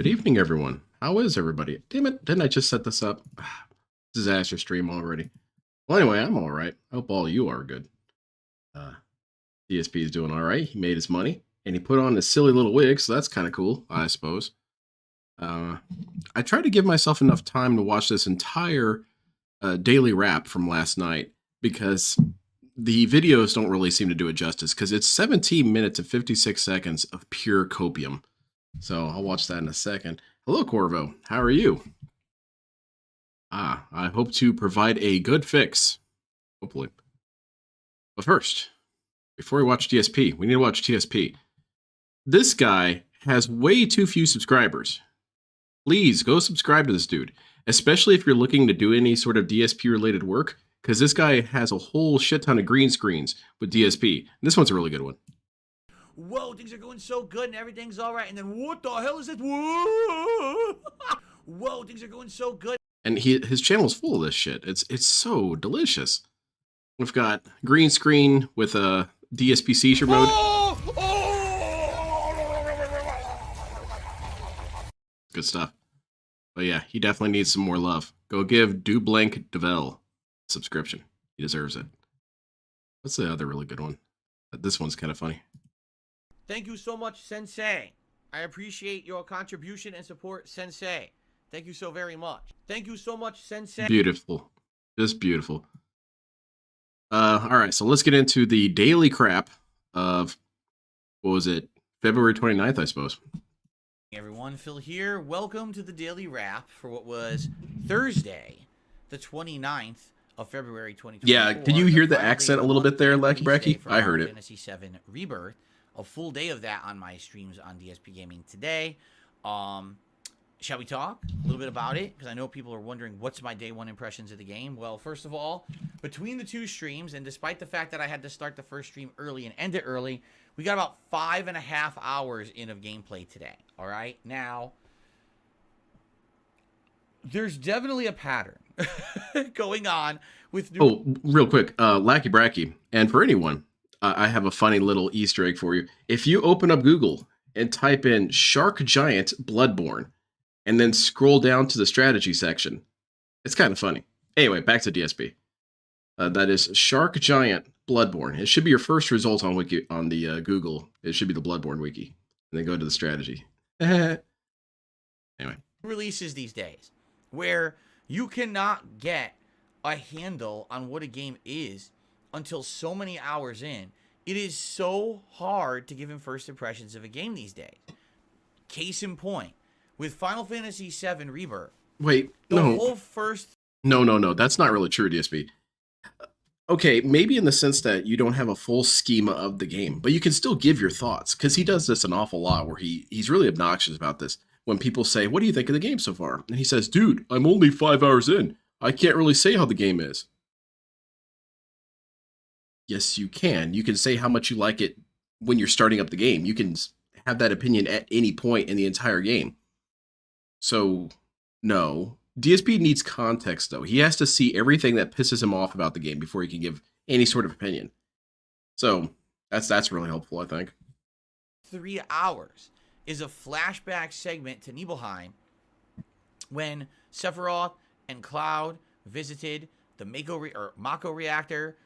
Good evening, everyone. How is everybody? Damn it, didn't I just set this up? Disaster stream already. Well, anyway, I'm all right. I hope all you are good. DSP is doing all right. He made his money, and he put on a silly little wig, so that's kind of cool, I suppose. I tried to give myself enough time to watch this entire daily wrap from last night, because the videos don't really seem to do it justice, because it's 17 minutes and 56 seconds of pure copium. So I'll watch that in a second. Hello, Corvo. How are you? I hope to provide a good fix. Hopefully. But first, before we watch DSP, we need to watch TSP. This guy has way too few subscribers. Please go subscribe to this dude, especially if you're looking to do any sort of DSP related work, because this guy has a whole shit ton of green screens with DSP. This one's a really good one. Whoa, things are going so good and everything's all right. And then what the hell is it? Whoa, whoa, things are going so good. And his channel is full of this shit. It's so delicious. We've got green screen with a DSP seizure mode. Good stuff. But yeah, he definitely needs some more love. Go give DuBlank Devel a subscription. He deserves it. What's the other really good one? This one's kind of funny. Thank you so much, Sensei. I appreciate your contribution and support, Sensei. Thank you so very much. Thank you so much, Sensei. Beautiful. Just beautiful. All right, so let's get into the daily crap of, what was it, February 29th, I suppose. Hey everyone, Phil here. Welcome to the daily wrap for what was Thursday, the 29th of February 2024. Yeah, did you hear the accent a little bit there, Lucky Bracky? I heard it. FF7 Rebirth. A full day of that on my streams on DSP Gaming today. Shall we talk a little bit about it? Because I know people are wondering, what's my day one impressions of the game? Well, first of all, between the two streams, and despite the fact that I had to start the first stream early and end it early, we got about 5.5 hours in of gameplay today. All right? Now, there's definitely a pattern going on with... Oh, real quick, Lackey Bracky, and for anyone, I have a funny little Easter egg for you. If you open up Google and type in Shark Giant Bloodborne, and then scroll down to the strategy section, it's kind of funny. Anyway, back to DSP. That is Shark Giant Bloodborne. It should be your first result on wiki on the Google. It should be the Bloodborne wiki, and then go to the strategy. Anyway, releases these days where you cannot get a handle on what a game is until so many hours in. It is so hard to give him first impressions of a game these days. Case in point, with Final Fantasy VII Rebirth. Wait, no. Whole first... No. That's not really true, DSP. Okay, maybe in the sense that you don't have a full schema of the game, but you can still give your thoughts, because he does this an awful lot where he's really obnoxious about this. When people say, what do you think of the game so far? And he says, dude, I'm only 5 hours in. I can't really say how the game is. Yes, you can. You can say how much you like it when you're starting up the game. You can have that opinion at any point in the entire game. So, no. DSP needs context, though. He has to see everything that pisses him off about the game before he can give any sort of opinion. So, that's really helpful, I think. 3 hours is a flashback segment to Nibelheim when Sephiroth and Cloud visited the Mako reactor,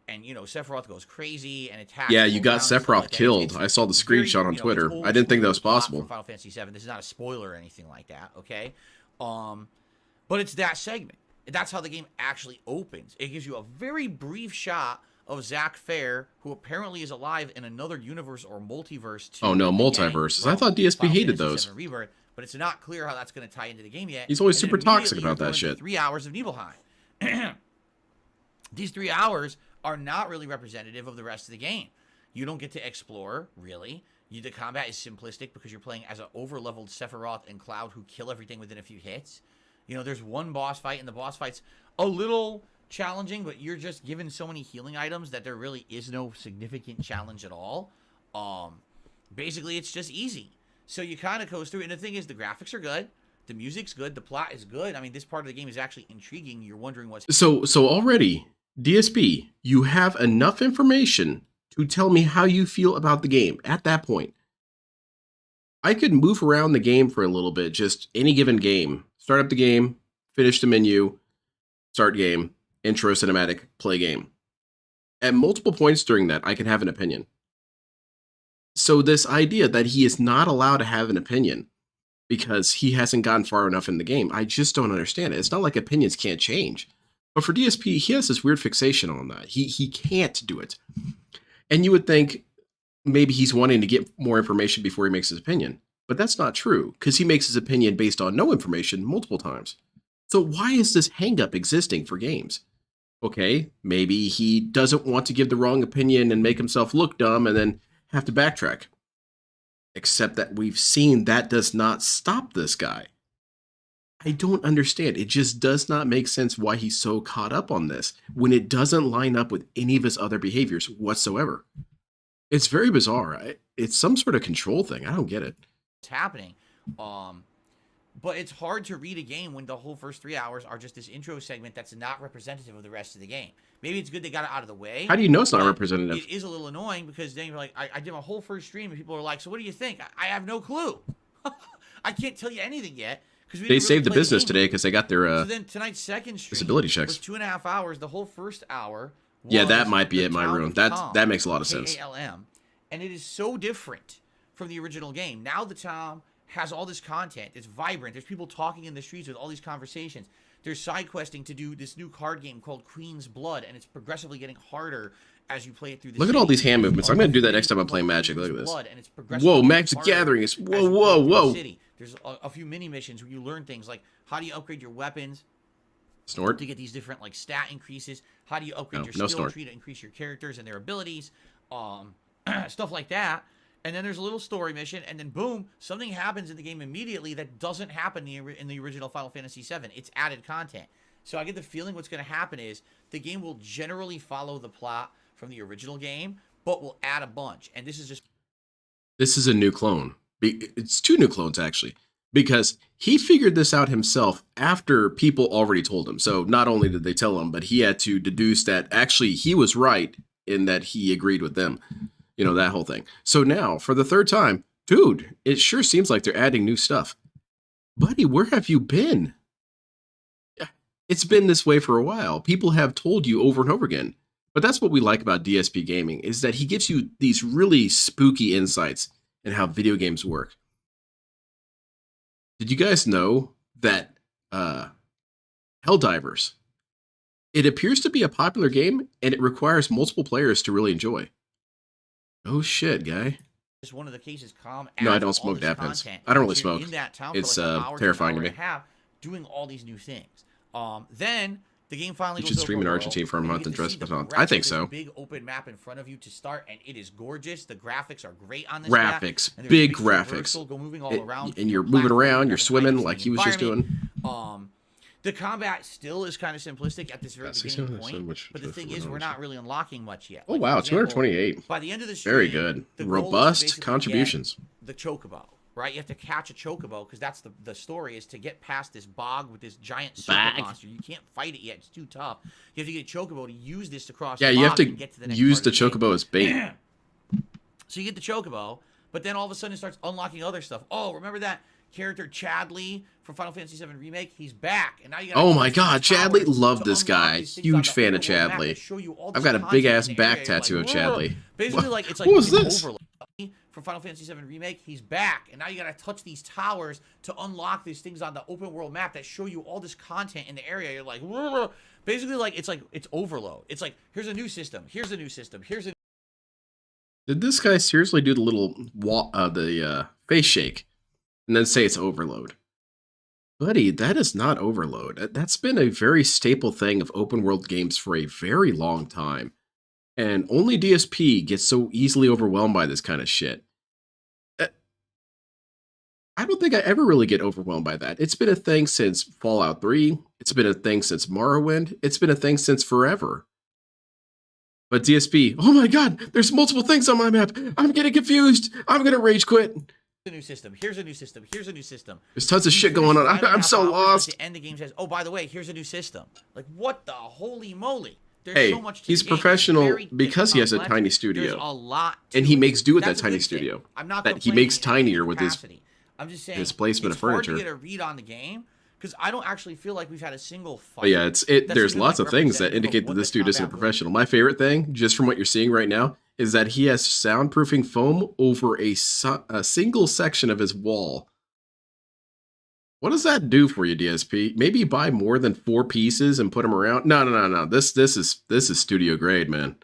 and, you know, Sephiroth goes crazy and attacks. Yeah, you got Sephiroth killed. I saw the screenshot on Twitter. I didn't think that was possible. Final Fantasy VII. This is not a spoiler or anything like that, okay? But it's that segment. That's how the game actually opens. It gives you a very brief shot of Zack Fair, who apparently is alive in another universe or multiverse. Oh no, multiverses. I thought DSP hated those. Rebirth, but it's not clear how that's going to tie into the game yet. He's always super toxic about that shit. 3 hours of Nibelheim. These 3 hours are not really representative of the rest of the game. You don't get to explore, really. The combat is simplistic because you're playing as an over-leveled Sephiroth and Cloud who kill everything within a few hits. You know, there's one boss fight, and the boss fight's a little challenging, but you're just given so many healing items that there really is no significant challenge at all. Basically, it's just easy. So you kind of coast through it, and the thing is, the graphics are good. The music's good. The plot is good. I mean, this part of the game is actually intriguing. You're wondering what's... So already, DSP, you have enough information to tell me how you feel about the game at that point. I could move around the game for a little bit, just any given game. Start up the game, finish the menu, start game, intro cinematic, play game. At multiple points during that, I can have an opinion. So this idea that he is not allowed to have an opinion because he hasn't gotten far enough in the game, I just don't understand it. It's not like opinions can't change. But for DSP, he has this weird fixation on that. He can't do it. And you would think maybe he's wanting to get more information before he makes his opinion. But that's not true, because he makes his opinion based on no information multiple times. So why is this hang-up existing for games? Okay, maybe he doesn't want to give the wrong opinion and make himself look dumb and then have to backtrack. Except that we've seen that does not stop this guy. I don't understand. It just does not make sense why he's so caught up on this when it doesn't line up with any of his other behaviors whatsoever. It's very bizarre. It's some sort of control thing. I don't get it. It's happening. But it's hard to read a game when the whole first 3 hours are just this intro segment that's not representative of the rest of the game. Maybe it's good they got it out of the way. How do you know it's not representative? It is a little annoying because then you're like, I did my whole first stream and people are like, so what do you think? I have no clue. I can't tell you anything yet. They saved the business today because they got their so then tonight's second stream disability checks. was 2.5 hours. The whole first hour. Yeah, that might be it, my room. That makes a lot of sense. KALM, and it is so different from the original game. Now the town has all this content. It's vibrant. There's people talking in the streets with all these conversations. There's side questing to do this new card game called Queen's Blood, and it's progressively getting harder as you play it through the Look at all these hand movements. I'm going to do that next time I'm playing Magic. Look at this. Blood, and it's Whoa, Magic Gathering is... Whoa. There's a few mini missions where you learn things like how do you upgrade your weapons Snort to get these different like stat increases. How do you upgrade your skill tree to increase your characters and their abilities, stuff like that. And then there's a little story mission, and then boom, something happens in the game immediately that doesn't happen in the original Final Fantasy VII. It's added content. So I get the feeling what's going to happen is the game will generally follow the plot from the original game, but will add a bunch. And this is a new clone. It's 2 new clones, actually, because he figured this out himself after people already told him. So not only did they tell him, but he had to deduce that actually he was right in that he agreed with them. You know, that whole thing. So now, for the 3rd time, dude, it sure seems like they're adding new stuff. Buddy, where have you been? It's been this way for a while. People have told you over and over again. But that's what we like about DSP Gaming, is that he gives you these really spooky insights in how video games work. Did you guys know that Helldivers, it appears to be a popular game, and it requires multiple players to really enjoy? Oh shit, guy. Just one of the cases. No, I don't smoke dab pens. I don't really smoke. In that town it's for like terrifying to me. Doing all these new things. Then the game finally you should stream in Argentina for a month and dress on. I think so. Big open map in front of you to start, and it is gorgeous. The graphics are great on this. Graphics, big graphics. Moving all around, and you're moving around. You're swimming like he was just doing. The combat still is kind of simplistic at this very beginning point, but the thing is, we're not really unlocking much yet. Oh wow, 228. By the end of the stream, very good, robust contributions. The chocobo, right? You have to catch a chocobo because that's the story is to get past this bog with this giant super monster. You can't fight it yet; it's too tough. You have to get a chocobo to use this to cross. Yeah, you have to use the chocobo as bait. So you get the chocobo, but then all of a sudden it starts unlocking other stuff. Oh, remember that character Chadley from Final Fantasy VII Remake? He's back, and now you got. Oh my God, Chadley! Love this guy. Huge fan of Chadley. I've got a big ass back tattoo of Chadley. Basically, like it's like what was this? From Final Fantasy VII Remake, he's back, and now you got to touch these towers to unlock these things on the open world map that show you all this content in the area. You're like, whoa. Basically, like it's overload. It's like here's a new system. Here's a new system. Here's a. Did this guy seriously do the little face shake? And then say it's overload. Buddy, that is not overload. That's been a very staple thing of open world games for a very long time. And only DSP gets so easily overwhelmed by this kind of shit. I don't think I ever really get overwhelmed by that. It's been a thing since Fallout 3. It's been a thing since Morrowind. It's been a thing since forever. But DSP, oh my God, there's multiple things on my map. I'm getting confused. I'm going to rage quit. A new system. Here's a new system. Here's a new system. There's tons of shit going on. I'm so lost. At the end, the game says, "Oh, by the way, here's a new system." Like, what the holy moly? There's Hey, so much to he's the game. It's professional very because he has a complex. tiny There's studio. a lot to And he it. makes do with that That's a tiny good thing. studio. I'm not That he complaining makes in any tinier with his capacity. I'm just saying placement it's of hard to furniture. get a read on the game because I don't actually feel like we've had a single fight. But yeah, that's there's even, lots like, of things that representative of indicate that what this the dude isn't a combat will professional. do. My favorite thing, just from what you're seeing right now, is that he has soundproofing foam over a single section of his wall. What does that do for you, DSP? Maybe buy more than 4 pieces and put them around. No. This is studio grade, man.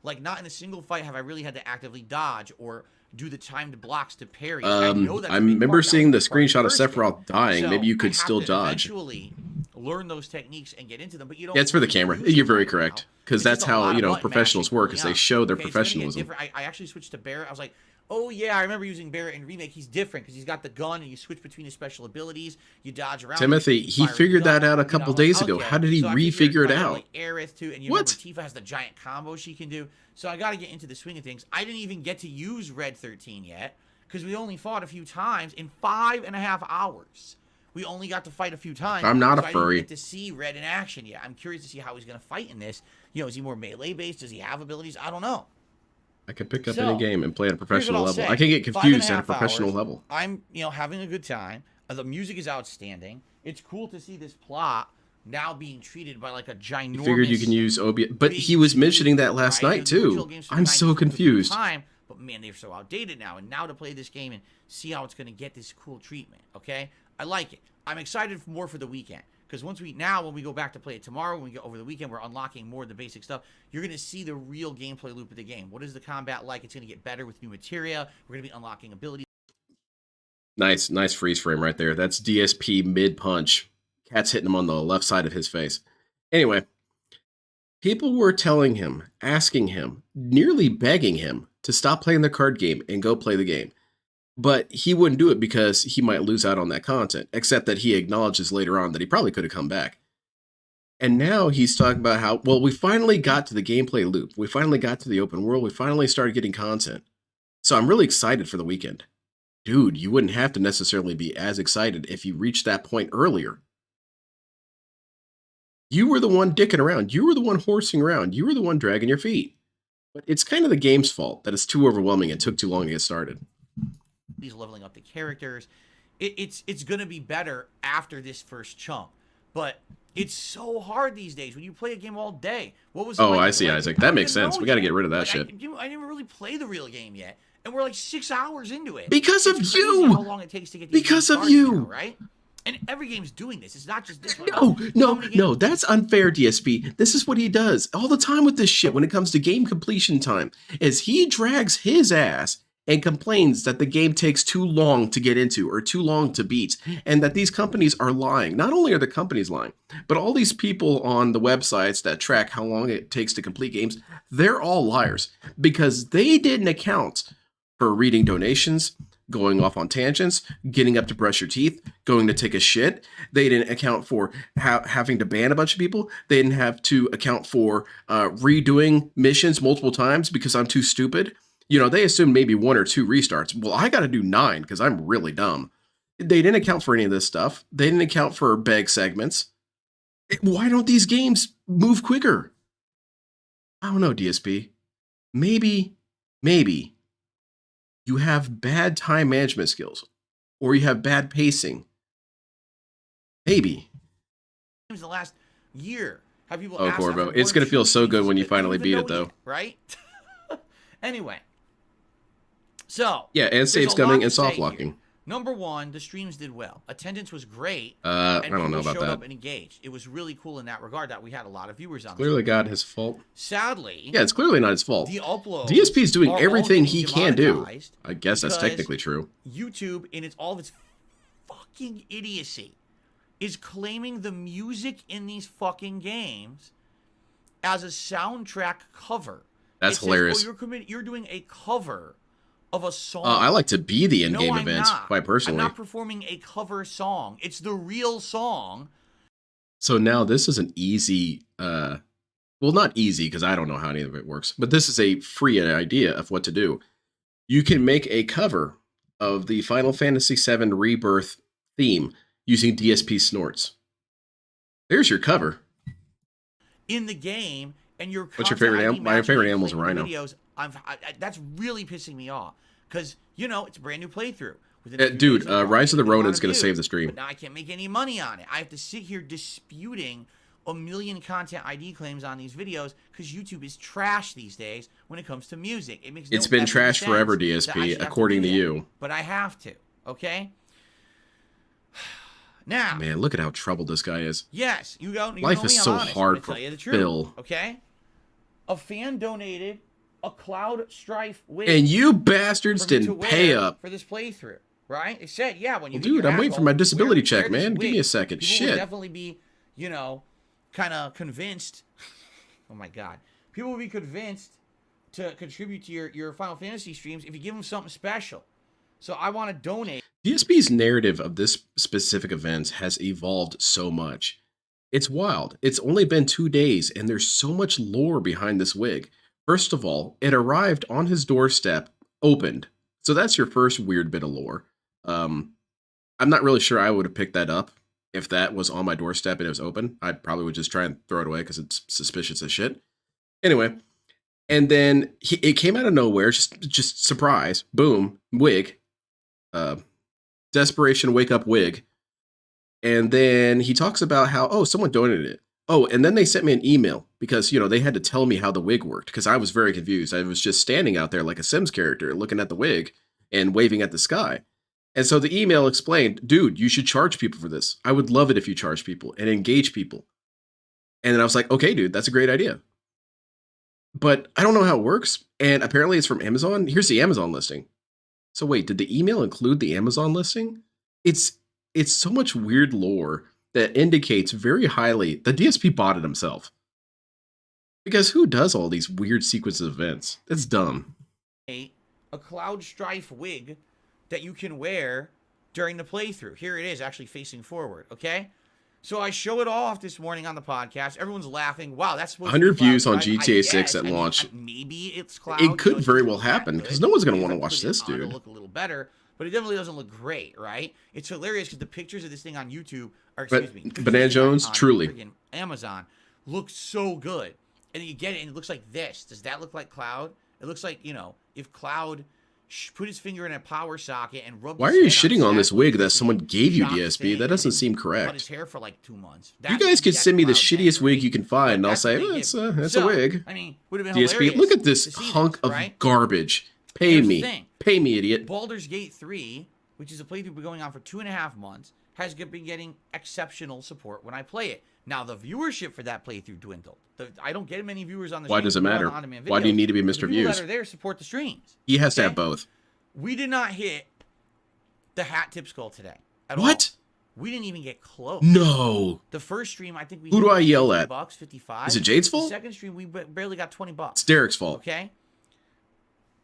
Like, not in a single fight have I really had to actively dodge or do the timed blocks to parry. I know that's I a big remember part. That seeing the was a big part screenshot of first game. Sephiroth dying. So Maybe you I could have still to dodge. eventually learn those techniques and get into them, but you don't. Yeah, it's for the camera. lose You're them very right correct. now. Because It's that's just a how, lot of button professionals mashing work, early is they on. show their Okay, it's gonna get professionalism. different. I actually switched to Barrett. I was like, oh yeah, I remember using Barrett in Remake. He's different because he's got the gun and you switch between his special abilities. You dodge around. Timothy, you he fire figured the gun. that out a You know, couple I'm like, days ago. okay. How did he So I refigure it I out? like Aerith too, and you What? remember Tifa has the giant combo she can do. So I got to get into the swing of things. I didn't even get to use Red 13 yet because we only fought a few times in 5.5 hours. We only got to fight a few times. I'm not a so I furry. didn't get to see Red in action yet. I'm curious to see how he's going to fight in this. Is he more melee based? Does he have abilities? I don't know. I could pick up So, any game and play at a Here's what professional I'll level. say. I can get confused at a 5.5 professional hours, level. I'm, having a good time. The music is outstanding. It's cool to see this plot now being treated by like a ginormous. You figured you can use OBS, but big he was mentioning that studio, last right? night The original too. games from I'm the 90s so took a good confused. time, but man, they're so outdated now. And now to play this game and see how it's going to get this cool treatment. Okay, I like it. I'm excited more for the weekend. Because when we go back to play it tomorrow, when we go over the weekend, we're unlocking more of the basic stuff. You're going to see the real gameplay loop of the game. What is the combat like? It's going to get better with new materia. We're going to be unlocking abilities. Nice freeze frame right there. That's DSP mid punch. Cat's hitting him on the left side of his face. Anyway, people were telling him, asking him, nearly begging him to stop playing the card game and go play the game. But he wouldn't do it because he might lose out on that content, except that he acknowledges later on that he probably could have come back. And now he's talking about how, well, we finally got to the gameplay loop. We finally got to the open world. We finally started getting content. So I'm really excited for the weekend. Dude, you wouldn't have to necessarily be as excited if you reached that point earlier. You were the one dicking around. You were the one horsing around. You were the one dragging your feet. But it's kind of the game's fault that it's too overwhelming and took too long to get started. He's leveling up the characters. It's going to be better after this first chunk. But it's so hard these days when you play a game all day. What was it Oh, like? I see, Isaac. That makes sense. We got to get rid of that like, shit. I didn't really play the real game yet. And we're like 6 hours into it. Because of It's you! crazy how long it takes to get these Because games of started you! now, right? And every game's doing this. It's not just this one. No, that's unfair, DSP. This is what he does all the time with this shit when it comes to game completion time, is he drags his ass and complains that the game takes too long to get into or too long to beat, and that these companies are lying. Not only are the companies lying, but all these people on the websites that track how long it takes to complete games, they're all liars because they didn't account for reading donations, going off on tangents, getting up to brush your teeth, going to take a shit. They didn't account for having to ban a bunch of people. They didn't have to account for redoing missions multiple times because I'm too stupid. They assumed maybe 1 or 2 restarts. Well, I got to do 9 because I'm really dumb. They didn't account for any of this stuff. They didn't account for beg segments. Why don't these games move quicker? I don't know, DSP. Maybe you have bad time management skills, or you have bad pacing. Maybe. The last year, have people Oh, asked Corvo, after it's 1 going or to feel 2 so good weeks, when you they don't finally even beat know it, though. yet, right? Anyway. So. Yeah, and saves coming and soft locking. Number 1, the streams did well. Attendance was great. I don't know about showed that. Up and engaged. It was really cool in that regard that we had a lot of viewers on. Clearly got his fault. Sadly. Yeah, it's clearly not his fault. The uploads DSP is doing are everything all he getting can do. demonetized I guess that's technically true. YouTube, in all of its fucking idiocy, is claiming the music in these fucking games as a soundtrack cover. That's hilarious. You're doing a cover of a song. I like to be the in-game I'm events, not. quite personally. I'm not performing a cover song. It's the real song. So now this is an easy, well, not easy because I don't know how any of it works, but this is a free idea of what to do. You can make a cover of the Final Fantasy VII Rebirth theme using DSP snorts. There's your cover. in the game, and your What's your favorite animal? My favorite animal is a rhino. Videos, that's really pissing me off because it's a brand new playthrough. Dude, Rise of the Ronin is going to save the stream. But now I can't make any money on it. I have to sit here disputing a million content ID claims on these videos because YouTube is trash these days when it comes to music. It's been trash forever, DSP, according to you. But I have to, okay? Now, man, look at how troubled this guy is. Yes, life is so hard for Phil. Okay, a fan donated a Cloud Strife wig, and you bastards didn't pay up for this playthrough, right? It said, yeah, when you dude, I'm waiting for my disability check, man. Give me a second. People would definitely be, kind of convinced. Oh my God, people would be convinced to contribute to your Final Fantasy streams if you give them something special. So I want to donate. DSP's narrative of this specific event has evolved so much. It's wild. It's only been 2 days, and there's so much lore behind this wig. First of all, it arrived on his doorstep, opened. So that's your first weird bit of lore. I'm not really sure I would have picked that up if that was on my doorstep and it was open. I probably would just try and throw it away because it's suspicious as shit. Anyway, and then it came out of nowhere, just surprise, boom, wig. Desperation wake up wig. And then he talks about how, someone donated it. Oh, and then they sent me an email because, they had to tell me how the wig worked because I was very confused. I was just standing out there like a Sims character looking at the wig and waving at the sky. And so the email explained, dude, you should charge people for this. I would love it if you charge people and engage people. And then I was like, okay, dude, that's a great idea. But I don't know how it works. And apparently it's from Amazon. Here's the Amazon listing. So wait, did the email include the Amazon listing? It's so much weird lore that indicates very highly the DSP bought it himself. Because who does all these weird sequences of events? That's dumb. A Cloud Strife wig that you can wear during the playthrough. Here it is, actually facing forward, okay? So I show it off this morning on the podcast. Everyone's laughing. Wow, that's 100 views on GTA 6 at launch. Maybe it's Cloud. It could very well happen because no one's going to want to watch this, dude. It'll look a little better, but it definitely doesn't look great, right? It's hilarious because the pictures of this thing on YouTube, Banana Jones, truly. Amazon look so good. And you get it, and it looks like this. Does that look like Cloud? It looks like, if Cloud put his finger in a power socket and rubbed. Why are you shitting on this wig that someone gave you, DSP? That doesn't seem correct. Cut his hair for like 2 months. You guys could send me the shittiest wig you can find, and I'll say, it's a wig. I mean, would have been DSP, hilarious. look at this hunk of garbage. Pay me, idiot. Baldur's Gate 3, which is a playthrough been going on for 2.5 months, has been getting exceptional support when I play it. Now, the viewership for that playthrough dwindled. I don't get many viewers on the stream. Why does it matter? Why do you need to be Mr. Views? That are there support the streams. He has to have both. We did not hit the hat tip skull today at all. What? We didn't even get close. No. The first stream, I think we. Who do I yell at? Bucks, 55. Is it Jade's fault? The second stream, we barely got $20. It's Derek's fault. Okay.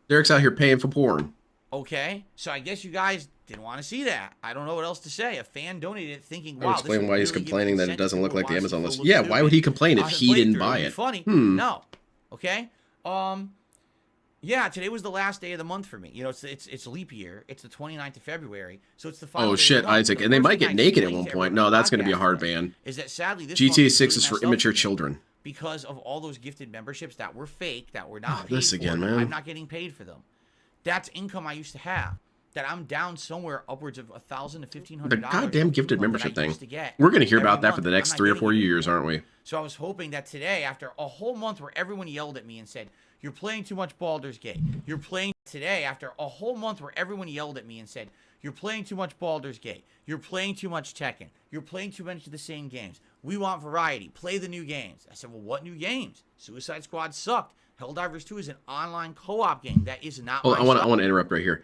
Derek's out here paying for porn. Okay, so I guess you guys didn't want to see that. I don't know what else to say. A fan donated it thinking, wow, explain why he's complaining that it doesn't look like the Amazon list. Yeah, why would he complain if he didn't buy it? Funny. No. Okay. Yeah, today was the last day of the month for me. It's leap year. It's the 29th of February, so it's the final. Oh shit, Isaac, and they might get naked at one point. No, that's going to be a hard ban. Is that sadly this GTA 6 is for immature children because of all those gifted memberships that were fake, that were not. This again, man. I'm not getting paid for them. That's income I used to have. That I'm down somewhere upwards of $1,000 to $1,500. The goddamn gifted membership thing. We're going to hear about that for the next 3 or 4 years, aren't we? So I was hoping that today, after a whole month where everyone yelled at me and said, "You're playing too much Baldur's Gate. You're playing today." After a whole month where everyone yelled at me and said, "You're playing too much Baldur's Gate. You're playing too much Tekken. You're playing too much of the same games. We want variety. Play the new games." I said, "Well, what new games? Suicide Squad sucked. Helldivers 2 is an online co-op game. That is not." I want to interrupt right here.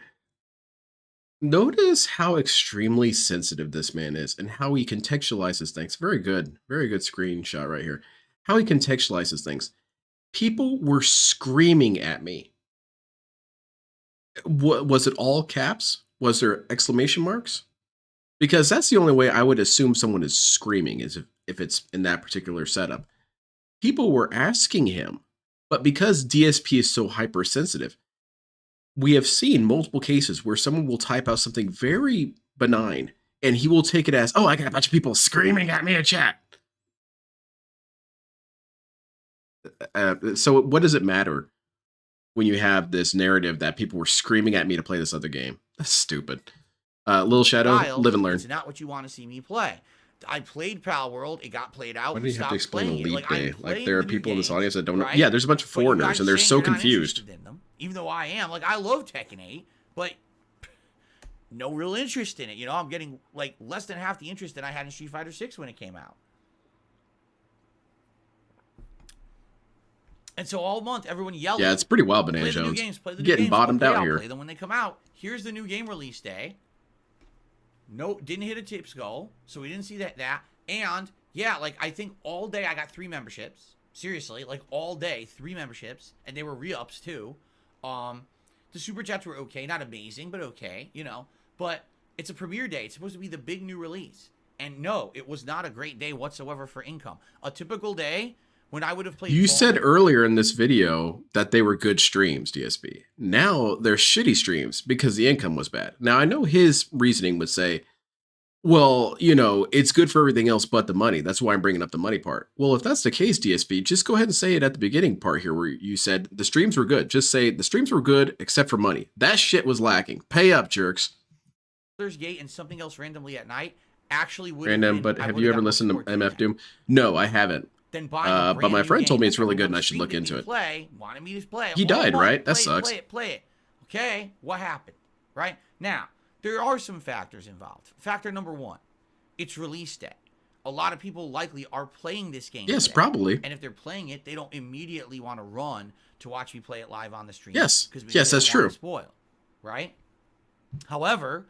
Notice how extremely sensitive this man is and how he contextualizes things. Very good screenshot right here. How he contextualizes things. People were screaming at me. Was it all caps? Was there exclamation marks? Because that's the only way I would assume someone is screaming, is if it's in that particular setup. People were asking him, but because DSP is so hypersensitive, we have seen multiple cases where someone will type out something very benign and he will take it as, "Oh, I got a bunch of people screaming at me in chat." So what does it matter when you have this narrative that people were screaming at me to play this other game? That's stupid. Little Shadow, Style, live and learn. it's not what you want to see me play. I played Pal World. It got played out. Why do We you have to stopped explain playing it. Elite Like, I'm Day? Like, playing there are the new people in this games, audience that don't know. right? Yeah, there's a bunch of But you foreigners, guys and they're saying so you're not confused. interested in them, even though I am. Like, I love Tekken 8, but no real interest in it. You know, I'm getting like less than half the interest that I had in Street Fighter 6 when it came out. And so all month, everyone yelling. Yeah, it's pretty wild, play Banana the new Jones. games, play the new Getting games. bottomed Okay, out I'll here. play them when they come out. Here's the new game release day. No, didn't hit a tips goal, so we didn't see that. And yeah, like I think all day I got 3 memberships. Seriously, like all day, 3 memberships, and they were re-ups too. The super chats were okay, not amazing, but okay, you know. But it's a premiere day. It's supposed to be the big new release. And no, it was not a great day whatsoever for income. A typical day when I would have played. You said earlier in this video that they were good streams, DSP. Now they're shitty streams because the income was bad. Now I know his reasoning would say, well, you know, it's good for everything else but the money. That's why I'm bringing up the money part. Well, if that's the case, DSP, just go ahead and say it at the beginning part here where you said the streams were good. Just say the streams were good except for money. That shit was lacking. Pay up, jerks. Gate and something else randomly at night actually would Random, but have you ever listened to MF Doom? No, I haven't. Then buy but my friend told me it's really good and I should look into it. Wanted me to play it. He died, right? That sucks. Play it. Okay, what happened? Right? Now, there are some factors involved. Factor number 1, it's release day. A lot of people likely are playing this game. Yes, today. probably. And if they're playing it, they don't immediately want to run to watch me play it live on the stream. Yes, yes, that's true. Spoil, right? However,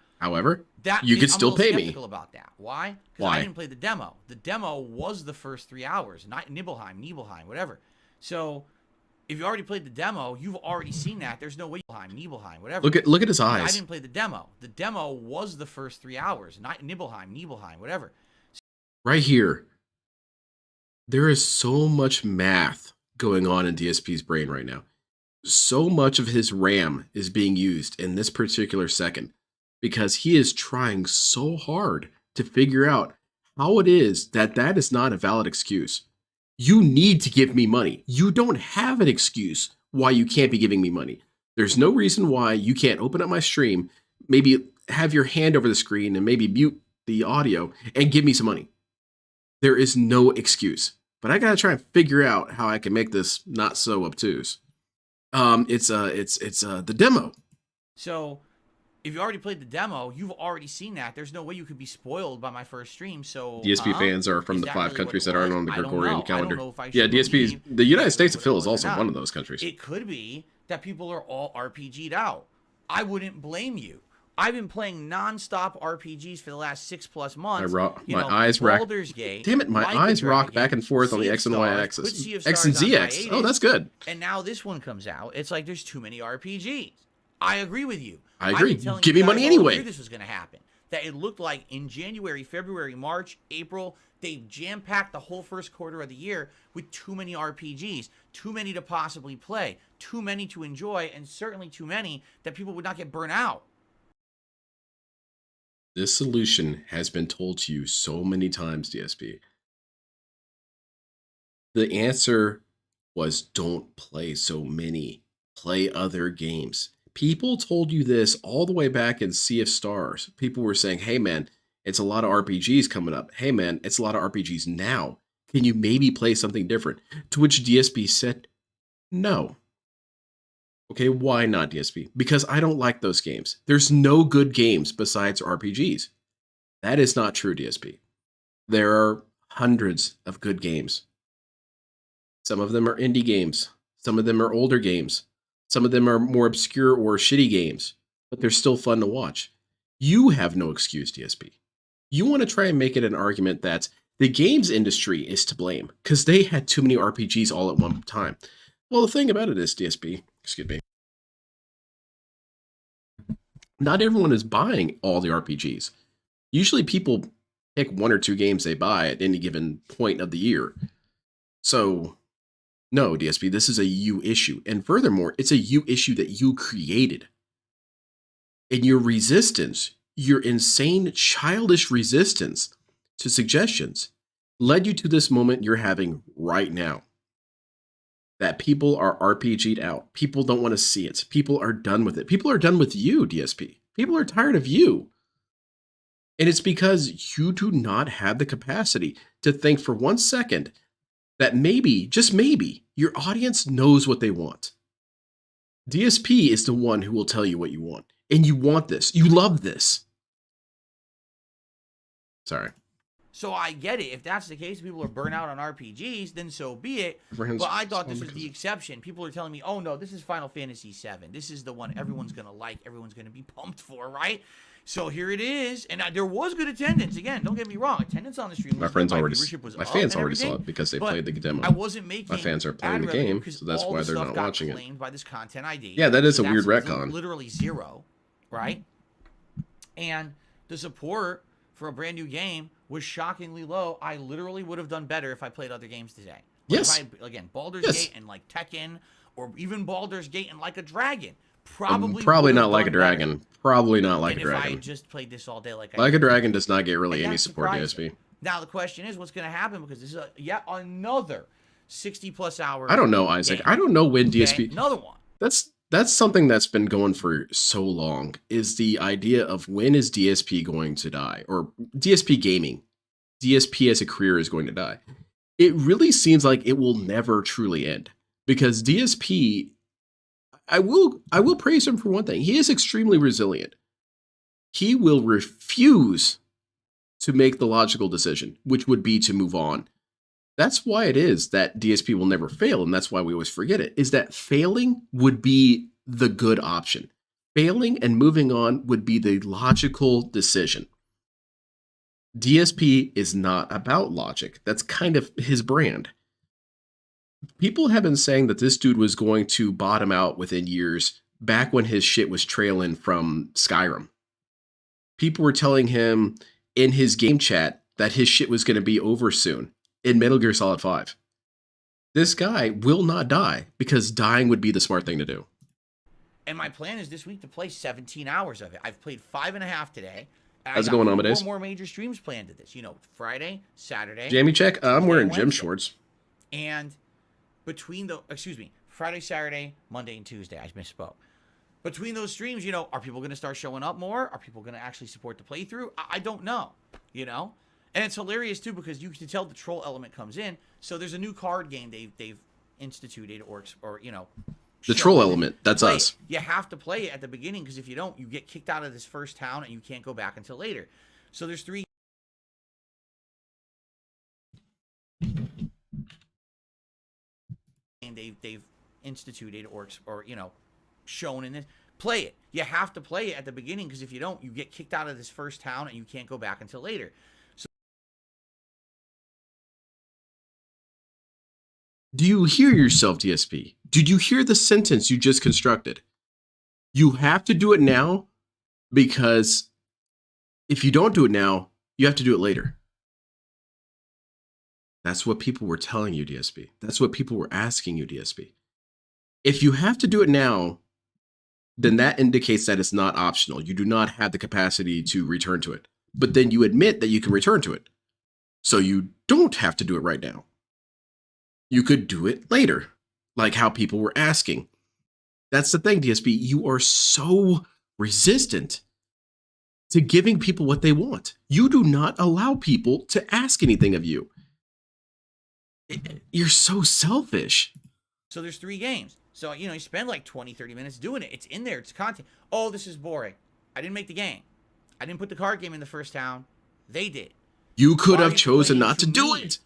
that you could still pay me. About that. Why? Because I didn't play the demo. The demo was the first 3 hours, not Nibelheim, whatever. So if you already played the demo, you've already seen that. There's no way Nibelheim, whatever. Look at his eyes. I didn't play the demo. The demo was the first 3 hours, not Nibelheim, whatever. Right here. There is so much math going on in DSP's brain right now. So much of his RAM is being used in this particular second because he is trying so hard to figure out how it is that that is not a valid excuse. You need to give me money. You don't have an excuse why you can't be giving me money. There's no reason why you can't open up my stream, maybe have your hand over the screen and maybe mute the audio and give me some money. There is no excuse. But I gotta try and figure out how I can make this not so obtuse. It's the demo. So if you already played the demo, you've already seen that. There's no way you could be spoiled by my first stream. So DSP fans are from the 5 really countries that aren't on the Gregorian calendar. Yeah, DSP, the United States of Phil is also one of those countries. It could be that people are all RPG'd out. I wouldn't blame you. I've been playing non-stop RPGs for the last 6+ months. My eyes rock. Damn it, my eyes rock back and forth on the X and Y axis. X and Z axis. Oh, that's good. And now this one comes out. It's like there's too many RPGs. I agree with you. I agree. Give me money anyway. This was going to happen. That it looked like in January, February, March, April, they jam-packed the whole first quarter of the year with too many RPGs, too many to possibly play, too many to enjoy, and certainly too many that people would not get burnt out. This solution has been told to you so many times, DSP. The answer was don't play so many. Play other games. People told you this all the way back in Sea of Stars. People were saying, hey man, it's a lot of RPGs coming up. Hey man, it's a lot of RPGs now. Can you maybe play something different? To which DSP said, no. Okay, why not, DSP? Because I don't like those games. There's no good games besides RPGs. That is not true, DSP. There are hundreds of good games. Some of them are indie games. Some of them are older games. Some of them are more obscure or shitty games, but they're still fun to watch. You have no excuse, DSP. You want to try and make it an argument that the games industry is to blame because they had too many RPGs all at one time. Well, the thing about it is, DSP, excuse me, not everyone is buying all the RPGs. Usually people pick 1 or 2 games they buy at any given point of the year. So, no, DSP, this is a you issue. And furthermore, it's a you issue that you created. And your resistance, your insane, childish resistance to suggestions led you to this moment you're having right now. that people are RPG'd out. People don't want to see it. People are done with it. People are done with you, DSP. People are tired of you. And it's because you do not have the capacity to think for 1 second that maybe, just maybe, your audience knows what they want. DSP is the one who will tell you what you want. And you want this. You love this. Sorry. So I get it. If that's the case, people are burnt out on RPGs, then so be it. Friends, But I thought this was the exception. People are telling me, oh no, this is Final Fantasy VII. This is the one everyone's going to like, everyone's going to be pumped for, right? So here it is. And there was good attendance. Again, don't get me wrong. Attendance on the stream was my friends good. already, my fans already saw everything, it because they but played the demo. I wasn't making My fans are playing ad the revenue game, because so that's all why the they're stuff not got watching it. claimed by this content ID. Yeah, that is So a weird that's retcon. Literally zero, right? And the support for a brand new game was shockingly low. I literally would have done better if I played other games today. Like Yes. Again, Baldur's Yes. Gate and like Tekken, or even Baldur's Gate and Like a Dragon. Probably not Like a done Dragon. better Probably not Like than a if I Dragon. had just played this all day like Like I a Dragon does not get really And any that's support, surprising. DSP. Now the question is, what's going to happen, because this is yet another 60+ hour. I don't know, Isaac. game. I don't know when Okay? DSP. Another one. That's something that's been going for so long, is the idea of when is DSP going to die, or DSP gaming. DSP as a career is going to die. It really seems like it will never truly end, because DSP, I will praise him for one thing. He is extremely resilient. He will refuse to make the logical decision, which would be to move on. That's why it is that DSP will never fail, and that's why we always forget it, is that failing would be the good option. Failing and moving on would be the logical decision. DSP is not about logic. That's kind of his brand. People have been saying that this dude was going to bottom out within years, back when his shit was trailing from Skyrim. People were telling him in his game chat that his shit was going to be over soon in Metal Gear Solid 5. This guy will not die, because dying would be the smart thing to do. And my plan is this week to play 17 hours of it. I've played 5.5 today. How's it going, Amadeus? 4 more major streams planned to this. Friday, Saturday. Jamie check. I'm wearing Wednesday. gym shorts. And between Friday, Saturday, Monday, and Tuesday. I misspoke. Between those streams, are people going to start showing up more? Are people going to actually support the playthrough? I don't know, And it's hilarious, too, because you can tell the troll element comes in. So there's a new card game they've instituted or The troll element, that's us. It. You have to play it at the beginning, because if you don't, you get kicked out of this first town and you can't go back until later. So there's 3. They've instituted or shown in this. Play it. You have to play it at the beginning, because if you don't, you get kicked out of this first town and you can't go back until later. So do you hear yourself, DSP? Did you hear the sentence you just constructed? You have to do it now, because if you don't do it now, you have to do it later. That's what people were telling you, DSP. That's what people were asking you, DSP. If you have to do it now, then that indicates that it's not optional. You do not have the capacity to return to it. But then you admit that you can return to it. So you don't have to do it right now. You could do it later, like how people were asking. That's the thing, DSP. You are so resistant to giving people what they want. You do not allow people to ask anything of you. You're so selfish. So there's 3 games. So, you spend like 20, 30 minutes doing it. It's in there. It's content. Oh, this is boring. I didn't make the game. I didn't put the card game in the first town. They did. You could Why have are you chosen complaining not to do it.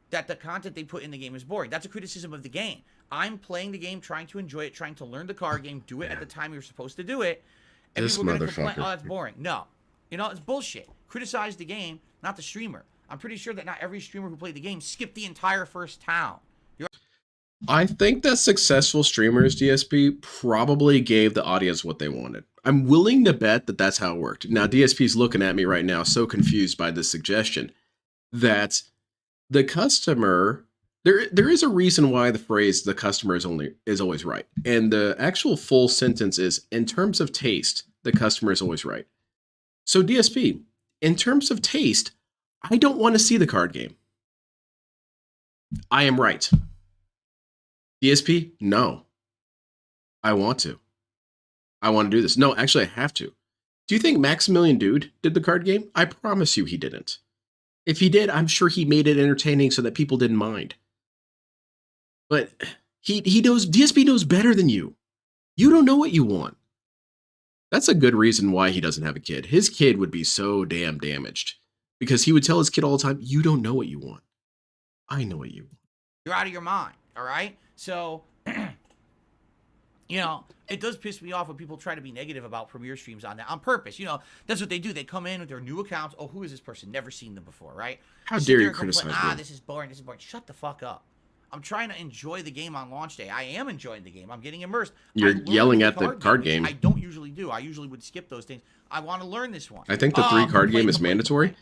That the content they put in the game is boring. That's a criticism of the game. I'm playing the game, trying to enjoy it, trying to learn the card game, do it at the time you're supposed to do it. And This people are going to complain, motherfucker. oh, that's boring. No. It's bullshit. Criticize the game, not the streamer. I'm pretty sure that not every streamer who played the game skipped the entire first town. I think that successful streamers, DSP, probably gave the audience what they wanted. I'm willing to bet that that's how it worked. Now, DSP's looking at me right now, so confused by this suggestion, that the customer, there is a reason why the phrase "the customer is always right," and the actual full sentence is, "In terms of taste, the customer is always right." So, DSP, in terms of taste, I don't want to see the card game. I am right. DSP, no. I want to. I want to do this. No, actually, I have to. Do you think Maximilian Dude did the card game? I promise you he didn't. If he did, I'm sure he made it entertaining so that people didn't mind. But he knows, DSP knows better than you. You don't know what you want. That's a good reason why he doesn't have a kid. His kid would be so damn damaged because he would tell his kid all the time, you don't know what you want. I know what you want. You're out of your mind, all right? So, you know, it does piss me off when people try to be negative about premiere streams on that on purpose. You know, that's what they do. They come in with their new accounts. Oh, who is this person? Never seen them before, right? How dare you criticize me? This is boring. This is boring. Shut the fuck up. I'm trying to enjoy the game on launch day. I am enjoying the game. I'm getting immersed. You're yelling at the card game. I don't usually do. I usually would skip those things. I want to learn this one. I think the 3 card game is mandatory.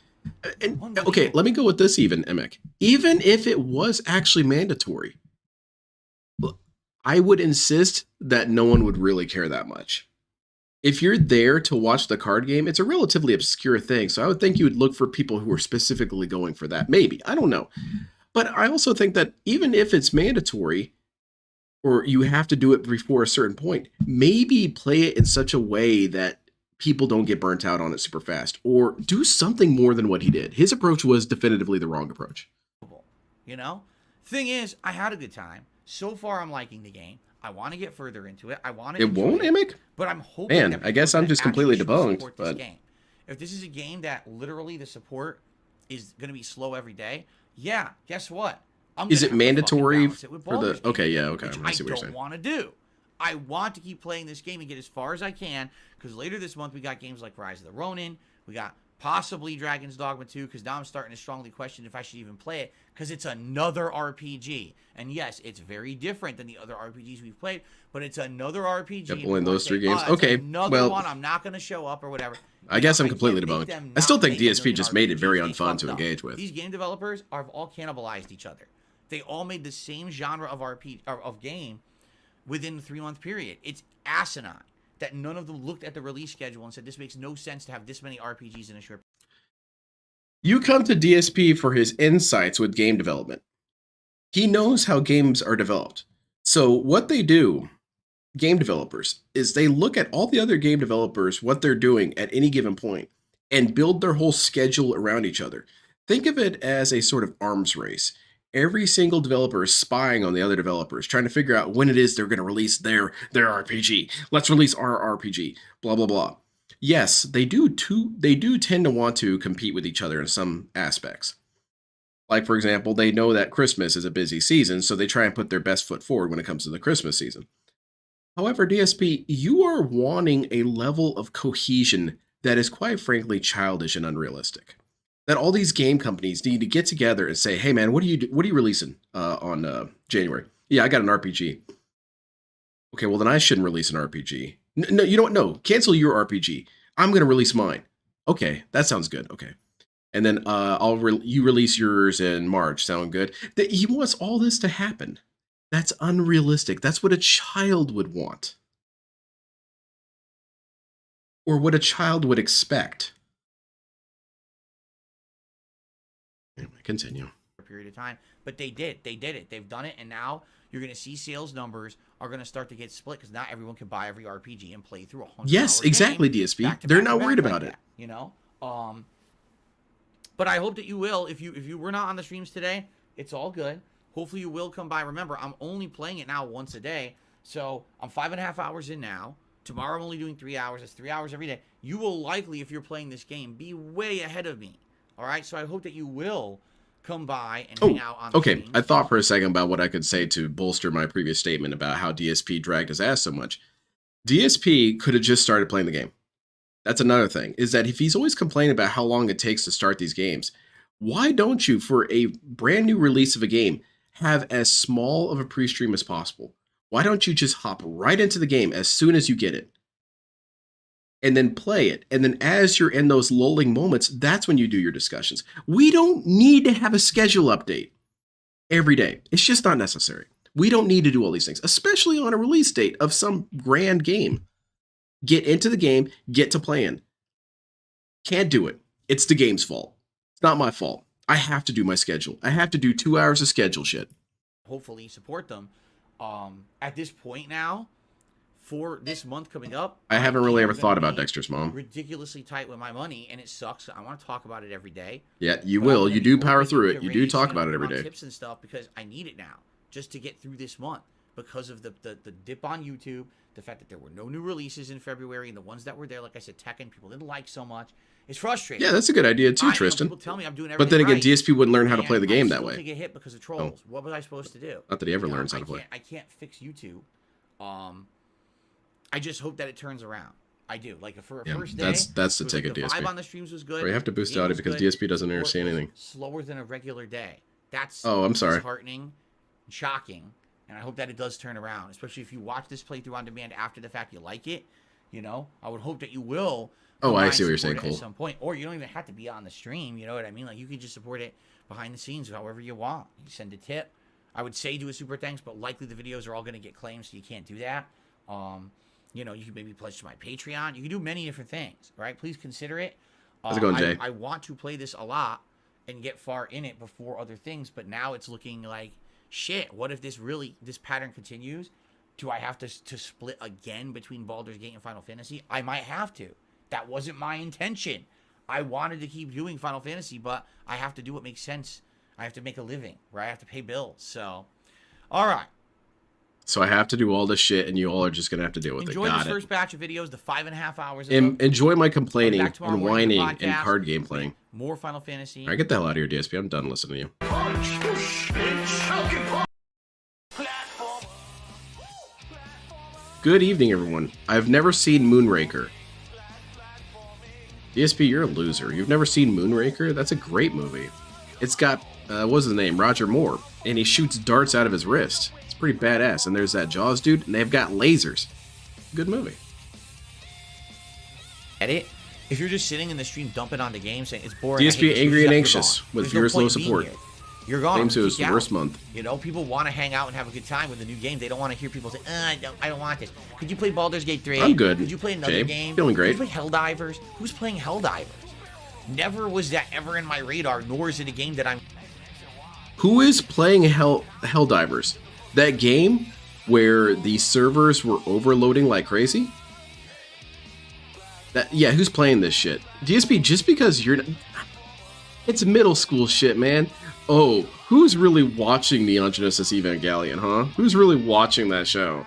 Okay, let me go with this even, Emic. Even if it was actually mandatory, I would insist that no one would really care that much. If you're there to watch the card game, it's a relatively obscure thing, so I would think you would look for people who are specifically going for that. Maybe. I don't know. But I also think that even if it's mandatory, or you have to do it before a certain point, maybe play it in such a way that people don't get burnt out on it super fast, or do something more than what he did. His approach was definitively the wrong approach. You know? Thing is, I had a good time. So far, I'm liking the game. I want to get further into it. I want to. It won't, Emic? But I'm hoping. Man, I guess I'm just completely debunked. But game. If this is a game that literally the support is going to be slow every day, yeah. Guess what? Is it mandatory for the? Okay, yeah, okay. I see what you're saying. I don't want to do. I want to keep playing this game and get as far as I can, because later this month we got games like Rise of the Ronin. We got possibly Dragon's Dogma 2, because now I'm starting to strongly question if I should even play it, because it's another RPG. And yes, it's very different than the other RPGs we've played, but it's another RPG. Yep, only those 3 games. Okay, another one. I'm not going to show up or whatever. I guess I'm completely debunked. I still think DSP just made it very unfun to engage with. These game developers have all cannibalized each other. They all made the same genre of RPG of game within the 3-month period. It's asinine that none of them looked at the release schedule and said, this makes no sense to have this many RPGs in a short. You come to DSP for his insights with game development. He knows how games are developed. So what they do, game developers, is they look at all the other game developers, what they're doing at any given point, and build their whole schedule around each other. Think of it as a sort of arms race. Every single developer is spying on the other developers, trying to figure out when it is they're going to release their RPG. Let's release our RPG, blah, blah, blah. Yes, they do tend to want to compete with each other in some aspects. Like, for example, they know that Christmas is a busy season, so they try and put their best foot forward when it comes to the Christmas season. However, DSP, you are wanting a level of cohesion that is quite frankly childish and unrealistic. That all these game companies need to get together and say, hey man, what are you releasing on January? Yeah, I got an RPG. Okay, well then I shouldn't release an RPG. No, you don't know. Cancel your RPG. I'm going to release mine. Okay, that sounds good. Okay. And then you release yours in March. Sound good? He wants all this to happen. That's unrealistic. That's what a child would want. Or what a child would expect. Anyway, continue. Period of time, but they did it. They've done it, and now you're going to see sales numbers are going to start to get split because not everyone can buy every RPG and play through 100. Yes, exactly, DSP. They're not worried about it. You know, but I hope that you will. If you were not on the streams today, it's all good. Hopefully you will come by. Remember, I'm only playing it now once a day, so I'm 5.5 hours in now. Tomorrow I'm only doing 3 hours. That's 3 hours every day. You will likely, if you're playing this game, be way ahead of me. All right, so I hope that you will come by and hang out on the stream. I thought for a second about what I could say to bolster my previous statement about how DSP dragged his ass so much. DSP could have just started playing the game. That's another thing, is that if he's always complaining about how long it takes to start these games, why don't you, for a brand new release of a game, have as small of a pre-stream as possible? Why don't you just hop right into the game as soon as you get it? And then play it. And then as you're in those lulling moments, that's when you do your discussions. We don't need to have a schedule update every day. It's just not necessary. We don't need to do all these things, especially on a release date of some grand game. Get into the game, get to playing. Can't do it. It's the game's fault. It's not my fault. I have to do my schedule. I have to do 2 hours of schedule shit. Hopefully support them. At this point now, for this month coming up, I haven't really ever gonna thought about be Dexter's mom. ridiculously tight with my money, and it sucks. I want to talk about it every day. Yeah, you But I'm will. gonna You be do working power to through it. get You ready do to talk see about it what every I'm day. tips and stuff because I need it now just to get through this month because of the dip on YouTube, the fact that there were no new releases in February, and the ones that were there, like I said, Tekken, people didn't like so much. It's frustrating. Yeah, that's a good idea too, Tristan. People tell me I'm doing everything But then again, right, DSP wouldn't learn how to play the game and I that still way. get hit because of trolls. What was I supposed to do? Not that he ever learns how to play. I can't fix YouTube. I just hope that it turns around. I do. Like for a first day, that's the ticket, the DSP. vibe on the streams was good. Or you have to boost out it because DSP doesn't understand anything. Slower than a regular day. That's I'm sorry. disheartening, and shocking, and I hope that it does turn around. Especially if you watch this playthrough on demand after the fact, you like it. You know, I would hope that you will. Oh, I see what you're saying, Cole. At some point, or you don't even have to be on the stream. You know what I mean? Like you can just support it behind the scenes, however you want. You send a tip. I would say do a super thanks, but likely the videos are all going to get claimed, so you can't do that. You know, you can maybe pledge to my Patreon. You can do many different things, right? Please consider it. How's it going, Jay? I want to play this a lot and get far in it before other things, but now it's looking like, shit, what if this pattern continues? Do I have to split again between Baldur's Gate and Final Fantasy? I might have to. That wasn't my intention. I wanted to keep doing Final Fantasy, but I have to do what makes sense. I have to make a living, right? I have to pay bills. So, all right. So I have to do all this shit, and you all are just gonna have to deal with Enjoy it. this first batch of videos, the 5.5 hours. Enjoy my complaining Back tomorrow and morning, whining the and podcast. card game playing. More Final Fantasy. All right, get the hell out of here, DSP. I'm done listening to you. Good evening, everyone. I've never seen Moonraker. DSP, you're a loser. You've never seen Moonraker? That's a great movie. It's got, what's his name? Roger Moore. And he shoots darts out of his wrist. It's pretty badass. And there's that Jaws dude, and they've got lasers. Good movie. Edit. If you're just sitting in the stream dumping on the game saying it's boring, DSP angry and anxious with viewers low support. You're gone. Claims it was the worst month. You know, people want to hang out and have a good time with a new game. They don't want to hear people say, I don't want this. Could you play Baldur's Gate 3? I'm good. Could you play another Jay, game? feeling great. Could you play Helldivers? Who's playing Helldivers? Never was that ever in my radar, nor is it a game that I'm... Who is playing Helldivers? That game where the servers were overloading like crazy? Yeah, who's playing this shit? DSP, just because you're... It's middle school shit, man. Oh, who's really watching Neon Genesis Evangelion, huh? Who's really watching that show?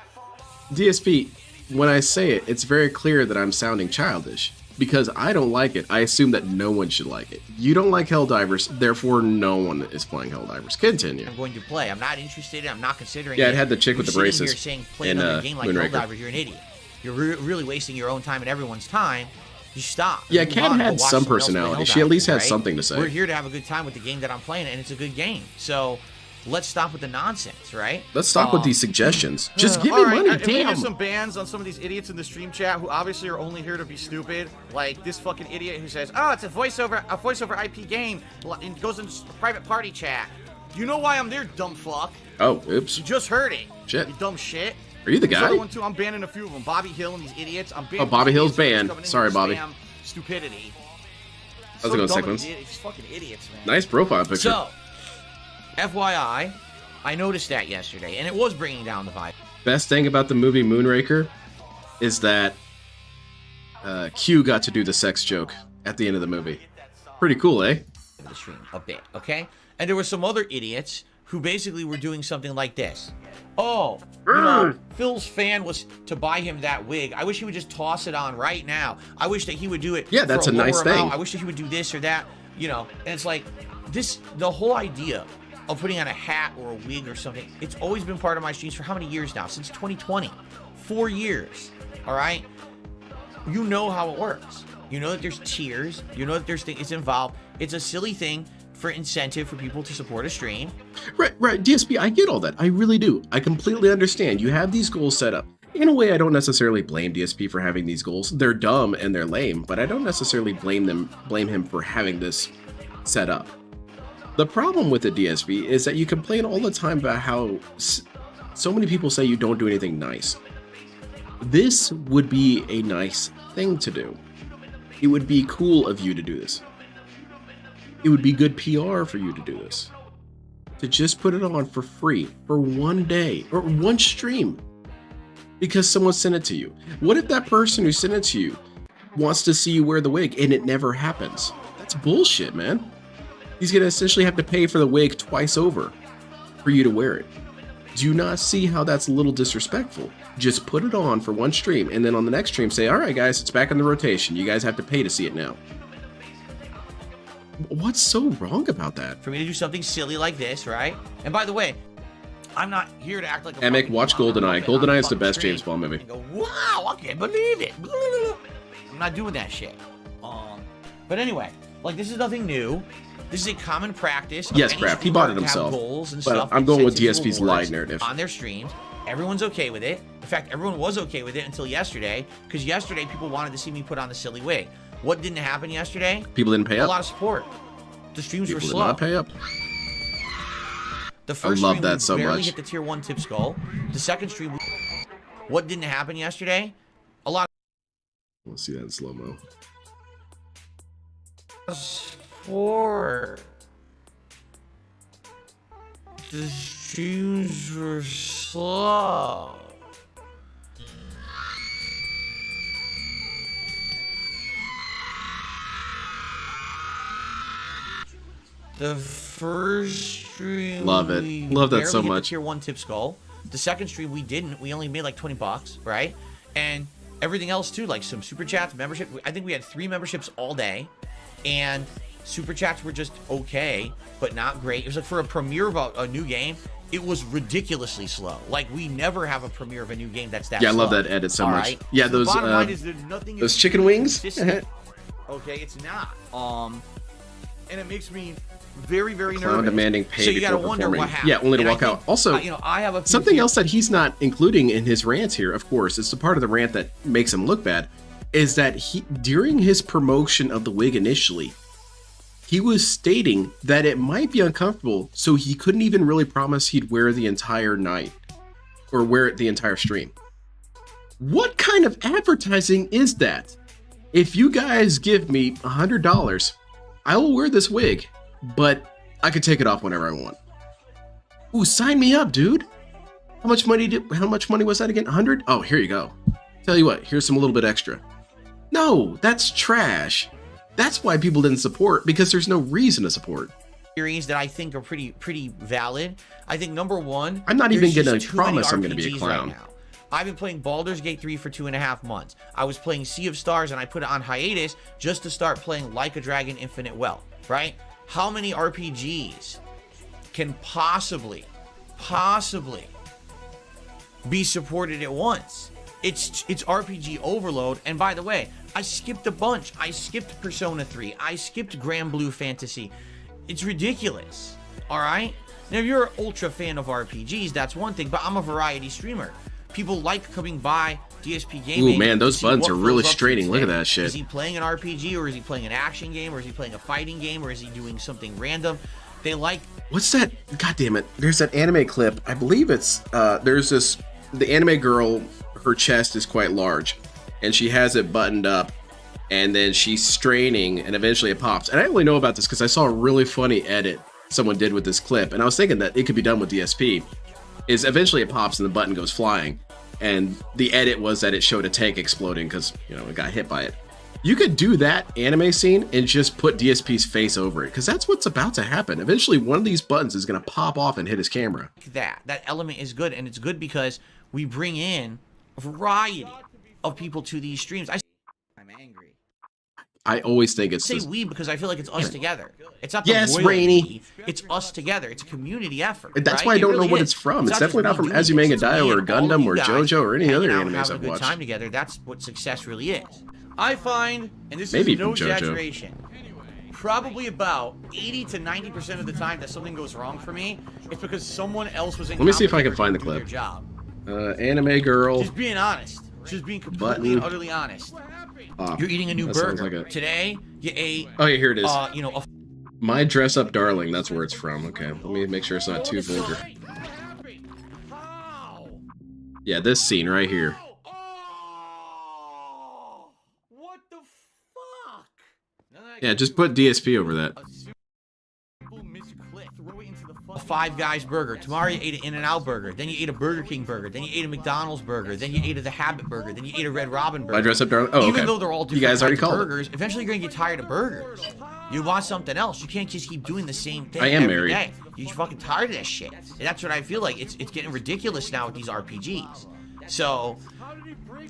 DSP, when I say it, it's very clear that I'm sounding childish. Because I don't like it, I assume that no one should like it. You don't like Helldivers, therefore no one is playing Helldivers. Continue. I'm going to play. I'm not interested. I'm not considering Yeah, it. it had the chick with the braces. You're saying play another game like Moonraker. Helldivers. You're an idiot. You're really wasting your own time and everyone's time. You stop. Yeah, Move Kat on, had go watch some someone else play personality. She at least had right? something to say. We're here to have a good time with the game that I'm playing, and it's a good game. So let's stop with the nonsense, right? Let's stop with these suggestions. Just give me money, If we damn. get some bans on some of these idiots in the stream chat who obviously are only here to be stupid, like this fucking idiot who says, "Oh, it's a voiceover IP game," and goes into private party chat. You know why I'm there, dumb fuck? Oh, oops. You just heard it. Shit. You dumb shit. Are you the This guy? other one too, I'm banning a few of them. Bobby Hill and these idiots. I'm banning. Oh, Bobby these Hill's idiots banned. coming in Sorry, with Bobby. spam Stupidity. How's it going, dumb and Sequence? These fucking idiots, man. Nice profile picture. So, FYI, I noticed that yesterday, and it was bringing down the vibe. Best thing about the movie Moonraker is that Q got to do the sex joke at the end of the movie. Pretty cool, eh? The stream a bit, okay? And there were some other idiots who basically were doing something like this. Oh, you know, Phil's fan was to buy him that wig. I wish he would just toss it on right now. I wish that he would do it. Yeah, that's for a nice lower amount. thing. I wish that he would do this or that, you know. And it's like the whole idea of putting on a hat or a wig or something, it's always been part of my streams for how many years now? Since 2020. 4 years, all right? You know how it works. You know that there's tiers. You know that there's things involved. It's a silly thing for incentive for people to support a stream. Right, DSP, I get all that. I really do. I completely understand. You have these goals set up. In a way, I don't necessarily blame DSP for having these goals. They're dumb and they're lame, but I don't necessarily blame him for having this set up. The problem with the DSP is that you complain all the time about how so many people say you don't do anything nice. This would be a nice thing to do. It would be cool of you to do this. It would be good PR for you to do this. to just put it on for free for one day or one stream because someone sent it to you? What if that person who sent it to you wants to see you wear the wig and it never happens? That's bullshit, man. He's gonna essentially have to pay for the wig twice over for you to wear it. Do you not see how that's a little disrespectful? Just put it on for one stream and then on the next stream say, all right guys, it's back in the rotation. You guys have to pay to see it now. What's so wrong about that? For me to do something silly like this, right? And by the way, I'm not here to act like a Emic, watch GoldenEye. GoldenEye is the best James Bond movie. And go, wow, I can't believe it. I'm not doing that shit. But anyway, like this is nothing new. This is a common practice. Yes, Craft. He bought it himself. But I'm going with DSP's live narrative. On their streams. Everyone's okay with it. In fact, everyone was okay with it until yesterday, because yesterday people wanted to see me put on the silly wig. What didn't happen yesterday? People didn't pay up. A lot of support. The streams were slow. People did not pay up. The first I love stream, that we so barely much. hit the tier 1 tip skull. The second stream, what didn't happen yesterday? A lot Let's see that in slow-mo. of support. The streams were slow. The first stream, Love it. we Love that barely so hit the much. tier 1 tip skull. The second stream we didn't. We only made like 20 bucks, right? And everything else too, like some super chats, membership. I think we had 3 memberships all day, and super chats were just okay, but not great. It was like for a premiere of a new game, it was ridiculously slow. Like we never have a premiere of a new game that's that Yeah, I slow. love that edit so All much. right? Yeah, So the those bottom line is there's nothing those chicken wings. consistent. Okay, it's not. And it makes me very, very nervous. Clown demanding pay so you before gotta wonder performing. what happened. Yeah, only to And I walk think, out. Also, you know, I have a few something things- else that he's not including in his rant here, of course, it's the part of the rant that makes him look bad, is that he, during his promotion of the wig initially, he was stating that it might be uncomfortable, so he couldn't even really promise he'd wear the entire night or wear it the entire stream. What kind of advertising is that? If you guys give me $100, I will wear this wig, but I could take it off whenever I want. Ooh, sign me up, dude. How much money was that again? 100? Oh, here you go. Tell you what, here's some a little bit extra. No, that's trash. That's why people didn't support, because there's no reason to support. Theories that I think are pretty valid. I think number one, I'm not even there's gonna just too many promise I'm gonna be a RPGs clown. right now. I've been playing Baldur's Gate 3 for 2.5 months. I was playing Sea of Stars and I put it on hiatus just to start playing Like a Dragon Infinite Wealth, right? How many RPGs can possibly be supported at once? It's RPG overload. And by the way, I skipped a bunch. I skipped Persona 3. I skipped Grand Blue Fantasy. It's ridiculous. All right? Now, if you're an ultra fan of RPGs, that's one thing, but I'm a variety streamer. People like coming by DSP Gaming. Ooh, man, those to see buttons what are really fills up straining. his Look at day. that shit. Is he playing an RPG, or is he playing an action game, or is he playing a fighting game, or is he doing something random? They like... What's that? God damn it. There's that anime clip. I believe it's, there's this, the anime girl, her chest is quite large, and she has it buttoned up, and then she's straining, and eventually it pops. And I only know about this because I saw a really funny edit someone did with this clip, and I was thinking that it could be done with DSP, is eventually it pops and the button goes flying, and the edit was that it showed a tank exploding because, you know, it got hit by it. You could do that anime scene and just put DSP's face over it, because that's what's about to happen. Eventually, one of these buttons is going to pop off and hit his camera. That element is good, and it's good because we bring in a variety of people to these streams. I'm angry. I always think it's I say just, we because I feel like it's us together. It's not Yes, the royal Rainy. we, it's us together. It's a community effort. that's right? why I It don't really know what is. it's from. It's not definitely just not me from doing Azumanga this. It's me Daioh or and all Gundam you or guys JoJo or any hanging other out, animes having I've a good watched. time together. That's what success really is. I find, and this Maybe is no from JoJo. exaggeration, probably about 80 to 90% of the time that something goes wrong for me, it's because someone else was in. Let me see if I can find the do their clip. job. Anime girl. Just being honest. Just being completely Button. and utterly honest. Off. You're eating a new That sounds burger. like a- Today, you ate, Oh yeah, here it is. you know, a My dress up darling. That's where it's from. Okay, let me make sure it's not too vulgar. How? Yeah, this scene right here. Oh, what the fuck? Yeah, just put DSP over that. A simple misclick. Throw it into the a Five Guys burger. Tomorrow you ate an In-N-Out burger. Then you ate a Burger King burger. Then you ate a McDonald's burger. Then you ate a The Habit burger. Then you ate a Red Robin burger. I dress up, darling. Oh, Even okay. though they're all different You guys already types of called burgers, eventually you're gonna get tired of burgers. You want something else. You can't just keep doing the same thing I am every married. day. You're fucking tired of that shit. And that's what I feel like. It's getting ridiculous now with these RPGs. So,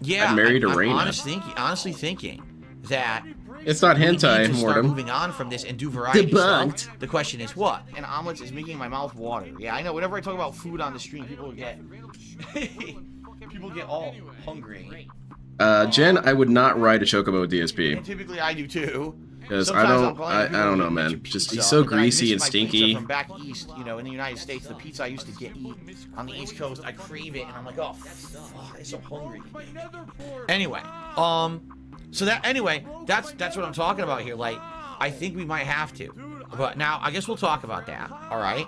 yeah, I'm married to I'm Raina. honestly thinking that It's not we need hentai, to start Mortem. moving on from this and do variety Debunked. stuff. The question is what? And omelets is making my mouth water. Yeah, I know. Whenever I talk about food on the stream, people get all hungry. Jen, I would not ride a chocobo with DSP. And typically I do too. Because I Sometimes don't, I'm calling I people don't to know, get man. you Just pizza, he's so but then I greasy miss and my stinky. pizza from back east, you know, in the United States, the pizza I used to eat on the East Coast, I crave it, and I'm like, oh, fuck, I'm so hungry. Anyway, so that's what I'm talking about here. Like, I think we might have to, but now I guess we'll talk about that. All right.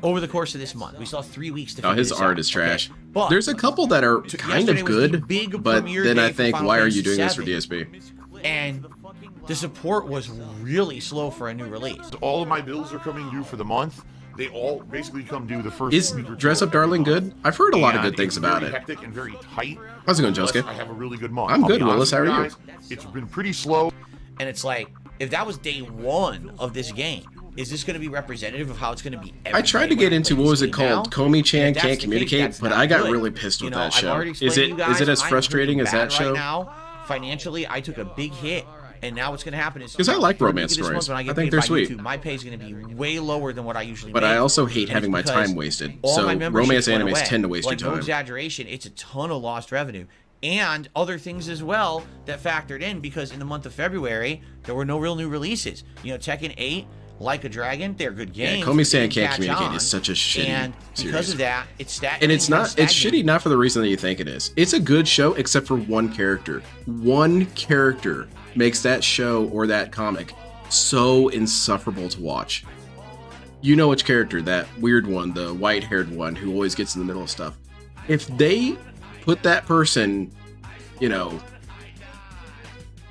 Over the course of this month, we saw 3 weeks to. Oh, his this art out, is trash. okay? But There's a couple that are kind yesterday of was the good, big but premiere then day I for think, Final why are Fantasy you doing this for VII. DSP? And the support was really slow for a new release. All of my bills are coming due for the month. They all basically come due the first Is week or Dress two Up Darling good? I've heard a lot of And good things it's about very it. Hectic and very tight. How's it going, Unless Josuke? I have a really good month. I'm I'll good, be Willis. honest How are with you? guys. It's been pretty slow. And it's like, if that was day one of this game, is this going to be representative of how it's going to be every I tried day to when get I into play what this was it game now? called? Komi-chan And if that's can't the communicate, case, that's but not I got good. really pissed with You know, that I've show. already Is explained to it you guys, is it as I'm frustrating freaking as that bad show? Right now, financially, I took a big hit, and now what's going to happen is 'Cause I like third romance week of this stories. month when I, I get think paid they're by sweet. YouTube, my pay is going to be way lower than what I usually But make. I also hate And having it's my because time wasted. all So my memberships romance went animes away. tend to waste like, your no time. exaggeration, it's a ton of lost revenue. And other things as well that factored in, because in the month of February, there were no real new releases. You know, Tekken 8, Like a Dragon, they're good games. Yeah, Komi-san but they can't catch communicate on. is such a shitty And because series. of that, it's And it's not, it's shitty not for the reason that you think it is. It's a good show except for one character. One character makes that show or that comic so insufferable to watch. You know which character, that weird one, the white-haired one who always gets in the middle of stuff. If they put that person, you know,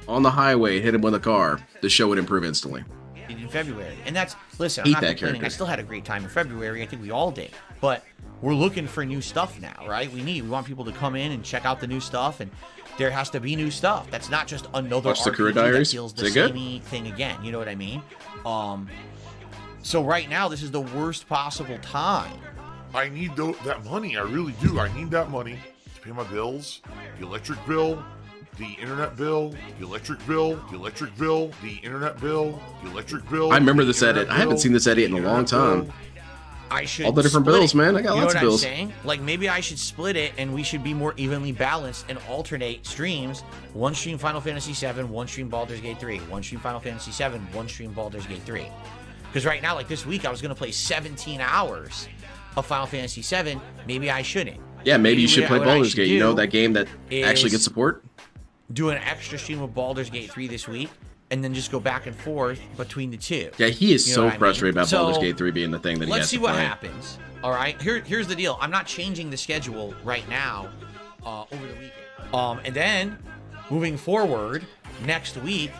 on the highway, hit him with a car, the show would improve instantly. in February. And that's, listen, I'm Hate not that complaining. character. I still had a great time in February. I think we all did. But we're looking for new stuff now, right? We want people to come in and check out the new stuff, and there has to be new stuff. That's not just another Watch Sakura RPG that Diaries. feels Is the it good? samey thing again. You know what I mean? So right now, this is the worst possible time. I need that money. I really do. I need that money to pay my bills, the electric bill, the internet bill, the electric bill, the electric bill, the internet bill, the electric bill. I remember the this internet edit. I haven't bill, seen this edit in the a long internet time. bill. I should All the different split bills, it. man. I got You know lots what of bills. I'm saying? Like, maybe I should split it, and we should be more evenly balanced and alternate streams. One stream Final Fantasy VII, one stream Baldur's Gate 3. One stream Final Fantasy VII, one stream Baldur's Gate 3. Because right now, like this week, I was going to play 17 hours of Final Fantasy VII. Maybe I shouldn't. Yeah, maybe you should play what I Baldur's should Gate. You know, do that game that actually is gets support? do an extra stream of Baldur's Gate 3 this week, and then just go back and forth between the two. Yeah, he is You know so what I mean? frustrated about So, Baldur's Gate 3 being the thing that he Let's has see to what play. happens. All right, here's the deal. I'm not changing the schedule right now over the weekend. And then moving forward next week,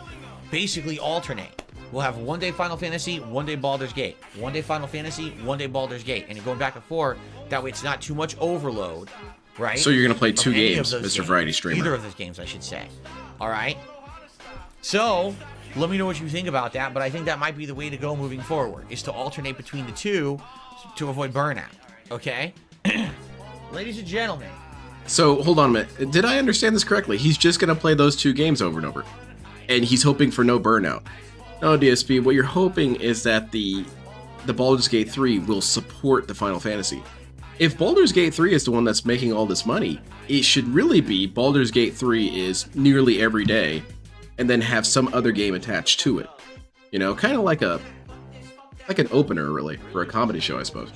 basically alternate. We'll have one day Final Fantasy, one day Baldur's Gate. One day Final Fantasy, one day Baldur's Gate. And you're going back and forth. That way it's not too much overload, right? So you're going to play of two any of games, those Mr. games. Variety Streamer. Either of those games, I should say. All right? So, let me know what you think about that, but I think that might be the way to go moving forward, is to alternate between the two to avoid burnout, okay? Ladies and gentlemen. So, hold on a minute. Did I understand this correctly? He's just going to play those two games over and over. And he's hoping for no burnout. No, DSP, what you're hoping is that the Baldur's Gate 3 will support the Final Fantasy. If Baldur's Gate 3 is the one that's making all this money, it should really be Baldur's Gate 3 is nearly every day, and then have some other game attached to it. You know, kind of like an opener, really, for a comedy show, I suppose.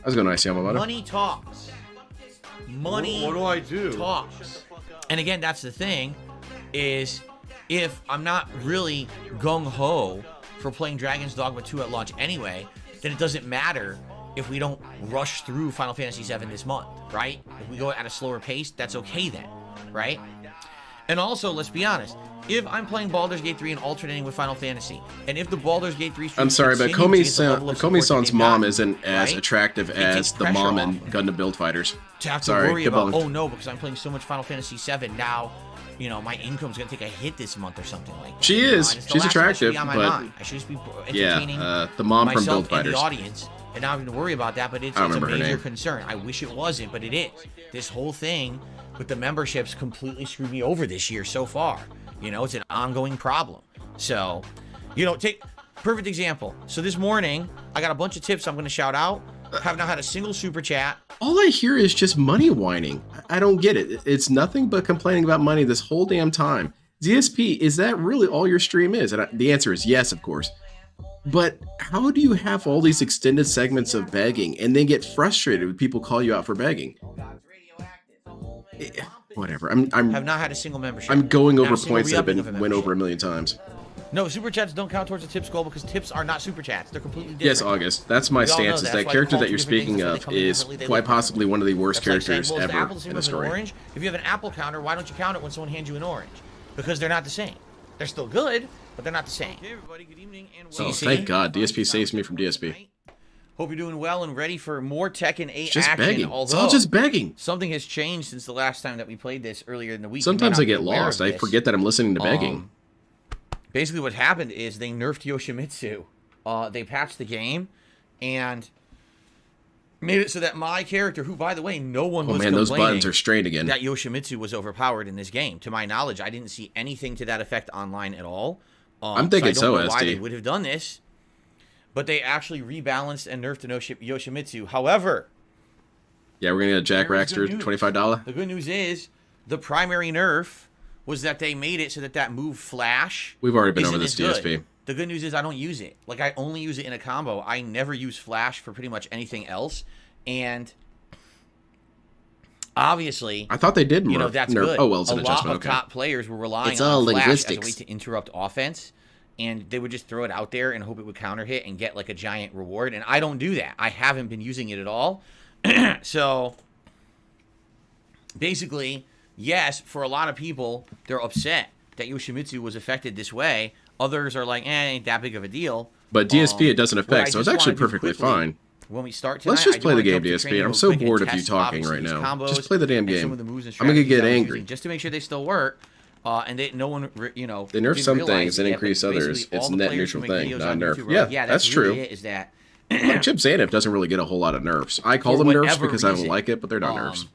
How's it going, Ice Yamamoto? Money talks. Money What do I do? talks. And again, that's the thing, is if I'm not really gung-ho for playing Dragon's Dogma 2 at launch anyway, then it doesn't matter if we don't rush through Final Fantasy VII this month, right? If we go at a slower pace, that's okay then, right? And also, let's be honest, if I'm playing Baldur's Gate 3 and alternating with Final Fantasy, and if the Baldur's Gate 3 stream I'm sorry, but Komi-san's mom isn't as right? attractive as the mom in Gundam Build Fighters. To have to Sorry, worry about, debunked. oh no, because I'm playing so much Final Fantasy 7 now, you know, my income's gonna take a hit this month or something like that. She is. It's the She's last thing that should attractive, be on my but mind. I should just be entertaining the mom from myself Build and the Fighters. audience, and not having to worry about that. But it's a remember her major name. concern. I wish it wasn't, but it is. This whole thing with the memberships completely screwed me over this year so far. You know, it's an ongoing problem. So, you know, take perfect example. So this morning, I got a bunch of tips I'm going to shout out. Have not had a single super chat. All I hear is just money whining. I don't get it. It's nothing but complaining about money this whole damn time. DSP, is that really all your stream is? And the answer is yes, of course. But how do you have all these extended segments of begging and then get frustrated when people call you out for begging? Whatever. Have not had a single membership. I'm going Not over a single points that have re-upping of a been went membership. over a million times. No, super chats don't count towards the tips goal because tips are not super chats. They're completely different. Yes, August. That's my We all know stance. Is that. that That's why character they're that you're called two different speaking things, of but they come in is differently, they quite look possibly one of the worst That's like saying, characters well, is the ever apple the same in the as an story. orange? If you have an apple counter, why don't you count it when someone hands you an orange? Because they're not the same. They're still good, but they're not the same. Okay, everybody, good evening and Oh, welcome. thank God. DSP saves me from DSP. Hope you're doing well and ready for more Tekken 8 It's just action. begging. It's Although all just begging. something has changed since the last time that we played this earlier in the week. You Sometimes may I not get be aware lost. of I this. forget that I'm listening to begging. Basically, what happened is they nerfed Yoshimitsu. They patched the game and made it so that my character, who, by the way, no one Oh was man, those complaining buttons are strained again. that Yoshimitsu was overpowered in this game. To my knowledge, I didn't see anything to that effect online at all. I'm thinking I don't know so, why SD. they would have done this, but they actually rebalanced and nerfed Yoshimitsu. However, Yeah, we're gonna get a Jack Here's the Raxter news. $25. the good news is the primary nerf was that they made it so that that move flash. We've already been isn't over this as good. DSP. The good news is I don't use it. Like, I only use it in a combo. I never use flash for pretty much anything else. And obviously, I thought they did. you know, that's nerf. good. Oh well, it's a an lot adjustment. of Okay. top players were relying It's on all flash linguistics. as a way to interrupt offense, and they would just throw it out there and hope it would counter hit and get like a giant reward. And I don't do that. I haven't been using it at all. So basically, yes, for a lot of people, they're upset that Yoshimitsu was affected this way. Others are like, it ain't that big of a deal. But DSP it doesn't what I affect, so it's just actually wanna do perfectly quickly, fine. When we start tonight, Let's just I do play the wanna game, jump to DSP. training I'm real so quick and bored of you test, talking obviously, right these now. combos Just play the damn and game. some of the moves and I'm gonna strategies get that I was angry. using just to make sure they still work. And no one, you know, They nerf didn't some realize things and it yet, increase but basically others. It's all the net players who neutral make thing, videos not on nerf. YouTube are Yeah, like, yeah, that's really true. it, is that Chip Zanif doesn't really get a whole lot of nerfs. I call For them nerfs whatever because I don't reason, like it, but they're not nerfs.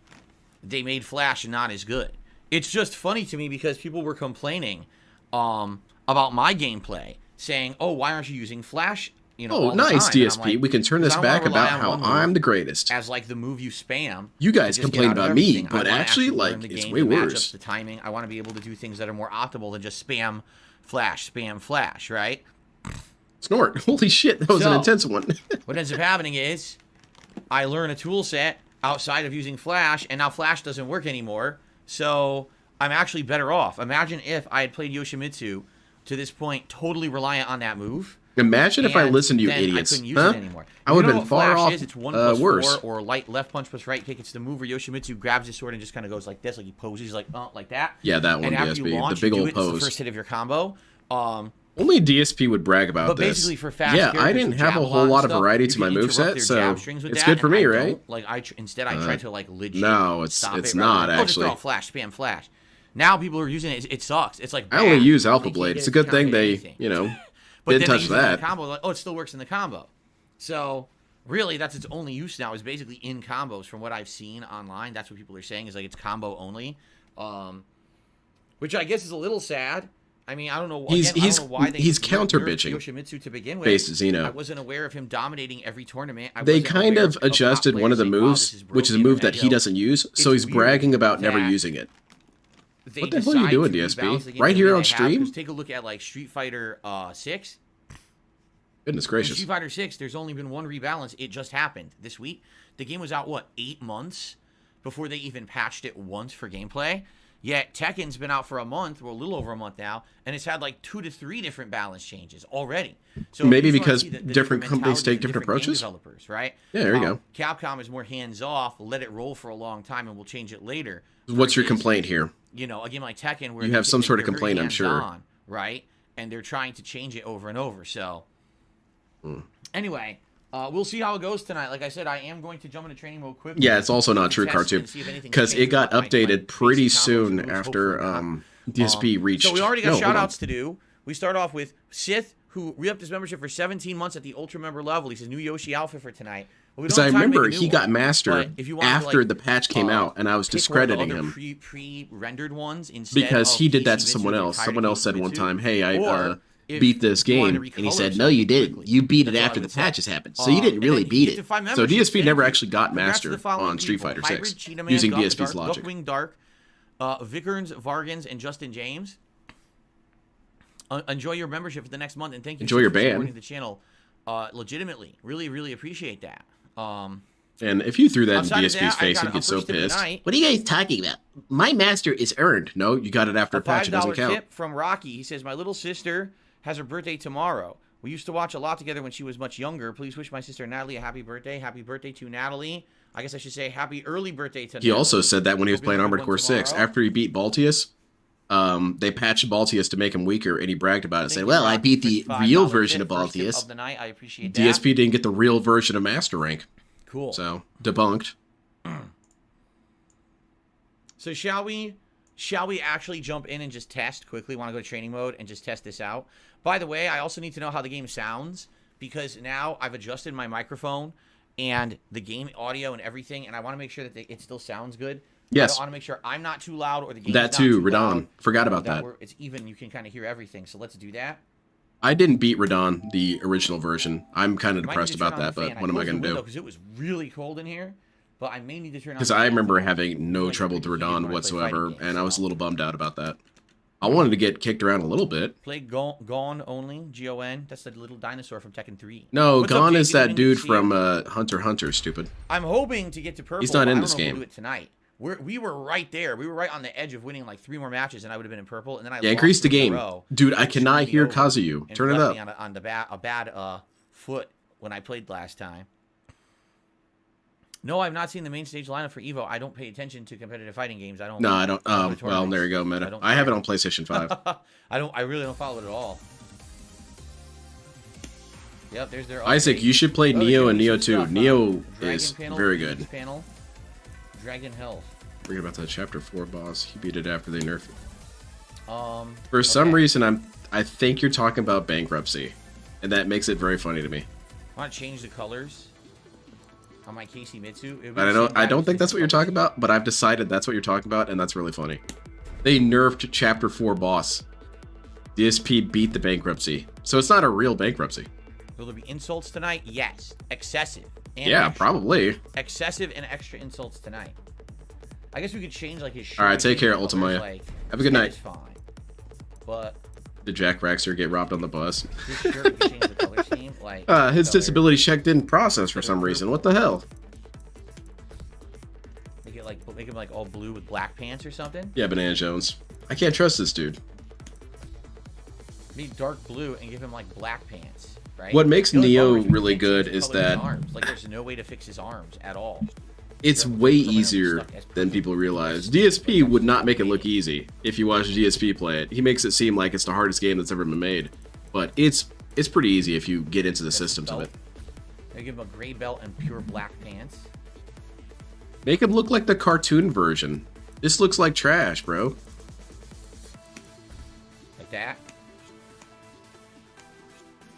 they made Flash not as good. It's just funny to me because people were complaining about my gameplay, saying, "Oh, why aren't you using Flash?" You know, Oh, all the nice, time? And I'm DSP. like, We can turn this "'Cause I don't back wanna rely about on how one move I'm the greatest. as like the move you spam. You guys to just get complain out of about me, everything. I but wanna actually, learn like, the it's game, way the worse. matchups, the timing. I want to be able to do things that are more optimal than just spam Flash, right? Snort. Holy shit, that was an So- intense one. What ends up happening is I learn a tool set outside of using Flash, and now Flash doesn't work anymore. So I'm actually better off. Imagine if I had played Yoshimitsu to this point, totally reliant on that move. Imagine if I and listened to you then idiots. I couldn't use huh? it anymore. I You would know have been what far Flash off is? It's 1+4 worse. or light left punch plus right kick. It's the move where Yoshimitsu grabs his sword and just kind of goes like this, like he poses like like that. Yeah, that one, And after DSP. you launch, The big you do old it, it's the pose. first hit of your combo. Only DSP would brag about But this. basically, for fast yeah, I characters didn't who have jab a lot whole and lot of stuff, variety you to my can interrupt moveset, their so jab strings with it's that, good for and me, I right? don't. Like, instead, I try to like legit. No, it's stop it not, rather than, actually. just throw Flash, spam Flash. Now people are using it. It sucks. It's like I only bad. use They Alpha can't Blade. get It's it a good to thing counter they, anything. you know, But didn't then touch they use it in the that. combo, like, oh, it still works in the combo. So really, that's its only use now is basically in combos. From what I've seen online, that's what people are saying is like it's combo only, which I guess is a little sad. I mean, I don't know. He's I don't know why he's nerfed counter bitching. Yoshimitsu to begin with. Based Xeno. I wasn't aware of him dominating every tournament. They wasn't kind aware of adjusted top one of the players saying, "Wow, moves, this which is a broken move that internet he hill." doesn't use, so It's he's bragging about weird never that using it. They What the hell are you decide doing, to DSP? rebalance the game Right the here way on they have, stream? 'cause take a look at like Street Fighter 6. Goodness In gracious. Street Fighter 6, there's only been one rebalance. It just happened this week. The game was out, 8 months before they even patched it once for gameplay? Yet Tekken's been out for a month, or a little over a month now, and it's had like 2 to 3 different balance changes already. So Maybe if you just wanna because see the different companies mentalities take of different game approaches? Developers, right? Yeah, there you go. Capcom is more hands off, let it roll for a long time, and we'll change it later. What's your Versus complaint here? you know, a game like Tekken where You have some sort of they're very complaint, I'm sure. hands-on, right? And they're trying to change it over and over. So, anyway, we'll see how it goes tonight. Like I said, I am going to jump into training mode quickly. Yeah, it's also not true, Cartoon, because it got updated pretty soon after DSP reached. So we already got shout-outs to do. We start off with Sith, who re-upped his membership for 17 months at the Ultra member level. He says, new Yoshi outfit for tonight. Well, because I remember he got Master after the patch came out, and I was discrediting him. Pre-rendered ones instead because he did that to someone else. Someone else said one time, hey, I beat this game, and he said, no, you didn't. You beat it after the patches happened, so you didn't really beat it. So DSP never actually got Master on Street Fighter 6 using DSP's logic. Duckwing Dark, Vickers, Vargans, and Justin James. Enjoy your membership for the next month, and thank you for supporting ban. the channel legitimately. Really, really appreciate that. And if you threw that in DSP's face, he'd get so pissed. What are you guys talking about? My Master is earned. No, you got it after a patch. It doesn't count. Tip from Rocky. He says, my little sister has her birthday tomorrow. We used to watch a lot together when she was much younger. Please wish my sister Natalie a happy birthday. Happy birthday to Natalie. I guess I should say happy early birthday to Natalie. He also said that when he was playing Armored Core 6. After he beat Baltius, they patched Baltius to make him weaker, and he bragged about it, saying, well, I beat the real version of Baltius. I appreciate that. DSP didn't get the real version of Master Rank. Cool. So, debunked. So shall we actually jump in and just test quickly? Want to go to training mode and just test this out? By the way, I also need to know how the game sounds, because now I've adjusted my microphone and the game audio and everything, and I want to make sure that it still sounds good. Yes. I want to make sure I'm not too loud or the game that too, Radon. Forgot about that. It's even. You can kind of hear everything. So let's do that. I didn't beat Radon, the original version. I'm kind of depressed about that, but what am I going to do? Because it was really cold in here, but I may need to turn on. Because I remember having no trouble with Radon whatsoever, and I was a little bummed out about that. I wanted to get kicked around a little bit. Play Gon only, G-O-N. That's the little dinosaur from Tekken 3. No, Gon is that dude from Hunter x Hunter, stupid. I'm hoping to get to purple. He's not in this game. We'll do it tonight. We were right there. We were right on the edge of winning like 3 more matches, and I would have been in purple. And then I increase the game, dude. I cannot hear Kazuyu. Turn it up. On a bad foot when I played last time. No, I've not seen the main stage lineup for Evo. I don't pay attention to competitive fighting games. I don't. No, I don't. Well, there you go, Meta. I have it on PlayStation 5. I really don't follow it at all. Yep, there's their. Isaac, you should play Neo and Neo 2. Neo is very good. Dragon Health. Forget about that Chapter 4 boss. He beat it after they nerfed it. For some reason, I think you're talking about Bankruptcy, and that makes it very funny to me. I want to change the colors on my Casey Mitsu. I don't think that's what you're talking about, but I've decided that's what you're talking about, and that's really funny. They nerfed Chapter 4 boss. DSP beat the Bankruptcy, so it's not a real Bankruptcy. Will there be insults tonight? Yes. Excessive. And yeah, extra. Probably. Excessive and extra insults tonight. I guess we could change like his shirt. All right, take care, Ultimaya. Like, have a good night. Fine. But did Jack Raxter get robbed on the bus? His shirt, we could change the color scheme. Like his disability check didn't process for some reason. What the hell? Make him like all blue with black pants or something. Yeah, Banana Jones. I can't trust this dude. Be dark blue and give him like black pants. Right? What makes Neo really good is that like there's no way to fix his arms at all. It's way easier than people realize. DSP would not make it look easy if you watch DSP play it. He makes it seem like it's the hardest game that's ever been made, but it's pretty easy if you get into the systems of it. They give him a gray belt and pure black pants. Make him look like the cartoon version. This looks like trash, bro. Like that.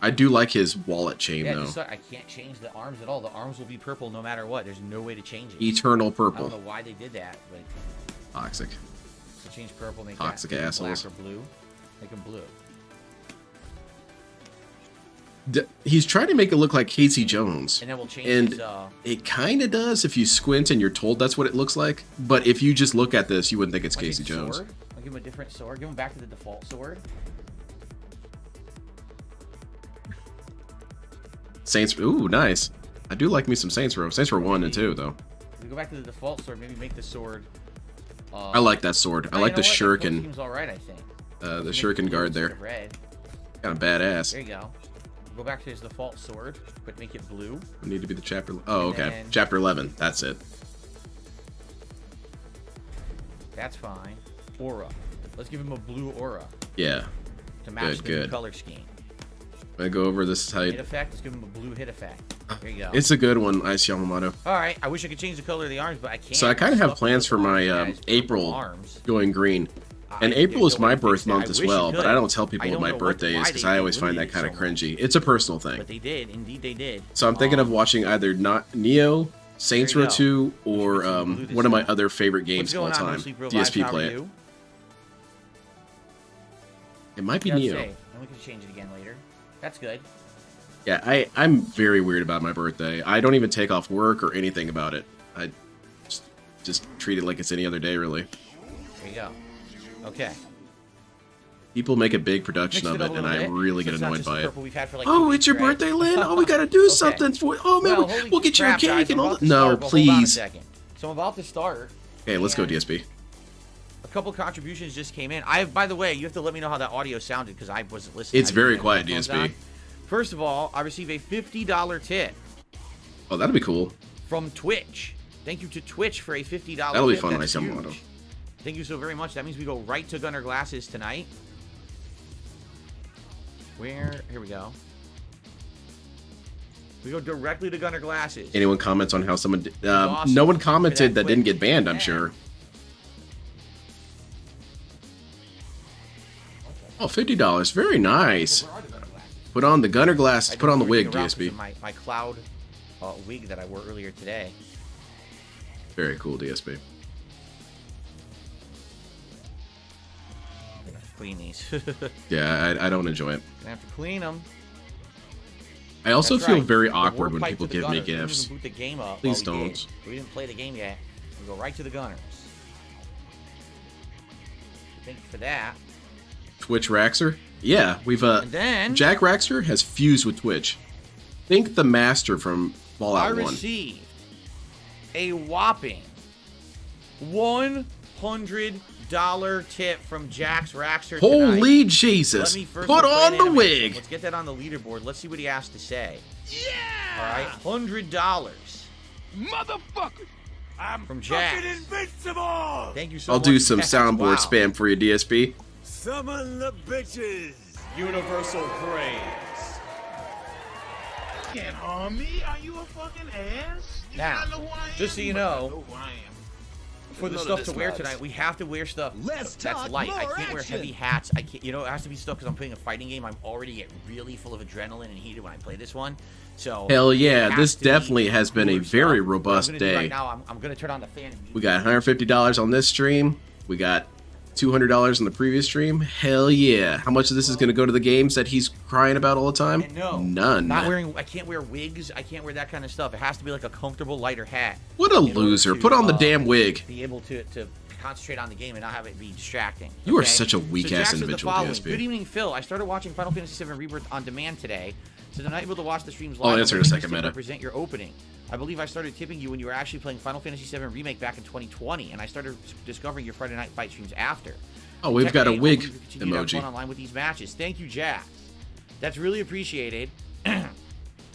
I do like his wallet chain, though. I can't change the arms at all. The arms will be purple no matter what. There's no way to change it. Eternal purple. I don't know why they did that, but... Toxic. So change purple, make Toxic that assholes. Black or blue. Make them blue. He's trying to make it look like Casey Jones. And then we'll change his, it kind of does if you squint and you're told that's what it looks like. But if you just look at this, you wouldn't think it's Casey Jones. Sword. I'll give him a different sword. Give him back to the default sword. Saints, ooh, nice. I do like me some Saints Row. Saints Row 1 and 2, though. We go back to the default sword. Maybe make the sword. I like that sword. I like the shuriken. Seems all right, I think. The shuriken guard there. Kind of badass. There you go. Go back to his default sword, but make it blue. We need to be the chapter. Oh, okay. Chapter 11. That's it. That's fine. aura. Let's give him a blue aura Yeah. to match the new Good. color scheme. I go over this Hit type. effect. Let's give him a blue hit effect. There you go. It's a good one, Ice Yamamoto. All right. I wish I could change the color of the arms, but I can't. So I kind of have Stuff plans with for the my arms has April arms. going green. And I- April there's is no way my to fix birth it. I month as wish well, you but could. I don't tell people I what don't my know birthday why is because they I always find that limited kind it of so much. cringy. It's a personal thing. But they did. Indeed, they did. So I'm thinking of watching either not Neo, Saints There you Row go. 2, or Should we blue this one of my up? other favorite What's games of all going on, time. No Sleep Real DSP Live? How play are it. you? It might be Does Neo. say. And we can change it again later. That's good. Yeah, I'm very weird about my birthday. I don't even take off work or anything about it. I just treat it like it's any other day, really. There you go. Okay. People make a big production Mixed of it it, up a and little I bit, really so get it's not annoyed just the by it. purple we've had for like Oh, 2 it's your weeks, right? birthday, Lynn. Oh, we gotta do Okay. something for. Oh man, Well, holy we'll get you a crap, cake guys, and I'm all about that. to No, start, but hold on a please. second. So I'm about to start. Okay, let's go, and DSP. A couple contributions just came in. By the way, you have to let me know how that audio sounded because I wasn't listening. It's I didn't very have quiet, headphones DSP. on. First of all, I received a $50 tip Oh, that'll be cool. from Twitch. Thank you to Twitch for a $50 That'll be tip. fun, That's Ice huge. Yamamoto. Thank you so very much. That means we go right to Gunner Glasses tonight. Here we go. We go directly to Gunner Glasses. Anyone comments on how someone? awesome. No one Look at commented that that didn't quick. get banned. I'm Yeah. sure. Oh, $50. Very nice. Where are the Gunner Glasses? Put on the gunner glasses. I Put on the didn't wig, bring it around DSP. because of My cloud wig that I wore earlier today. Very cool, DSP. I'm gonna clean these. Yeah, I don't enjoy it. Gonna have to clean them. I also That's feel right. very The awkward war when pipe people to the give me gunners. We didn't gifts. even boot the game up. Please Well, we don't. did. We didn't play the game yet. We go right to the Gunners. Thank you for that. Twitch Raxer? Yeah, we've And then Jack Raxer has fused with Twitch. Think the master from I Fallout 1. received a whopping $100 tip from Jax Raxer tonight. Holy Let Jesus! me first Put look on at the animation. wig! Let's get that on the leaderboard. Let's see what he has to say. Yeah! All right, $100 Motherfucker! I'm from Jax. fucking invincible! Thank you so I'll much. do some Jax. soundboard Wow. spam for you, DSP. Summon the bitches! Universal praise. Can't harm me? Are you a fucking ass? You Now, not know who I am? just so you But know, I know who I am. For the None of stuff this to wear matters. tonight, we have to wear stuff Let's that's talk light. I more can't wear action. heavy hats. I can't, it has to be stuff because I'm playing a fighting game. I'm already get really full of adrenaline and heated when I play this one. So Hell yeah, it has this to be definitely has been a cooler very stuff. robust What I'm gonna do day. Right now, I'm gonna turn on the fan. We got $150 on this stream. We got $200 on the previous stream. Hell yeah. How much of this is going to go to the games that he's crying about all the time? And no, None. Not wearing. I can't wear wigs. I can't wear that kind of stuff. It has to be like a comfortable, lighter hat. What a in order loser. to, Put on the damn wig. Be able to concentrate on the game and not have it be distracting. You are okay? such a weak-ass Jack says the individual, following. DSP. Good evening, Phil. I started watching Final Fantasy VII Rebirth on demand today, so I'm not able to watch the streams live. I'll I'm answer in a waiting second, to Meta. Represent your opening. I believe I started tipping you when you were actually playing Final Fantasy VII Remake back in 2020, and I started discovering your Friday Night Fight streams after. Oh, we've got a Tekken, wig hopefully we continue to have emoji. fun online with these matches. Thank you, Jax. That's really appreciated.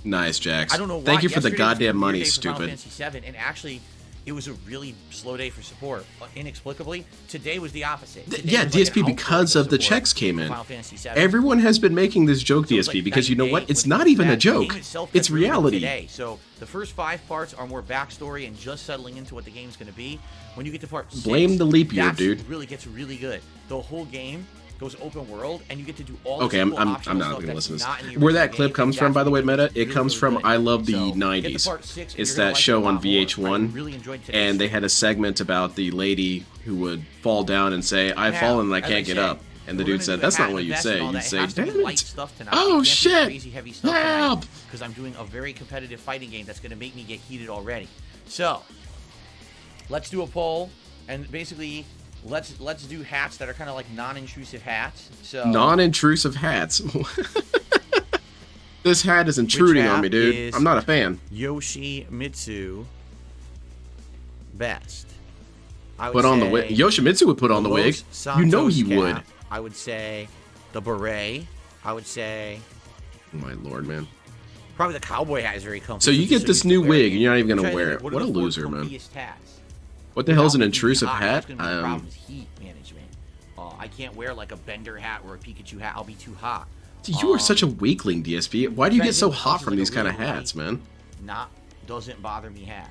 Nice, Jax. I don't know why. Thank you for the Yesterday was goddamn a weird money, day for Final stupid. Fantasy VII, and actually, it was a really slow day for support. Inexplicably, today was the opposite. Today Yeah, was like DSP, an because outpouring of the support checks came for in. Final Fantasy VII. Everyone has been making this joke, So it's DSP, like because that you know day what? It's when it not was even a bad, the joke. game itself It's got really good reality. Today. So the first 5 parts are more backstory and just settling into what the game's going to be. When you get to part 6, Blame the leap year, that's dude. really gets really good. The whole game goes open world, and you get to do all Okay, the I'm cool not optional going stuff to that's listen to not in this. the Where that original clip game. comes from, by the way, That's Meta, really, it comes really from good. I Love the So, get to 90s. part 6 and It's you're gonna that like it show a on lot more. VH1, I really enjoyed today's and they stream. had a segment about the lady who would fall down and say, I've Now, fallen and I as can't get said, up. And the we're dude gonna said, do that's a not hat what and you vest say. and all You'd that. It say, has to be damn light it. stuff tonight. Oh, It can't be shit. Crazy heavy stuff Help. because I'm doing a very competitive fighting game that's going to make me get heated already. So, let's do a poll, and basically, let's do hats that are kind of like non-intrusive hats. So Non-intrusive hats. This hat is intruding on hat me, dude. is- I'm not a fan. Yoshimitsu best. I would Put on the say wig. Yoshimitsu would put on the wig. Los You know Santos he cap. would. I would say the beret. I would say Oh, my lord, man. probably the cowboy hat is very comfortable. So you get this new wig, and you're not even I'm going to trying wear think, it. what are What a the 4 loser, man. comfiest hats? What the hell is an Without being intrusive hot, hat? that's gonna be the problem is heat management. I can't wear like a Bender hat or a Pikachu hat. I'll be too hot. You are such a weakling, DSP. Why do you get so Trending hot from like these a kind of really hats, man? Doesn't bother me hat.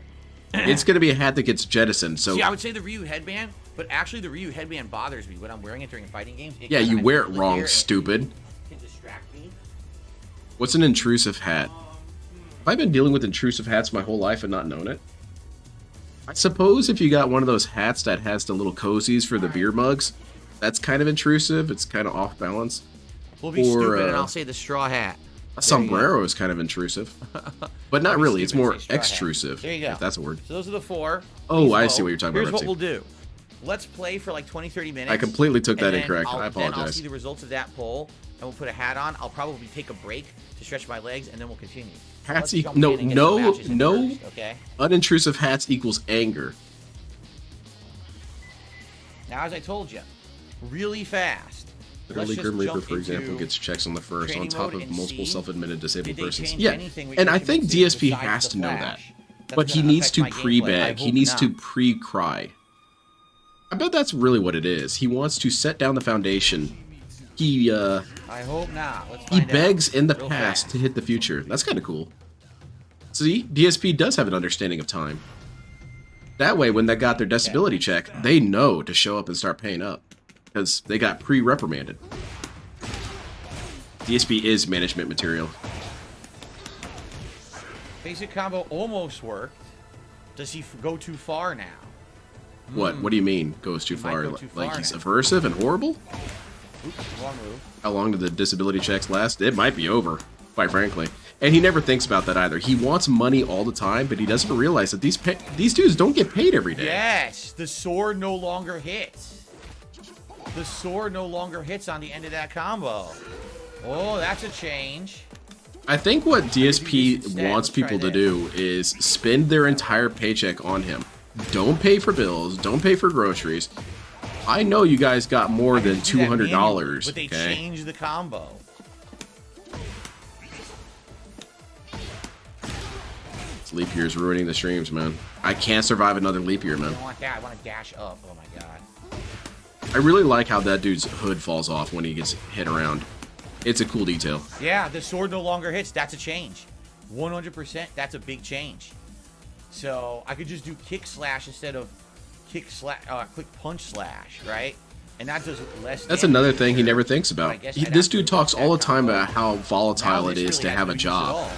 It's gonna be a hat that gets jettisoned. So See, I would say the Ryu headband, but actually the Ryu headband bothers me when I'm wearing it during fighting games. yeah, you wear it wrong, stupid. It can distract me. What's an intrusive hat? Have I been dealing with intrusive hats my whole life and not known it? I suppose if you got one of those hats that has the little cozies for the beer mugs, that's kind of intrusive. It's kind of off balance. We'll be stupid, and I'll say the straw hat. A sombrero is kind of intrusive, but not really. It's more extrusive. There you go. If that's a word. So those are the 4. Oh, I see what you're talking about. Here's what we'll do. Let's play for like 20, 30 minutes. I completely took that and then incorrect. I Then I'll apologize. see the results of that poll, and we'll put a hat on. I'll probably take a break to stretch my legs, and then we'll continue. Hats Let's jump no in and get some matches in no first, okay? unintrusive hats equals anger. Now, as I told you, really fast. Early Let's Grim just Reaper, jump for example, into gets checks on the first on training top mode of and multiple see, self-admitted disabled did they persons. change Yeah, anything with and I think instruments DSP besides has the to know that. flash? That's But he gonna needs affect to my gameplay. pre-bag. I He needs hope to not. pre-cry. I bet that's really what it is. He wants to set down the foundation. He I hope not. Let's he find begs out. in the Real past fast. to hit the future. That's kind of cool. See, DSP does have an understanding of time. That way, when they got their disability check, they know to show up and start paying up. Because they got pre-reprimanded. DSP is management material. Basic combo almost worked. Does he go too far now? What? What do you mean goes too He might far? go too Like far he's now. aversive and horrible? Oops, wrong move. How long do the disability checks last? It might be over, quite frankly. And he never thinks about that either. He wants money all the time, but he doesn't realize that these dudes don't get paid every day. Yes, the sword no longer hits. The sword no longer hits on the end of that combo. Oh, that's a change. I think what DSP instead. wants Let's try people to this. do is spend their entire paycheck on him. Don't pay for bills. Don't pay for groceries. I know you guys got more than Do that manually, $200, but they okay? changed the combo. This leap year is ruining the streams, man. I can't survive another leap year, I man. don't want that. I want to dash up. Oh my god. I really like how that dude's hood falls off when he gets hit around. It's a cool detail. Yeah, the sword no longer hits. That's a change. 100%. That's a big change. So I could just do kick slash instead of quick punch slash, right? And that does less. That's damage. another thing he never thinks I about. guess This I'd have dude to talks look all the at time combo. about how volatile Now it this is really to hasn't have a been used at job. all.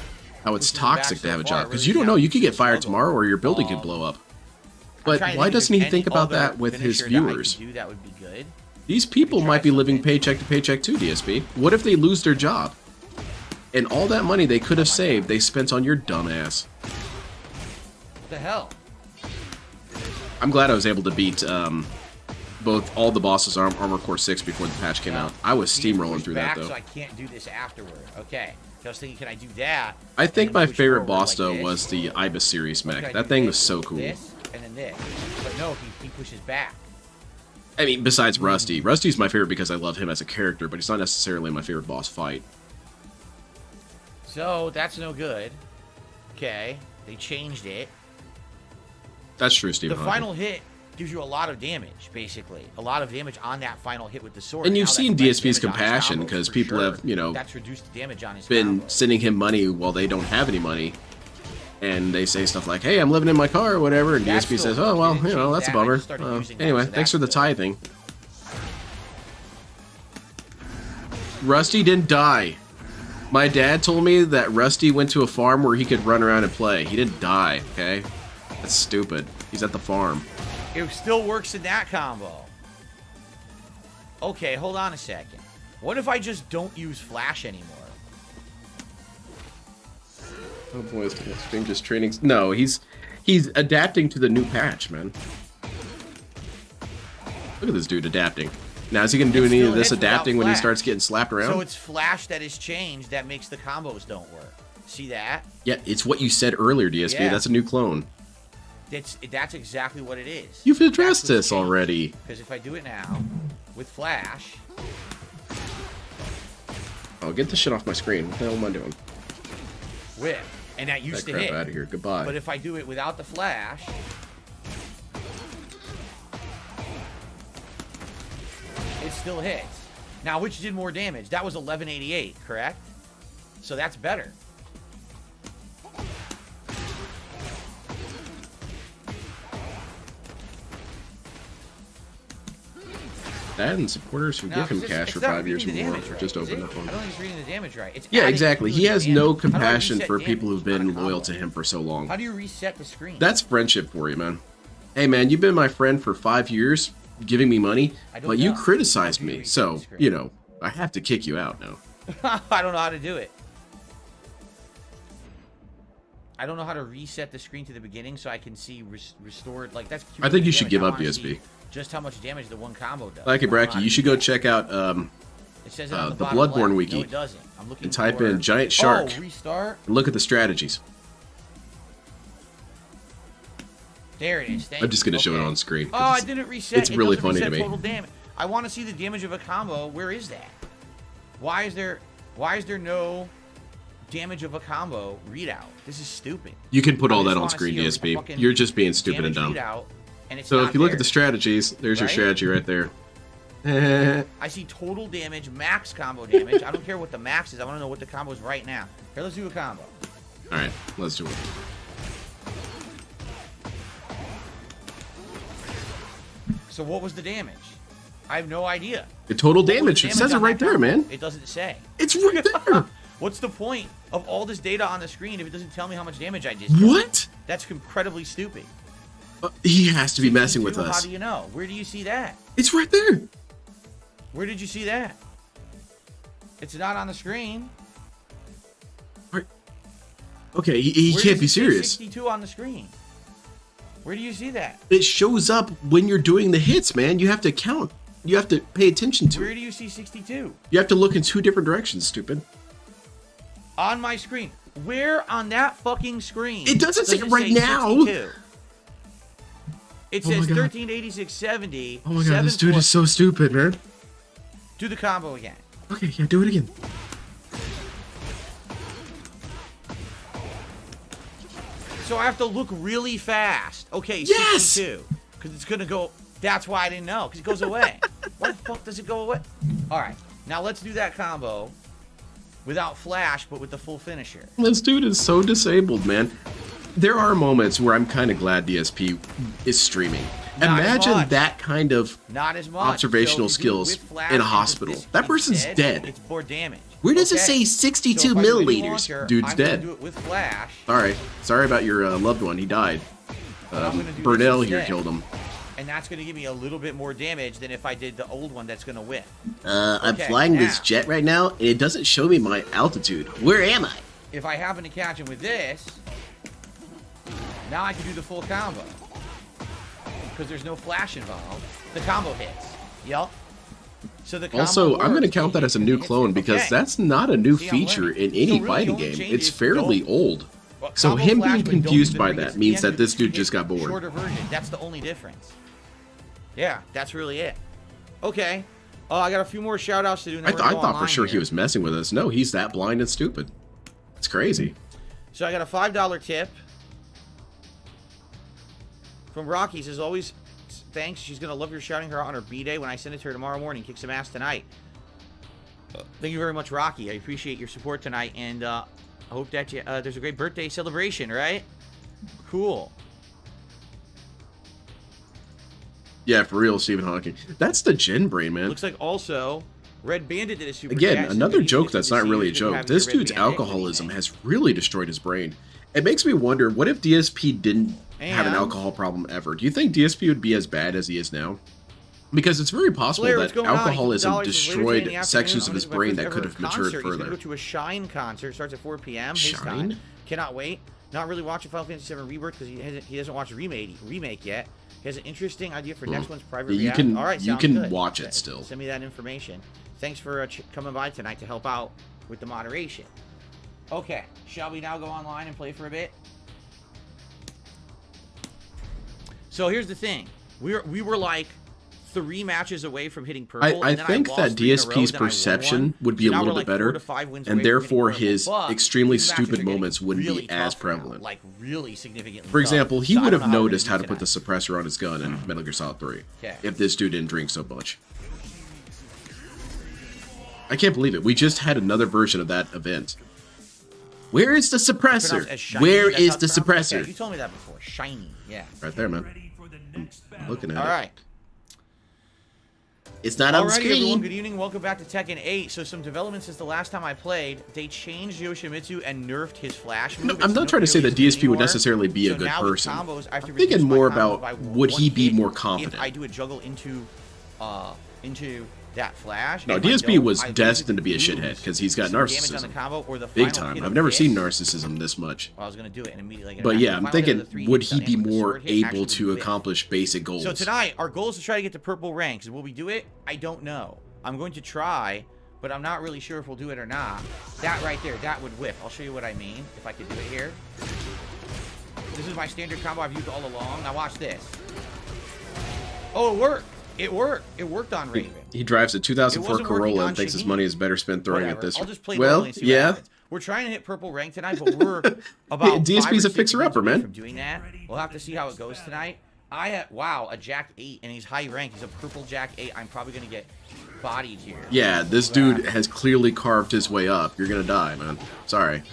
How it's Pushing back toxic to so have a far, job. it Because really you don't know, sounds you could get fired struggle. tomorrow or your building could blow up. But trying to why think if doesn't he there's think any about other that with his finisher that I could viewers? do that would be good. These people try might be living something. paycheck to paycheck too, DSP. What if they lose their job? And all that money they could have saved, they spent on your dumbass. What the hell? I'm glad I was able to beat both all the bosses on Armor Core 6 before the patch came out. I was He gets steamrolling pushed through back, that, though. So I can't do this afterward. Okay. So I was thinking, can I do that? I think and then my push favorite forward boss, like though, this? was the Ibis series Or can I mech. do That thing this, was so cool. This, and then this. But no, he pushes back. I mean, besides Rusty. Rusty's my favorite because I love him as a character, but he's not necessarily my favorite boss fight. So that's no good. Okay. They changed it. That's true, The Stephen. final hit gives you a lot of damage, basically. A lot of damage on that final hit with the sword. And you've Now seen that's less DSP's damage on his compassion, combos, 'cause for people sure. have, you know, That's reduced the damage on his been combo. sending him money while they don't have any money. And they say stuff like, hey, I'm living in my car or whatever. And That's DSP still says, oh, well, good. They you know, changed that's a that. I bummer. just started using that, Anyway, so thanks for the that's good. tithing. Rusty didn't die. My dad told me that Rusty went to a farm where he could run around and play. He didn't die, okay? That's stupid. He's at the farm. It still works in that combo. Okay, hold on a second. What if I just don't use flash anymore? Oh boy, is stream just training. No, he's adapting to the new patch, man. Look at this dude adapting. Now, is he going to do It any still of this hits without adapting when he flash. starts getting slapped around? So it's flash that is changed that makes the combos don't work. See that? Yeah, it's what you said earlier, DSP. Yeah. That's a new clone. That's exactly what it is. You've addressed this already. Because if I do it now with flash, Oh, get this shit off my screen. What the hell am I doing? whip, and that used That to crap hit. out of here. Goodbye. But if I do it without the flash, It still hits. Now, which did more damage? That was 1188, correct? So that's better. That and supporters who No, give him 'cause cash it's for not 5 years or reading the more damage right, just is open it? up I on. don't think it's reading the damage right. It's Yeah, adding exactly. He has cumulative no damage. How do I compassion reset for people who've damage on been a loyal combo? to him for so long. How do you reset the screen? That's friendship for you, man. Hey, man, you've been my friend for 5 years, giving me money, I don't but you know. criticized How do you me, reset so, the screen? you know, I have to kick you out now. I don't know how to do it. I don't know how to reset the screen to the beginning so I can see restored. Like, that's. I think you should damage. give I up wanna DSP. see just how much damage the one combo does. Like it, I don't know how Bracky, to you do should go that. check out It says it on the bottom Bloodborne left. wiki. No, it doesn't. I'm looking and type for... in Giant Shark Oh, restart. and look at the strategies. There it is. Thank I'm just going to you. show it Okay. on screen. Oh, I didn't reset. it's It really doesn't funny to reset me. Total damage. I want to see the damage of a combo. Where is that? Why is there no damage of a combo readout? This is stupid. You can put I all just that on wanna screen, see a DSP. fucking You're just being stupid and damage dumb. readout, and it's So not if you look there. at the strategies, there's your Right? strategy right there. I see total damage, max combo damage. I don't care what the max is. I want to know what the combo is right now. Here, let's do a combo. All right, let's do it. So what was the damage? I have no idea. The total What was damage, the it says it on right that there, combo? man. It doesn't say. It's right there. What's the point of all this data on the screen if it doesn't tell me how much damage I just did? What? That's incredibly stupid. He has to be messing with 62, us. How do you know? Where do you see that? It's right there. Where did you see that? It's not on the screen. Okay, he Where can't does be it say serious. 62 on the screen. Where do you see that? It shows up when you're doing the hits, man. You have to count. You have to pay attention to Where it. do you see 62? You have to look in 2 different directions, stupid. On my screen. Where on that fucking screen? It doesn't say it right say now. 62? It Oh my says God. 1386.70. Oh my god, this dude is so stupid, man. Do the combo again. Okay, yeah, do it again. So I have to look really fast. Okay, Yes! 62. Because it's going to go... That's why I didn't know. Because it goes away. Why the fuck does it go away? All right. Now let's do that combo without flash, but with the full finisher. This dude is so disabled, man. There are moments where I'm kind of glad DSP is streaming. Not as Imagine much. that kind of Not as much. observational So if you do it skills with flash in a and hospital. just That person's instead, dead. It's more damage. Where does it Okay. say So 62 if I do any milliliters? launcher, Dude's I'm gonna dead. do it with flash. All right. Sorry about your loved one. He died. I'm gonna do Burnell this here instead. killed him. And that's going to give me a little bit more damage than if I did the old one that's going to whip. I'm Okay, flying this now. jet right now, and it doesn't show me my altitude. Where am I? If I happen to catch him with this, now I can do the full combo. Because there's no flash involved. The combo hits. Yup. So the combo Also, I'm going to works. count that as a new Hits it. clone because Okay. that's not a new See, I'm feature learning. in So any really, the fighting only game. change It's is fairly don't- old. Well, So combo him flash, being but don't confused do the by ring that hits at means the that end this because you dude just hit got bored. Shorter version. That's the only difference. Yeah, that's really it. Okay. Oh, I got a few more shout outs to do. And I then we're gonna go thought for online sure he here. was messing with us. No, he's that blind and stupid. It's crazy. So I got a $5 tip from Rocky. Says always thanks. She's gonna love your shouting her out on her B-day when I send it to her tomorrow morning. Kick some ass tonight. Thank you very much, Rocky. I appreciate your support tonight, and I hope that you, there's a great birthday celebration. Right? Cool. Yeah, for real, Stephen Hawking. That's the Gen brain, man. Looks like also Red Bandit did a super Again, chat. Says another maybe joke this that's is not the really a secret of joke. having This Red dude's Bandit. What do you alcoholism think? has really destroyed his brain. It makes me wonder, what if DSP didn't have an And- alcohol problem ever? Do you think DSP would be as bad as he is now? Because it's very possible Blair, what's that going on? alcoholism $50 is later today in destroyed the afternoon. sections I'm of his gonna do my brain first that ever could have matured concert. He's gonna further. go to a Shine concert. Starts at 4 p.m. his Shine? time. Cannot wait. Not really watching Final Fantasy 7 Rebirth because he hasn't watched remake yet. He has an interesting idea for next one's private Yeah, you react. can- All right, you sounds can good. watch it still. Send me that information. Thanks for coming by tonight to help out with the moderation. Okay, shall we now go online and play for a bit? So here's the thing. We were like 3 matches away from hitting purple. I and then think lost that 3 in a row, DSP's then I won perception one. would be So a now little we're bit like 4 better, to 5 wins and away from hitting therefore purple. his But extremely these matches stupid are getting moments wouldn't be really as tough now, prevalent. like really significantly. For tough. example, he So I would don't have know we're noticed gonna how do to put the tonight. suppressor on his gun in Metal Gear Solid 3 Okay. if this dude didn't drink so much. I can't believe it. We just had another version of that event. Where is the suppressor? Where is the suppressor? Okay, you told me that before. Shiny, yeah. Right there, man. I'm looking at it. All right. It's not on the Alrighty, screen. everyone. Good evening. Welcome back to Tekken 8. So some developments since the last time I played. They changed Yoshimitsu and nerfed his flash move. No, I'm not trying to say that DSP would necessarily be a good person. I'm thinking more about would he be more confident. If I do a juggle into that flash. No, DSP was destined to be a shithead because he's got narcissism. Big time. I've never seen narcissism this much. Well, I was going to do it and immediately. But yeah, I'm thinking, would he be more able to accomplish basic goals? So tonight, our goal is to try to get to purple ranks. And will we do it? I don't know. I'm going to try, but I'm not really sure if we'll do it or not. That right there, that would whiff. I'll show you what I mean, if I could do it here. This is my standard combo I've used all along. Now watch this. Oh, it worked. It worked. It worked on Raven. He drives a 2004 Corolla and thinks his money is better spent throwing at this. I'll just play well, and see what yeah. happens. We're trying to hit purple rank tonight, but we're about DSP's a fixer-upper, man. From doing that. We'll have to see how it goes tonight. Wow, a Jack 8, and he's high ranked. He's a purple Jack 8. I'm probably going to get bodied here. Yeah, this dude has clearly carved his way up. You're going to die, man. Sorry.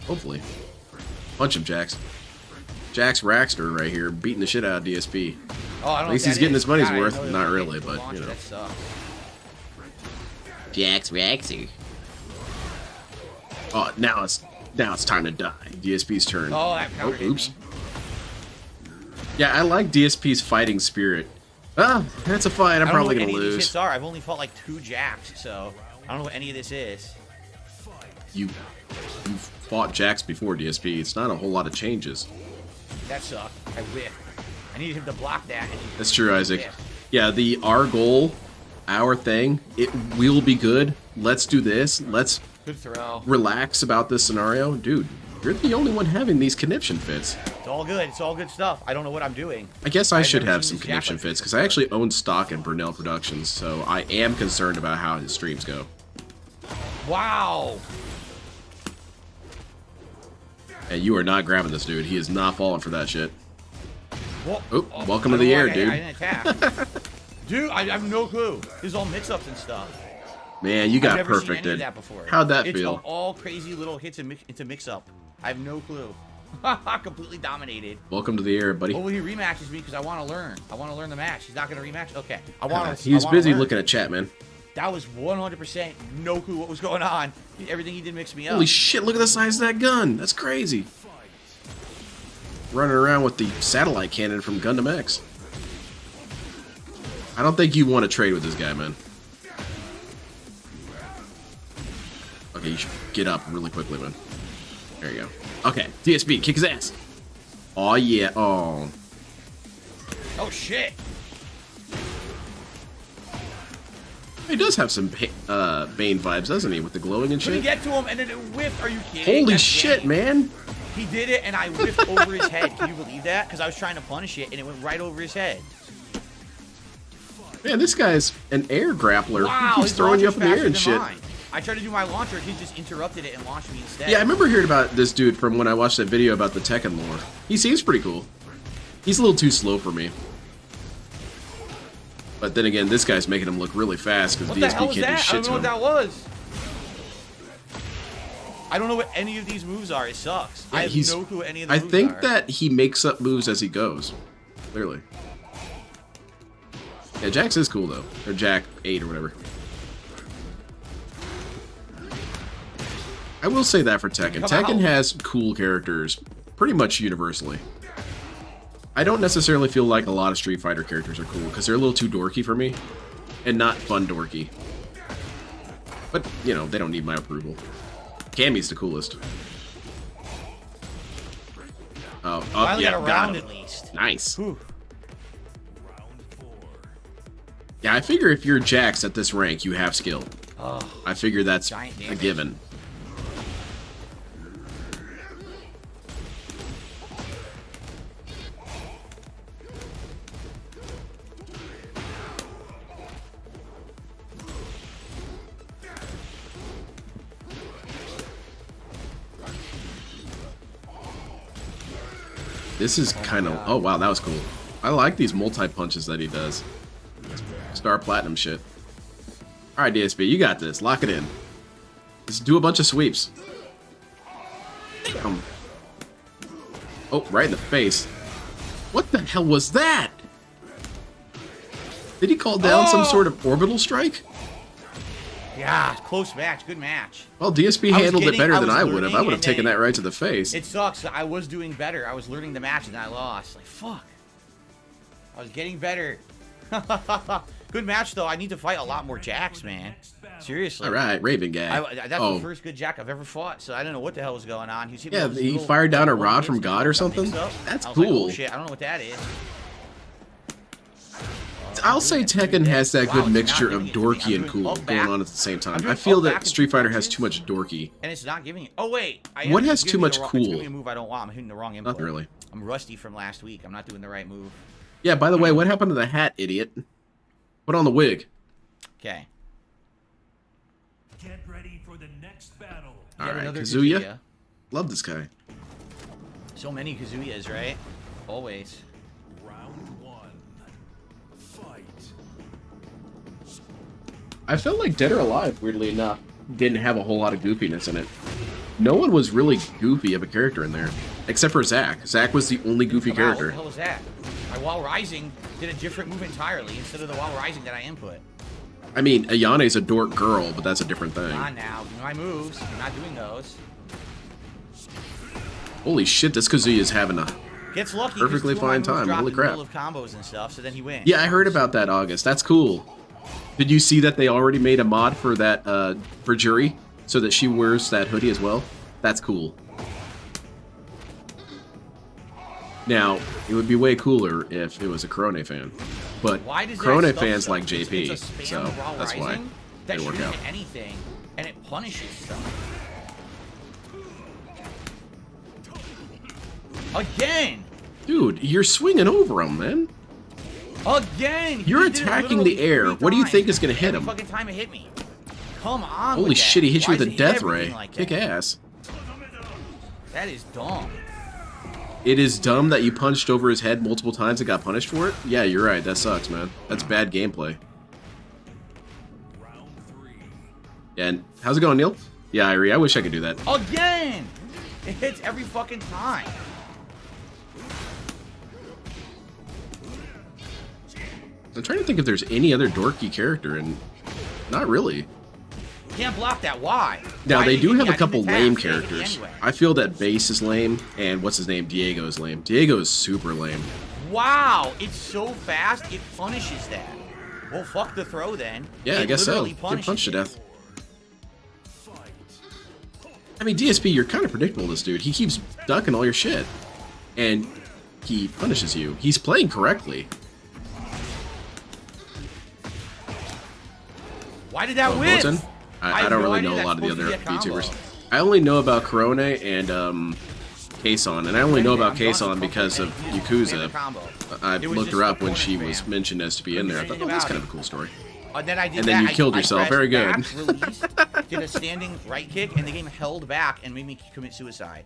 Hopefully. Bunch of Jacks. Jack's Rackster right here, beating the shit out of DSP. Oh, At least he's getting his money's worth. Not really, but, you know. Jack's Rackster. Oh, now it's time to die. DSP's turn. Oh, that counter hit oops. me. Yeah, I like DSP's fighting spirit. Ah, that's a fight. I'm probably going to lose. Hits are. I've only fought like 2 Jacks, so I don't know what any of this is. You've fought Jacks before, DSP. It's not a whole lot of changes. That sucked. I whiffed. I needed him to block that. That's true, Isaac. Yeah, our goal, our thing, it will be good. Let's do this. Let's good throw. Relax about this scenario. Dude, you're the only one having these conniption fits. It's all good. It's all good stuff. I don't know what I'm doing. I guess I should have some conniption fits because I actually own stock in Brunel Productions, so I am concerned about how his streams go. Wow. And you are not grabbing this dude. He is not falling for that shit. Well, oh, welcome to the air, dude. I didn't attack. Dude, I have no clue. This is all mix-ups and stuff. Man, you got I've never seen any perfected. of that before. How'd that it's feel? All crazy little hits into mix-up. I have no clue. Completely dominated. Welcome to the air, buddy. Oh, well, he rematches me because I want to learn. I want to learn the match. He's not going to rematch. Okay. I want to. He was busy looking at chat, man. That was 100% no clue what was going on. Everything he did mixed me up. Holy shit, look at the size of that gun. That's crazy. Running around with the satellite cannon from Gundam X. I don't think you want to trade with this guy, man. Okay, you should get up really quickly, man. There you go. Okay, DSP, kick his ass. Oh yeah, oh. Oh shit. He does have some Bane vibes, doesn't he? With the glowing and shit. Couldn't get to him and then it whiffed. Are you kidding? Holy That's shit, game. man. He did it and I whiffed over his head. Can you believe that? Because I was trying to punish it and it went right over his head. Man, this guy's an air grappler. Wow, He keeps throwing you up in the air and shit. Mine. I tried to do my launcher. He just interrupted it and launched me instead. Yeah, I remember hearing about this dude from when I watched that video about the Tekken lore. He seems pretty cool. He's a little too slow for me. But then again, this guy's making him look really fast because DSP can't do shit I don't know to what him. that was. I don't know what any of these moves are. It sucks. Yeah, I have no clue what any of the moves are. I think that he makes up moves as he goes. Clearly. Yeah, Jax is cool though. Or Jack 8 or whatever. I will say that for Tekken. Tekken has cool characters pretty much universally. I don't necessarily feel like a lot of Street Fighter characters are cool because they're a little too dorky for me. And not fun dorky. But, you know, they don't need my approval. Cammy's the coolest. Oh, yeah, got him. At least. Nice. Whew. Yeah, I figure if you're Jax at this rank, you have skill. Oh, I figure that's giant a damage. given. This is kind of... Oh, wow, that was cool. I like these multi-punches that he does. Star Platinum shit. All right, DSP, you got this. Lock it in. Just do a bunch of sweeps. Damn. Oh, right in the face. What the hell was that? Did he call down some sort of orbital strike? Yeah, close match. Good match. Well, DSP handled it better than I would have. I would learning, have taken that right to the face. It sucks. I was doing better. I was learning the match and I lost. Like, fuck. I was getting better. Good match, though. I need to fight a lot more jacks, man. Seriously. All right, Raven guy. That's the first good jack I've ever fought, so I don't know what the hell was going on. He fired down a rod from God or something? That's cool. Like, oh, shit, I don't know what that is. I'll say Tekken has that good mixture of dorky and cool going on at the same time. I feel that Street Fighter has too much dorky. And it's not giving it. Oh, wait. What has too much cool? It's giving me a move I don't want. I'm hitting the wrong input. Not really. I'm rusty from last week. I'm not doing the right move. Yeah, by the way, what happened to the hat, idiot? Put on the wig. Okay. Get ready for the next battle. Alright, Kazuya. Love this guy. So many Kazuyas, right? Always. Round one. Fight. I felt like Dead or Alive, weirdly enough, didn't have a whole lot of goofiness in it. No one was really goofy of a character in there, except for Zack. Zack was the only goofy character. What the hell was that? My While Rising did a different move entirely instead of the While Rising that I input. I mean, Ayane's a dork girl, but that's a different thing. Come on now, do my moves. I'm not doing those. Holy shit, this Kazuya is having a Gets lucky. perfectly fine time. Holy crap. Of combos and stuff, so then he wins. Yeah, I heard about that, August. That's cool. Did you see that they already made a mod for that, for Juri, so that she wears that hoodie as well? That's cool. Now, it would be way cooler if it was a Korone fan. But Korone fans like JP, so that's why it didn't work out. Anything, and it punishes stuff. Again! Dude, you're swinging over him, man. Again! You're attacking the air. What do you think is going to hit him? Fucking time it hit me. Come on. Holy shit, he hit you with a death ray. Like Kick ass. That is dumb. It is dumb that you punched over his head multiple times and got punished for it? Yeah, you're right. That sucks, man. That's bad gameplay. Round three. Yeah, and how's it going, Neil? Yeah, Irie, I wish I could do that. Again! It hits every fucking time. I'm trying to think if there's any other dorky character, and not really. Can't block that. Why? Now, Why they do have a I couple didn't lame attack. characters. Anyway. I feel that Base is lame, and what's his name? Diego is lame. Diego is super lame. Wow, it's so fast, it punishes that. Well, fuck the throw then. Yeah, I guess so. Get punched to death. I mean, DSP, you're kind of predictable, this dude. He keeps ducking all your shit. And he punishes you. He's playing correctly. Why did that win? I don't really know a lot of the other YouTubers. I only know about Korone and Kason, and I only know about Kason because of Yakuza. I looked her up when she was mentioned as to be in there. I thought, oh, that's kind of a cool story. And then I did and then you killed yourself. Very good. Back, release, did a standing right kick, and the game held back and made me commit suicide.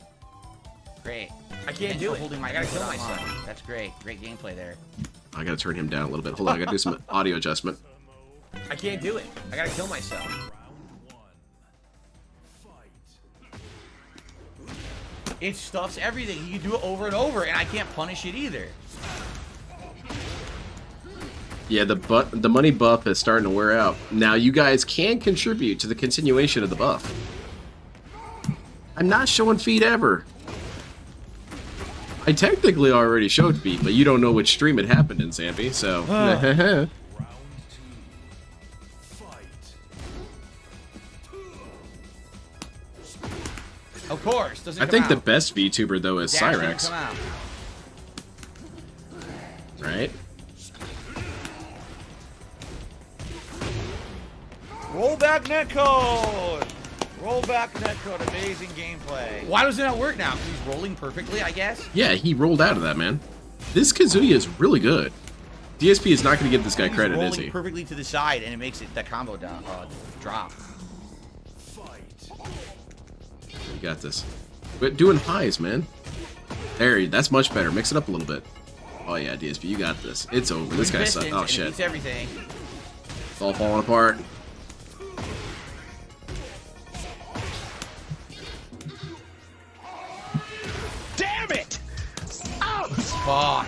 Great. I can't do it. I gotta kill myself. That's great. Great gameplay there. I gotta turn him down a little bit. Hold on, I gotta do some audio adjustment. I can't do it. I gotta kill myself. It stuffs everything. You can do it over and over, and I can't punish it either. Yeah, the money buff is starting to wear out. Now, you guys can contribute to the continuation of the buff. I'm not showing feet ever. I technically already showed feet, but you don't know which stream it happened in, Zampy, so... Of course. I think the best VTuber, though, is Cyrex. Right? Roll back netcode! Roll back netcode, amazing gameplay. Why does it not work now? Because he's rolling perfectly, I guess? Yeah, he rolled out of that, man. This Kazuya is really good. DSP is not going to give this guy credit, is he? Perfectly to the side, and it makes it the combo down, drop. You got this. But doing highs, man. There, that's much better. Mix it up a little bit. Oh yeah, DSP, you got this. It's over. This guy sucks. Oh shit. Everything. It's all falling apart. Caught.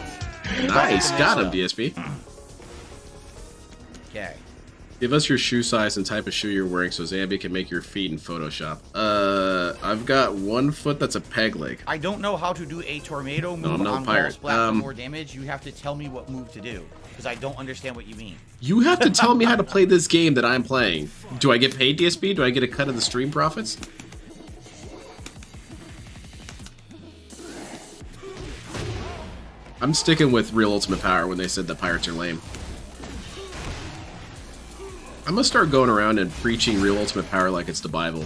Nice, got him, DSP. Okay. Give us your shoe size and type of shoe you're wearing so Zambi can make your feet in Photoshop. I've got 1 foot that's a peg leg. I don't know how to do a tornado move I'm no on pirate. wall splat for more damage. You have to tell me what move to do, because I don't understand what you mean. You have to tell me how to play this game that I'm playing. Do I get paid, DSP? Do I get a cut of the stream profits? I'm sticking with Real Ultimate Power when they said that pirates are lame. I'm gonna start going around and preaching Real Ultimate Power like it's the Bible.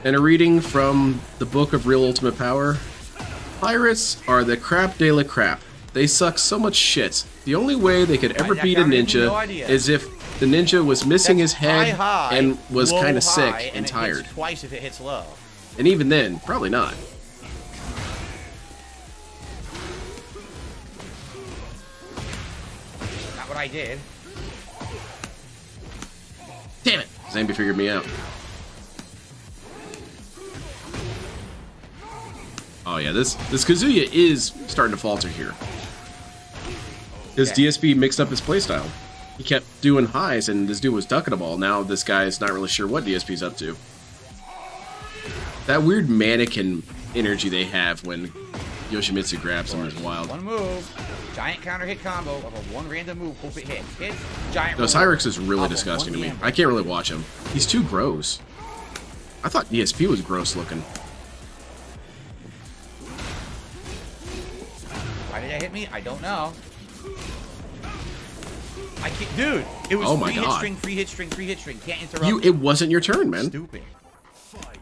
And a reading from the book of Real Ultimate Power. Pirates are the crap de la crap. They suck so much shit. The only way they could ever beat a ninja is if the ninja was missing his head and was kind of sick and tired. It hits twice if it hits low. And even then, probably not. Not what I did. Damn it! Zambi figured me out. Oh yeah, this Kazuya is starting to falter here. Because DSP mixed up his playstyle. He kept doing highs and this dude was ducking them all. Now this guy's not really sure what DSP's up to. That weird mannequin energy they have when Yoshimitsu grabs him is wild. One move, giant counter hit combo of a one random move, hope it hits. Hit, giant No, Cyrix is really disgusting to me. I can't really watch him. He's too gross. I thought DSP was gross looking. Why did that hit me? I don't know. I can't, dude. It was Oh my free God. hit string, free hit string, free hit string. Can't interrupt. It wasn't your turn, man. Stupid. Fight.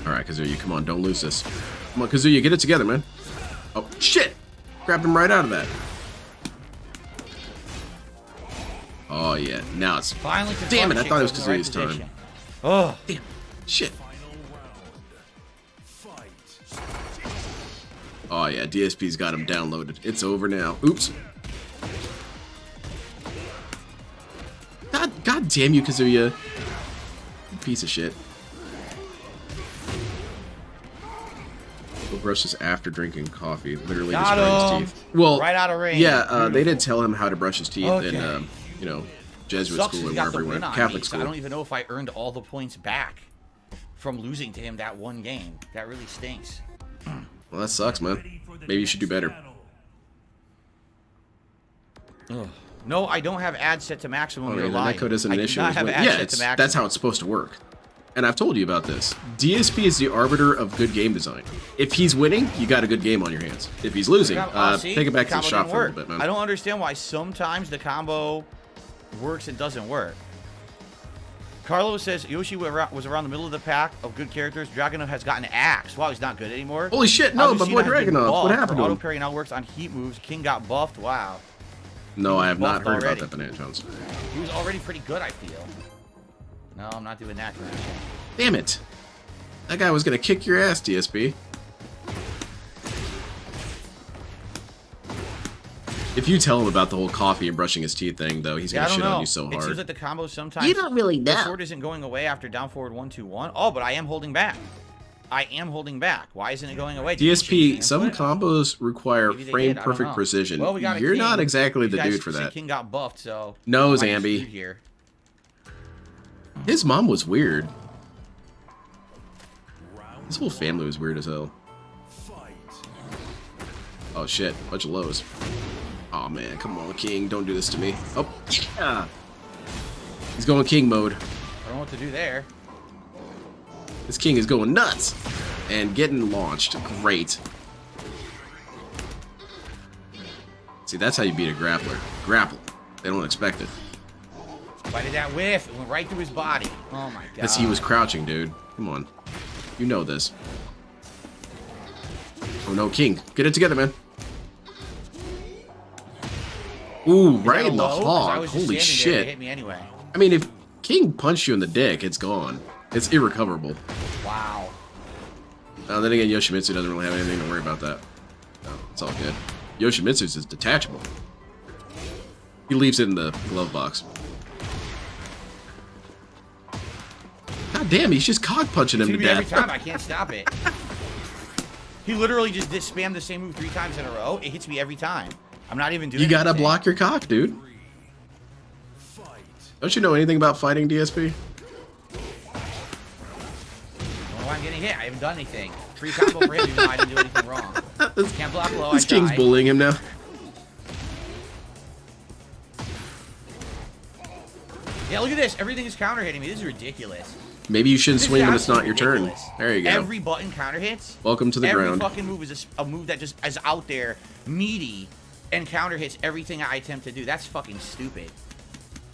Alright, Kazuya, come on, don't lose this. Come on, Kazuya, get it together, man. Oh, shit! Grabbed him right out of that. Oh, yeah, now it's... Finally, Damn it, I thought it was Kazuya's time. Oh, Damn, shit. Final round. Fight. Oh, yeah, DSP's got him downloaded. It's over now. Oops. God damn you, Kazuya. You piece of shit. He'll brush this after drinking coffee. Literally Got destroying him. his teeth. Well, right out of range. yeah, they did tell him how to brush his teeth in, Okay. you know, Jesuit Sucks school or he got wherever the he win went. on Catholic me, so I school. don't even know if I earned all the points back from losing to him that one game. That really stinks. Well, that sucks, man. Maybe you should do better. Ugh. No, I don't have ads set to maximum. Oh, You're yeah, lying. that code isn't I an do issue. not have Yeah, ads set to maximum. that's how it's supposed to work. And I've told you about this. DSP is the arbiter of good game design. If he's winning, you got a good game on your hands. If he's losing, See? take it back to the Combo shop didn't for a work. little bit, man. I don't understand why sometimes the combo works and doesn't work. Carlos says Yoshi was around the middle of the pack of good characters. Dragunov has gotten axed. Wow, he's not good anymore. Holy shit, no, my Azucena boy has been Dragunov. What buffed. happened to Auto him? parry now works on heat moves. King got buffed. Wow. No, I have not buffed heard already. about that, Banana Jones. He was already pretty good, I feel. No, I'm not doing that kind of shit. Damn it. That guy was going to kick your ass, DSP. If you tell him about the whole coffee and brushing his teeth thing, though, he's going I to don't shit know. on you so It seems hard. like the combo sometimes. You don't really The know. sword isn't going away after down forward 1-2-1. Oh, but I am holding back. I am holding back. Why isn't it going away? Did you change DSP, the some input? combos require Maybe they did, frame I don't perfect know. precision. Well, we got a You're king. not exactly the You guys dude for said that. King got buffed, so No, I might be Zambi. screwed here. His mom was weird. Round His whole family was weird as hell. fight. Oh shit, bunch of lows. Oh man, come on, King, don't do this to me. Oh, yeah. He's going King mode. I don't know what to do there. This King is going nuts and getting launched. Great. See, that's how you beat a grappler. Grapple. They don't expect it. Why did that whiff? It went right through his body. Oh my god. Because he was crouching, dude. Come on. You know this. Oh no, King. Get it together, man. Ooh, Is that right a in the low? 'Cause I hog. was just Holy standing there, it shit. hit me anyway. I mean, if King punched you in the dick, it's gone. It's irrecoverable. Wow. Then again, Yoshimitsu doesn't really have anything to worry about that. No, it's all good. Yoshimitsu's is detachable. He leaves it in the glove box. God damn, he's just cock punching him to It's every death. time. I can't stop it. He literally just spammed the same move 3 times in a row. It hits me every time. I'm not even doing You gotta anything. block your cock, dude. Don't you know anything about fighting, DSP? Well, I'm getting hit. I haven't done anything. Free combo for him even though I didn't do anything wrong. Can't block low. This I king's tried. bullying him now. Yeah, look at this. Everything is counter hitting me. This is ridiculous. Maybe you shouldn't This swing is when it's not your absolutely turn. ridiculous. There you go. Every button counter hits. Welcome to the every ground. fucking move is a move that just is out there, meaty, and counter hits everything I attempt to do. That's fucking stupid.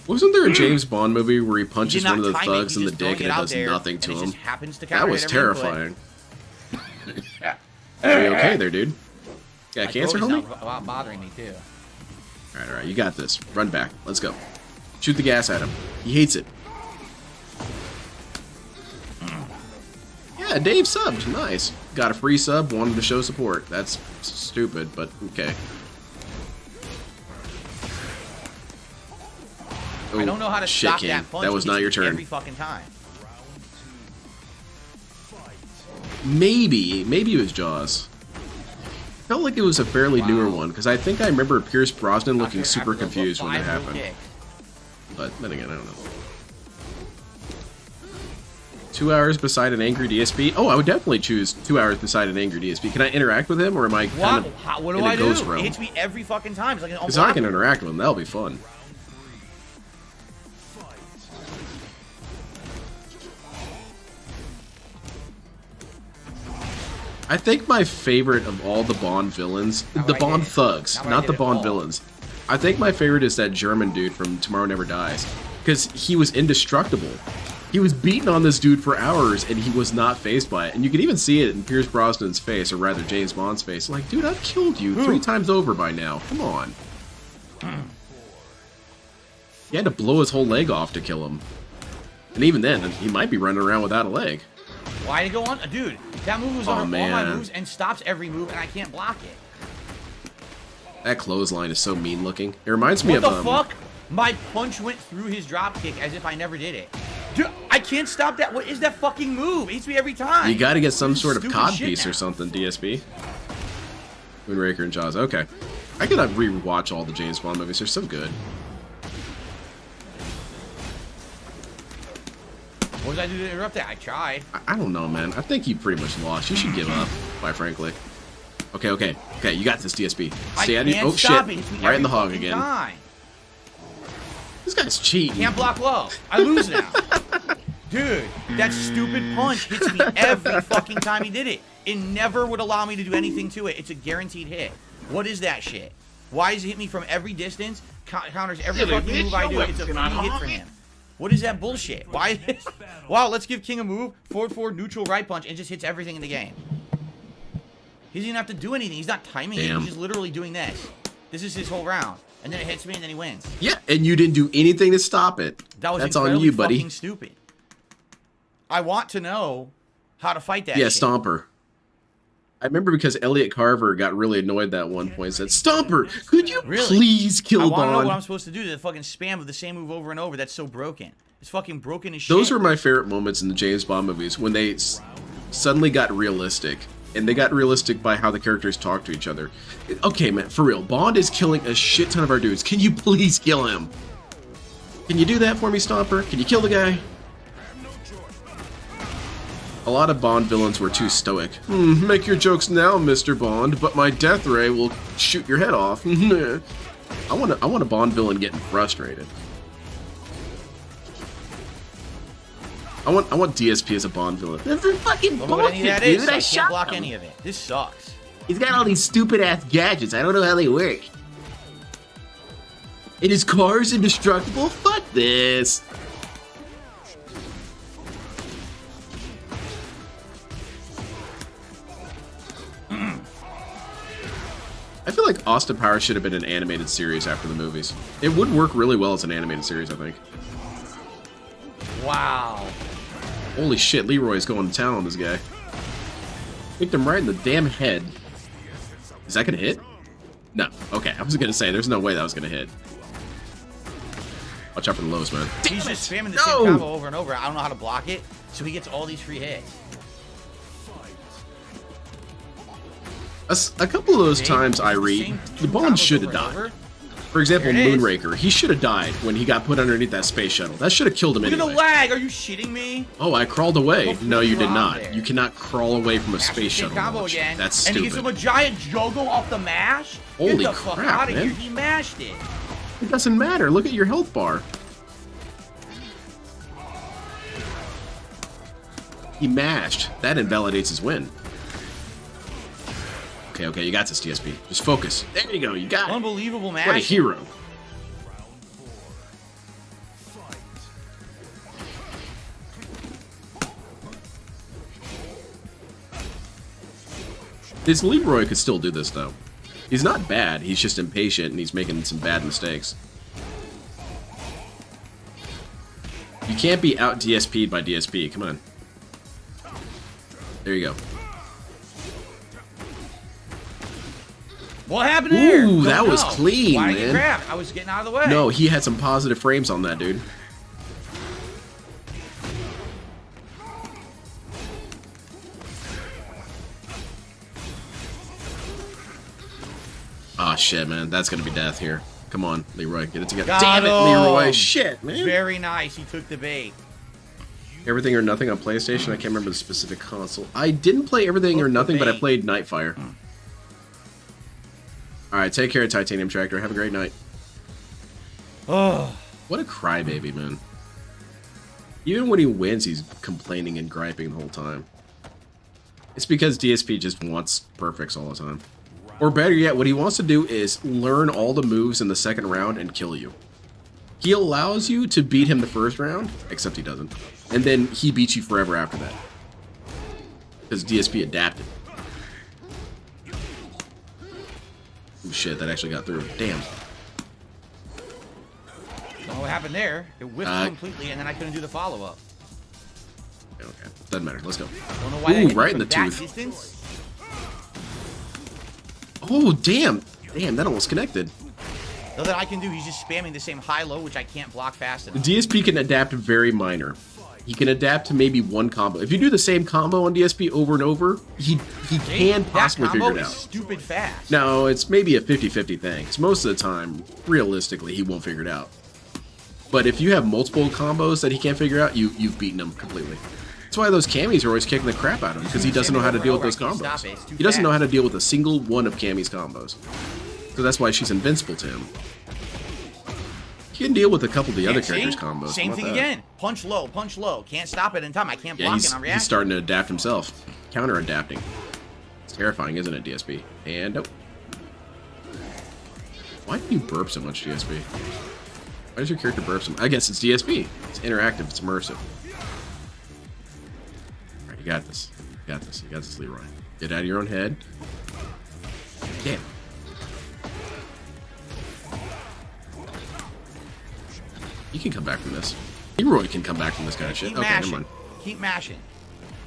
Wasn't there a James Bond movie where he He punches did one of not the time it. thugs He's in the just throwing dick and it it out does there, nothing to and it him? just happens to counter That was hit every input. terrifying. Are you okay there, dude? Got My cancer, throat is homie? now bothering me too. Alright, you got this. Run back. Let's go. Shoot the gas at him. He hates it. Yeah, Dave subbed. Nice. Got a free sub, wanted to show support. That's stupid, but okay. I don't know how to shit, stop King. that punch. That was He not hits your me turn. every fucking time. Maybe it was Jaws. Felt like it was a fairly newer one, because I think I remember Pierce Brosnan looking super After the confused when that 5 happened. kick. But then again, I don't know. 2 hours beside an angry DSP? Oh, I would definitely choose 2 hours beside an angry DSP. Can I interact with him, or am I kind of What do in a I do? ghost It realm? hits me every fucking time. It's like an Because I can unblockable. interact with him. That'll be fun. I think my favorite of all the Bond villains, Not the what I Bond did. thugs, Not what I not did the at Bond all. villains. I think my favorite is that German dude from Tomorrow Never Dies. Because he was indestructible. He was beating on this dude for hours, and he was not fazed by it. And you could even see it in Pierce Brosnan's face, or rather James Bond's face. Like, dude, I've killed you 3 times over by now. Come on. He had to blow his whole leg off to kill him. And even then, he might be running around without a leg. Why did it go on? Dude, that move was Oh, on all my man. moves and stops every move, and I can't block it. That clothesline is so mean looking. It reminds me What of the fuck? My punch went through his drop kick as if I never did it. Dude, I can't stop that. What is that fucking move? It hits me every time. You gotta get some This is sort of stupid cod shit piece now. or something, DSP. Moonraker and Jaws. Okay. I gotta rewatch all the James Bond movies. They're so good. What was I doing to interrupt that? I tried. I don't know, man. I think you pretty much lost. You should give up, quite frankly. Okay, okay. Okay, you got this, DSP. Stay I out of can't Oh, shit. stop it. It hits me Right in the every hog fucking again. time. This guy's cheating. Can't block low. I lose now. Dude, that stupid punch hits me every fucking time he did it. It never would allow me to do anything to it. It's a guaranteed hit. What is that shit? Why does it hit me from every distance? Counters every Silly fucking bitch, move I your do. It's a weapon free on hit for homie. him. What is that bullshit? Why? Wow, let's give King a move. Forward, neutral, right punch, and just hits everything in the game. He doesn't even have to do anything. He's not timing it. Damn. He's just literally doing this. This is his whole round. And then it hits me, and then he wins. Yeah, and you didn't do anything to stop it. That was That's on incredibly you, buddy. fucking stupid. I want to know how to fight that Yeah, shit. Stomper. I remember because Elliot Carver got really annoyed that one point and said, Stomper, could you Really? please I kill want to know what I'm Bond? supposed to do to the fucking spam of the same move over and over. That's so broken. It's fucking broken as shit. Those are my favorite moments in the James Bond movies, when they suddenly got realistic. And they got realistic by how the characters talk to each other. Okay, man, for real. Bond is killing a shit ton of our dudes. Can you please kill him? Can you do that for me, Stomper? Can you kill the guy? A lot of Bond villains were too stoic. Make your jokes now, Mr. Bond, but my death ray will shoot your head off. I want a Bond villain getting frustrated. I want DSP as a Bond villain. This is fucking I don't know what any of that bullshit, is. dude. So I I shot can't block him. any of it. This sucks. He's got all these stupid ass gadgets. I don't know how they work. And his car's indestructible? Fuck this. I feel like Austin Powers should have been an animated series after the movies. It would work really well as an animated series, I think. Wow. Holy shit, Leroy's going to town on this guy. Kicked him right in the damn head. Is that gonna hit? No. Okay, I was gonna say, there's no way that was gonna hit. Watch out for the lows, man. He's just spamming the same combo over and over. I don't know how to block it, so he gets all these free hits. A couple of those times, Irie, the bomb should have died. For example, Moonraker, he should have died when he got put underneath that space shuttle. That should have killed him anyway. Look at the lag! Are you shitting me? Oh, I crawled away. No, you did not. You cannot crawl away from a space shuttle combo launch. again. That's And stupid. he gets him a giant Jogo off the mash? Holy Get the fuck crap, out of man. here. He mashed it. It doesn't matter. Look at your health bar. He mashed. That invalidates his win. Okay, you got this, DSP. Just focus. There you go. You got it. Unbelievable mash. What a hero. This Leroy could still do this, though. He's not bad. He's just impatient, and he's making some bad mistakes. You can't be out DSP'd by DSP. Come on. There you go. What happened there? Ooh, Don't that was know. clean, Why did you man. grab? I was getting out of the way. No, he had some positive frames on that, dude. Ah, shit, man. That's gonna be death here. Come on, Leroy. Get it together. Got Damn it, him. Leroy. Shit, man. Very nice. He took the bait. Everything or Nothing on PlayStation. I can't remember the specific console. I didn't play Everything or Nothing, but I played Nightfire. Alright, take care, Titanium Tractor. Have a great night. Oh. What a crybaby, man. Even when he wins, he's complaining and griping the whole time. It's because DSP just wants perfects all the time. Or better yet, what he wants to do is learn all the moves in the second round and kill you. He allows you to beat him the first round, except he doesn't. And then he beats you forever after that. Because DSP adapted. Oh shit, that actually got through. Damn. Don't know what happened there. It whiffed completely, and then I couldn't do the follow-up. Okay, doesn't matter. Let's go. Don't know why Ooh, they right in the from that tooth. distance. Oh, damn. Damn, that almost connected. Nothing I can do. He's just spamming the same high-low, which I can't block fast enough. DSP can adapt very minor. He can adapt to maybe one combo. If you do the same combo on DSP over and over, he can possibly figure it out. Stupid fast. No, it's maybe a 50-50 thing. 'Cause most of the time, realistically, he won't figure it out. But if you have multiple combos that he can't figure out, you've beaten him completely. That's why those Camis are always kicking the crap out of him, because he doesn't know how to deal with those combos. He doesn't know how to deal with a single one of Cammy's combos. So that's why she's invincible to him. He can deal with a couple of the other characters' combos. Same thing again. Punch low, punch low. Can't stop it in time. I can't block it on reaction. He's starting to adapt himself. Counter-adapting. It's terrifying, isn't it, DSP? And nope. Why do you burp so much, DSP? Why does your character burp so much? I guess it's DSP. It's interactive. It's immersive. Alright, you got this. You got this. You got this, Leroy. Get out of your own head. Damn. You can come back from this. Leroy can come back from this kind of shit. Keep Okay, mashing. never mind. Keep mashing.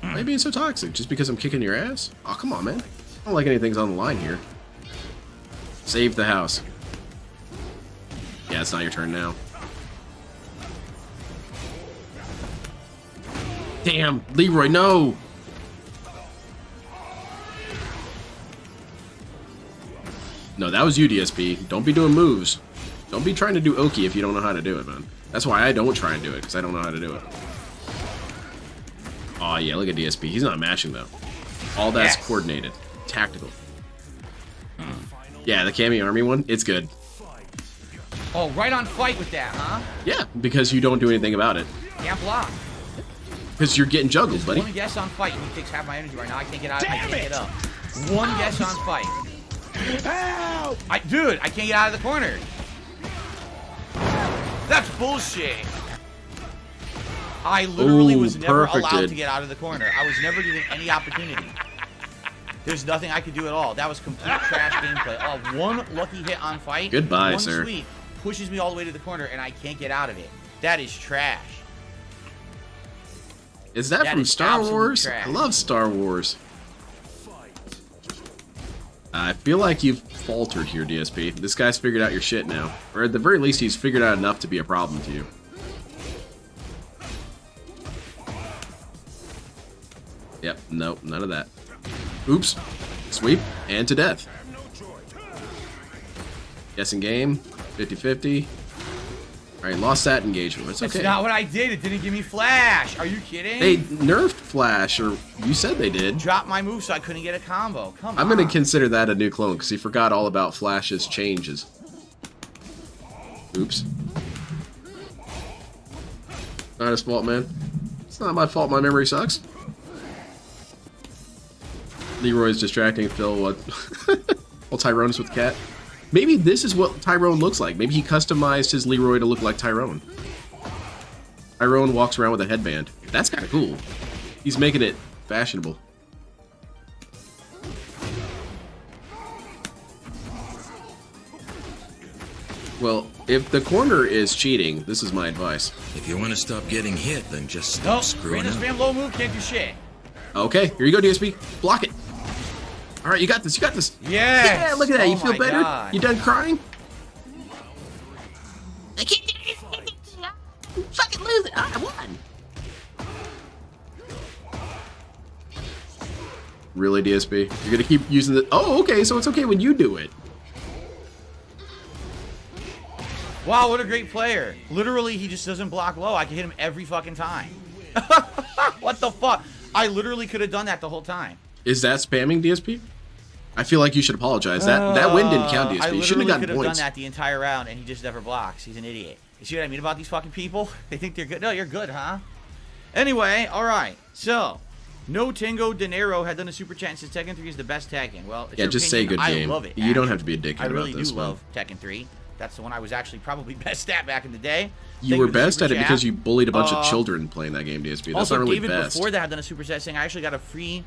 Why are you being so toxic? Just because I'm kicking your ass? Oh, come on, man. I don't like anything's on the line here. Save the house. Yeah, it's not your turn now. Damn, Leroy, no! No, that was you, DSP. Don't be doing moves. Don't be trying to do Oki if you don't know how to do it, man. That's why I don't try and do it, because I don't know how to do it. Oh yeah, look at DSP. He's not mashing, though. All that's coordinated. Tactical. Yeah, the Kami Army one, it's good. Oh, right on fight with that, huh? Yeah, because you don't do anything about it. Can't block. Because you're getting juggled, buddy. One guess on fight, and he takes half my energy right now. I can't get out. I can't get up. One guess on fight. Help! Dude, I can't get out of the corner. That's bullshit. I literally Ooh, was never allowed perfected. to get out of the corner. I was never given any opportunity. There's nothing I could do at all. That was complete trash gameplay. Oh, one lucky hit on fight. Goodbye, one sir. Sweep pushes me all the way to the corner, and I can't get out of it. That is trash. Is that from is Star absolute Wars? trash. I love Star Wars. I feel like you've faltered here, DSP. This guy's figured out your shit now. Or at the very least, he's figured out enough to be a problem to you. Yep, nope, none of that. Oops. Sweep, and to death. Guessing game, 50-50. Alright, lost that engagement. It's okay. That's not what I did. It didn't give me flash. Are you kidding? They nerfed Flash, or you said they did. Dropped my move so I couldn't get a combo. Come on. I'm going to consider that a new clone, because he forgot all about Flash's changes. Oops. Not his fault, man. It's not my fault my memory sucks. Leroy's distracting Phil while Tyrone's with Cat. Maybe this is what Tyrone looks like. Maybe he customized his Leroy to look like Tyrone. Tyrone walks around with a headband. That's kind of cool. He's making it fashionable. Well, if the corner is cheating, this is my advice. If you want to stop getting hit, then just stop Nope. screwing Random up. spam low move can't do shit. Okay, here you go, DSP. Block it. All right, you got this. You got this. Yes. Yeah, look at that. You Oh feel my better? God. You done crying? I can't do it. I'm fucking losing. I won. Really, DSP? You're gonna keep using the... Oh, okay, so it's okay when you do it. Wow, what a great player. Literally, he just doesn't block low. I can hit him every fucking time. What the fuck? I literally could have done that the whole time. Is that spamming, DSP? I feel like you should apologize. That win didn't count, DSP. I You shouldn't literally have could gotten have done points. that the entire round, and he just never blocks. He's an idiot. You see what I mean about these fucking people? They think they're good. No, you're good, huh? Anyway, all right. So, No Tango Dinero had done a super chat and says Tekken 3 is the best Tekken. Well, it's Yeah, your just say opinion. good game. I love it. You don't actually. have to be a dickhead I really about this, do man. love Tekken 3. That's the one I was actually probably best at back in the day. You were best at it because you bullied a bunch of children playing that game, DSP. That's Also, not really David best. before that had done a super chat saying I actually got a free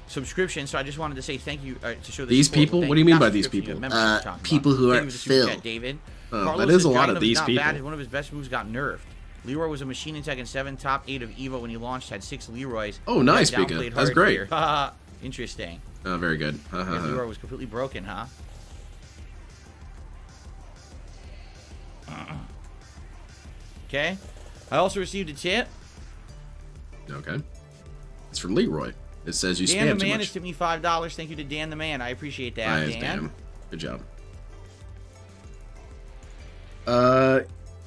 subscription, so I just wanted to say thank you to show These support. people? Thank What do you you. mean Not by these subscription, people? membership I'm talking people about. who Thank are you for the super Phil. chat, David. Oh, Carlos that is said a lot Dragon of these not people. Bad. One of his best moves got nerfed. Leroy was a machine in Tekken 7, top 8 of EVO when he launched, had 6 Leroys. Oh, nice, Got Pika. downplayed That's hard great. here. Interesting. Oh, very good. Because Leroy was completely broken, huh? Okay. I also received a tip. Okay. It's from Leroy. It says you Dan the spam too Man much. has tipped me $5. Thank you to Dan the Man. I appreciate that, Nice, Dan. damn. Good job.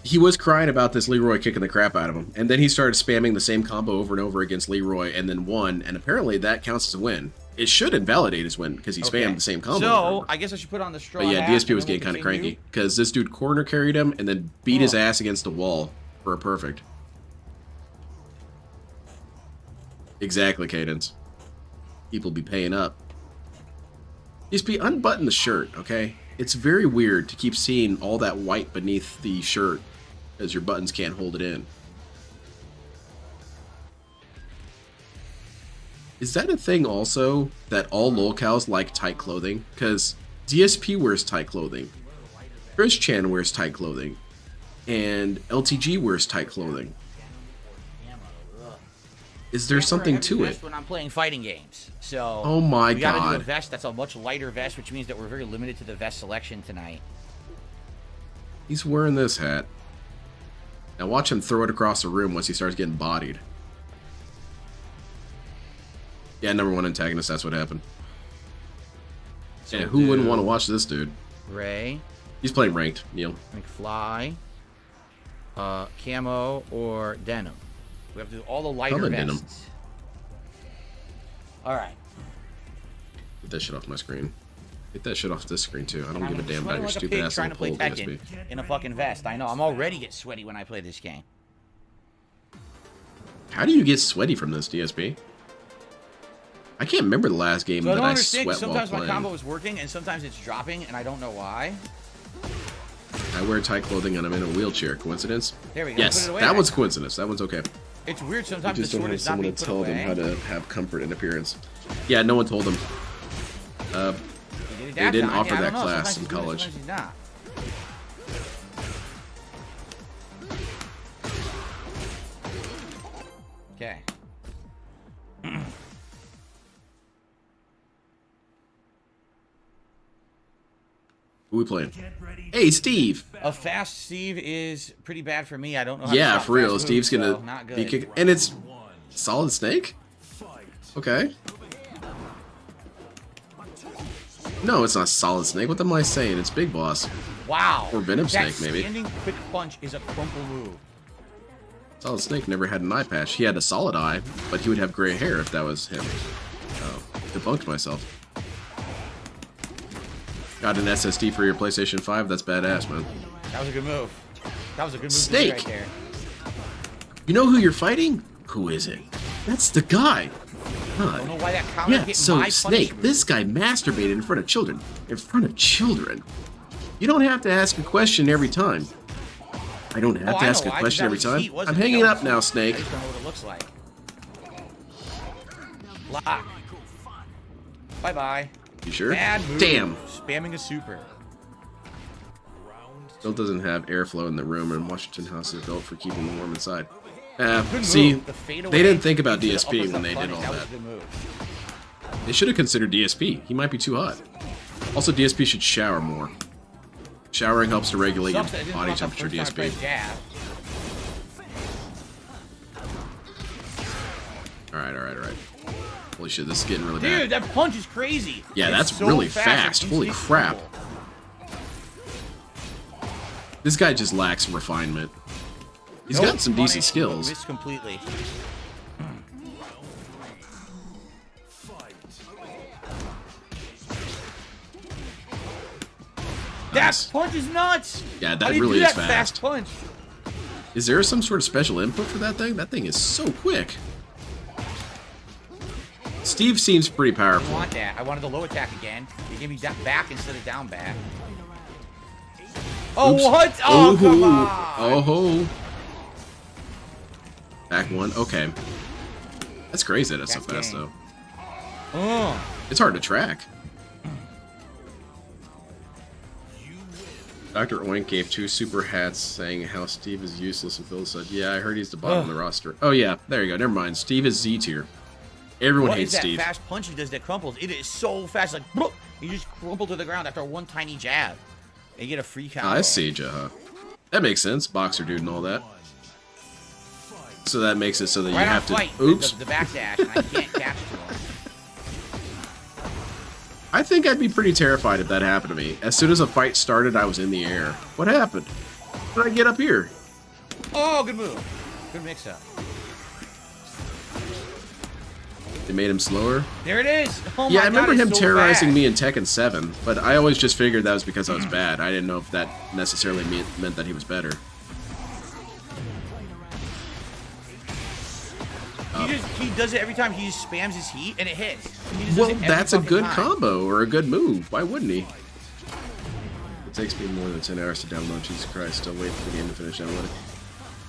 He was crying about this Leroy kicking the crap out of him, and then he started spamming the same combo over and over against Leroy, and then won, and apparently that counts as a win. It should invalidate his win, because he spammed the same combo. over and So, over. I guess I should put on the straw But yeah, hat, DSP and was then getting we'll kind of continue. cranky, because this dude corner carried him, and then beat his ass against the wall for a perfect. Exactly, Cadence. People be paying up. DSP, unbutton the shirt, okay? It's very weird to keep seeing all that white beneath the shirt as your buttons can't hold it in. Is that a thing also, that all lolcows like tight clothing? Because DSP wears tight clothing, Chris Chan wears tight clothing, and LTG wears tight clothing. Is there something to it? When I'm playing fighting games, so Oh my we gotta do a God. vest that's a much lighter vest, which means that we're very limited to the vest selection tonight. He's wearing this hat. Now watch him throw it across the room once he starts getting bodied. Yeah, number 1 antagonist, that's what happened. So Yeah, who wouldn't want to watch this dude? Ray, He's playing ranked, Neil. McFly, camo, or denim. We have to do all the lighter Probably denim. vests. All right. Get that shit off my screen. Get that shit off this screen too. I don't I'm give a damn about sweating your like a stupid pig ass trying to little play pole, Tekken DSP. in a fucking vest. I know. I'm already get sweaty when I play this game. How do you get sweaty from this, DSP? I can't remember the last game So I that don't I understand. sweat while Sometimes my playing. combo is working, and sometimes it's dropping, and I don't know why. I wear tight clothing and I'm in a wheelchair. Coincidence? There we go. Yes, Put it away that next one's time. coincidence. That one's okay. It's weird You sometimes the just don't sword have is not someone being to put tell them away. how to have comfort and appearance. Yeah, no one told them. They didn't offer that class in college. Sometimes he's not. Okay. Who we playing? Hey, Steve. A fast Steve is pretty bad for me. I don't know how to Yeah, stop for real. fast Steve's moves, gonna so not be good. kicking, and it's Solid Snake. Okay. No, it's not Solid Snake. What am I saying? It's Big Boss. Wow. Or Venom that Snake, maybe. Standing quick punch is a crumple move. Solid Snake never had an eye patch. He had a solid eye, but he would have gray hair if that was him. Oh, debunked myself. Got an SSD for your PlayStation 5? That's badass, man. That was a good move. That was a good move Snake. right there. You know who you're fighting? Who is it? That's the guy. I don't know why that counter Yeah, hit so my Snake, punch. this guy masturbated in front of children. In front of children? You don't have to ask a question every time. I don't have to ask a question every time. I'm hanging up now, Snake. I just don't know what it looks like. Lock. Bye-bye. You sure? Bad move. Damn. Spamming a super. Still doesn't have airflow in the room, and Washington House is built for keeping them warm inside. Good See, move. The fadeaway they didn't think about into the DSP when uppercut they did punish, all was that. a good move. They should have considered DSP. He might be too hot. Also, DSP should shower more. Showering helps to regulate your Sucks that I didn't body want the temperature, first time I DSP. pressed jab. Alright. Holy shit, this is getting really Dude, bad. that punch is crazy. Yeah, It's that's so really fast. fast. It's Holy instant crap. combo. This guy just lacks refinement. He's Nope, got some decent skills. Missed completely. That Nice. punch is nuts. Yeah, How that do you really do is that fast. punch. Is there some sort of special input for that thing? That thing is so quick. Steve seems pretty I powerful. want that. I wanted the low attack again. You gave me that back instead of down back. Oh, Oops. what? Oh, come on. Oh. Back one. Okay. That's crazy that's so That's fast, game. though. Oh. It's hard to track. Dr. Oink gave 2 super hats saying how Steve is useless, and Phil said, yeah, I heard he's the bottom of the roster. Oh, yeah. There you go. Never mind. Steve is Z tier. Everyone What hates is that Steve. fast punch he does that crumples? It is so fast. Like, bloop, you just crumple to the ground after one tiny jab. And you get a free combo. I see, Jaha. That makes sense. Boxer dude and all that. So that makes it so that Right you on have to... flight, Oops. The backdash, and I can't catch to him. I think I'd be pretty terrified if that happened to me. As soon as a fight started, I was in the air. What happened? How did I get up here? Oh, good move. Good mix-up. They made him slower? There it is. Oh Yeah, my I remember God, him it's so terrorizing fast. me in Tekken 7, but I always just figured that was because I was bad. I didn't know if that necessarily meant that he was better. He does it every time. He just spams his heat, and it hits. He just does Well, it every that's a fucking good time. combo, or a good move. Why wouldn't he? It takes me more than 10 hours to download. Jesus Christ, still wait for the game to finish downloading.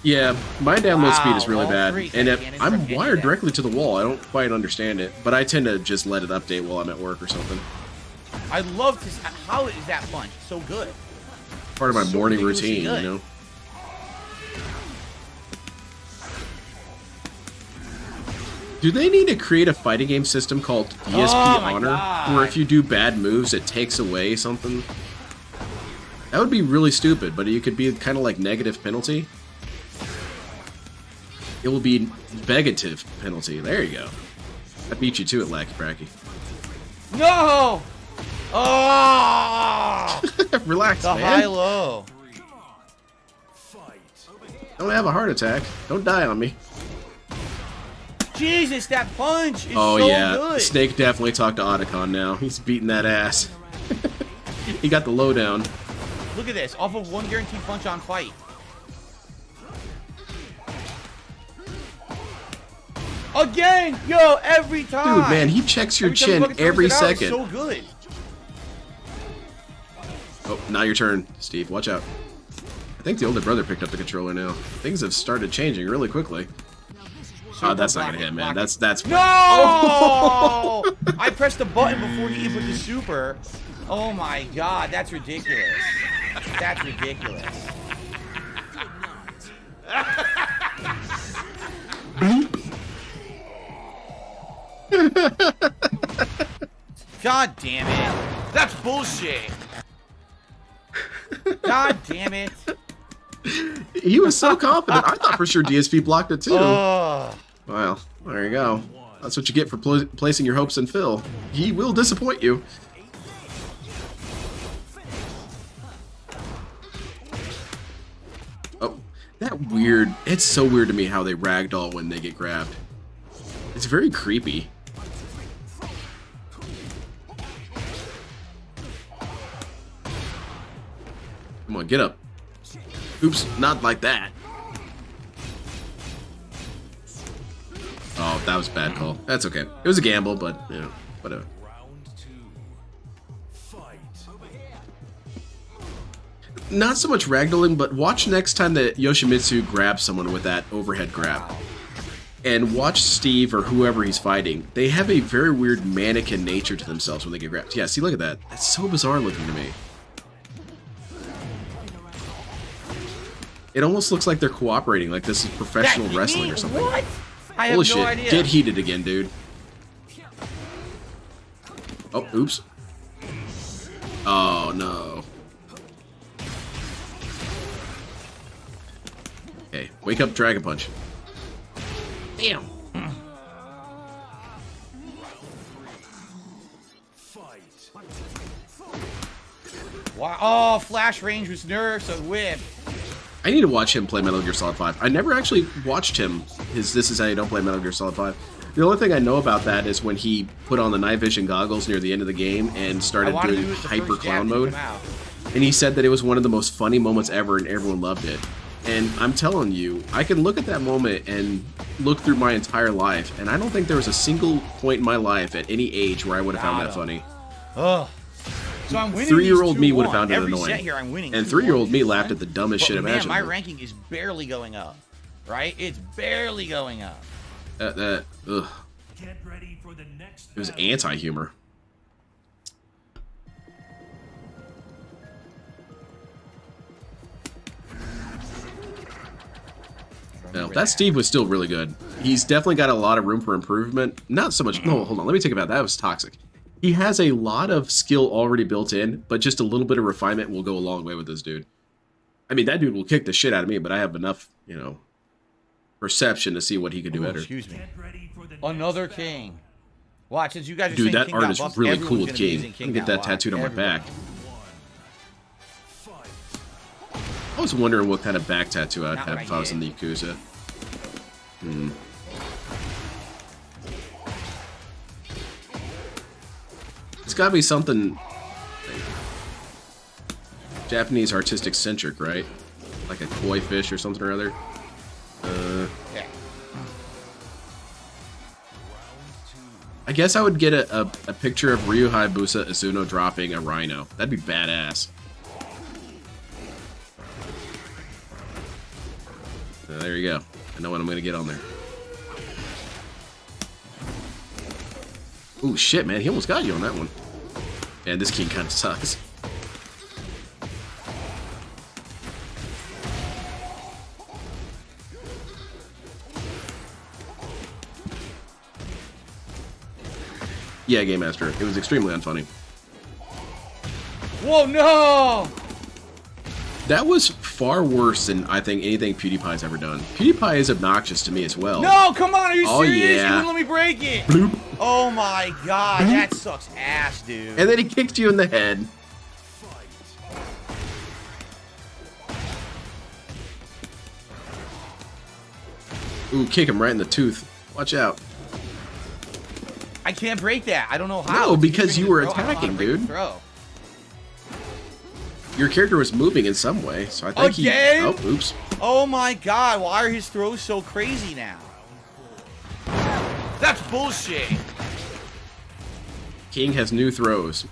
Yeah, my download speed is really all bad, three and cannons I'm from wired India. directly to the wall. I don't quite understand it, but I tend to just let it update while I'm at work or something. I love this. How is that punch so good? Part of my So morning ridiculously routine, good. you know? Do they need to create a fighting game system called DSP Oh my Honor, God. where if you do bad moves, it takes away something? That would be really stupid, but you could be kind of like negative penalty. It will be negative penalty. There you go. I beat you to it, Lackey Bracky. No! Oh! Relax, The man. high-low. Don't have a heart attack. Don't die on me. Jesus, that punch is Oh so yeah, good. Snake definitely talked to Otacon now. He's beating that ass. He got the lowdown. Look at this. Off of one guaranteed punch on fight. Again! Yo, every time! Dude, man, he checks your Every time he chin fucking throws every it out, it's second. so good. Oh, now your turn, Steve. Watch out. I think the older brother picked up the controller now. Things have started changing really quickly. Oh, that's not gonna hit, man. That's No! I pressed the button before he input the super. Oh my god, that's ridiculous. That's ridiculous. God damn it. That's bullshit. God damn it. He was so confident. I thought for sure DSP blocked it too. Oh. Well, there you go. That's what you get for placing your hopes in Phil. He will disappoint you. Oh, that weird. It's so weird to me how they ragdoll when they get grabbed. It's very creepy. Come on, get up. Oops, not like that. Oh, that was a bad call. That's okay. It was a gamble, but, you know, whatever. Not so much ragdolling, but watch next time that Yoshimitsu grabs someone with that overhead grab. And watch Steve or whoever he's fighting. They have a very weird mannequin nature to themselves when they get grabbed. Yeah, see, look at that. That's so bizarre looking to me. It almost looks like they're cooperating, like this is professional wrestling or something. What? I have Holy shit. no idea. Get heated again, dude. Oh, oops. Oh, no. Okay, wake up, Dragon Punch. Damn. Wow. Oh, flash range was nerfed, so whip. I need to watch him play Metal Gear Solid 5. I never actually watched him. This is how you don't play Metal Gear Solid 5. The only thing I know about that is when he put on the night vision goggles near the end of the game and started doing hyper clown mode. And he said that it was one of the most funny moments ever and everyone loved it. And I'm telling you, I can look at that moment and look through my entire life, and I don't think there was a single point in my life at any age where I would have found that funny. Ugh. So I'm winning. 3-year-old me would have found it Every annoying. set here I'm winning. And 3-year-old me laughed at the dumbest shit man, imaginable. my ranking is barely going up. Right? It's barely going up. Ugh. Get ready for the next It was anti-humor. No, that Steve was still really good. He's definitely got a lot of room for improvement. Not so much. No, hold on. Let me take it back. That was toxic. He has a lot of skill already built in, but just a little bit of refinement will go a long way with this dude. I mean, that dude will kick the shit out of me, but I have enough, you know, perception to see what he could do better. Excuse me. Another king. Watch, since you guys are Dude, saying that King art got is buffed, really everyone's cool with gonna be King. using I'm gonna King get now. that Watch. tattooed on my Everyone. back. I was wondering what kind of back tattoo I'd Not have what if I I was in get. the Yakuza. It's gotta be something like Japanese artistic centric, right? Like a koi fish or something or other. Yeah. I guess I would get a picture of Ryu Hayabusa Izuno dropping a rhino. That'd be badass. There you go. I know what I'm gonna get on there. Ooh, shit, man. He almost got you on that one. Man, this king kind of sucks. Yeah, Game Master. It was extremely unfunny. Whoa, no! That was far worse than I think anything PewDiePie's ever done. PewDiePie is obnoxious to me as well. No, come on, are you Oh, serious? yeah. You wouldn't let me break it. Bloop. Oh my god, that sucks ass, dude. And then he kicked you in the head. Ooh, kick him right in the tooth. Watch out. I can't break that. I don't know how. No, It's because keeping you were the throw. I don't know how to attacking, break the dude. throw. Your character was moving in some way, so I think Again? Oh, oops. Oh my god, why are his throws so crazy now? That's bullshit. King has new throws.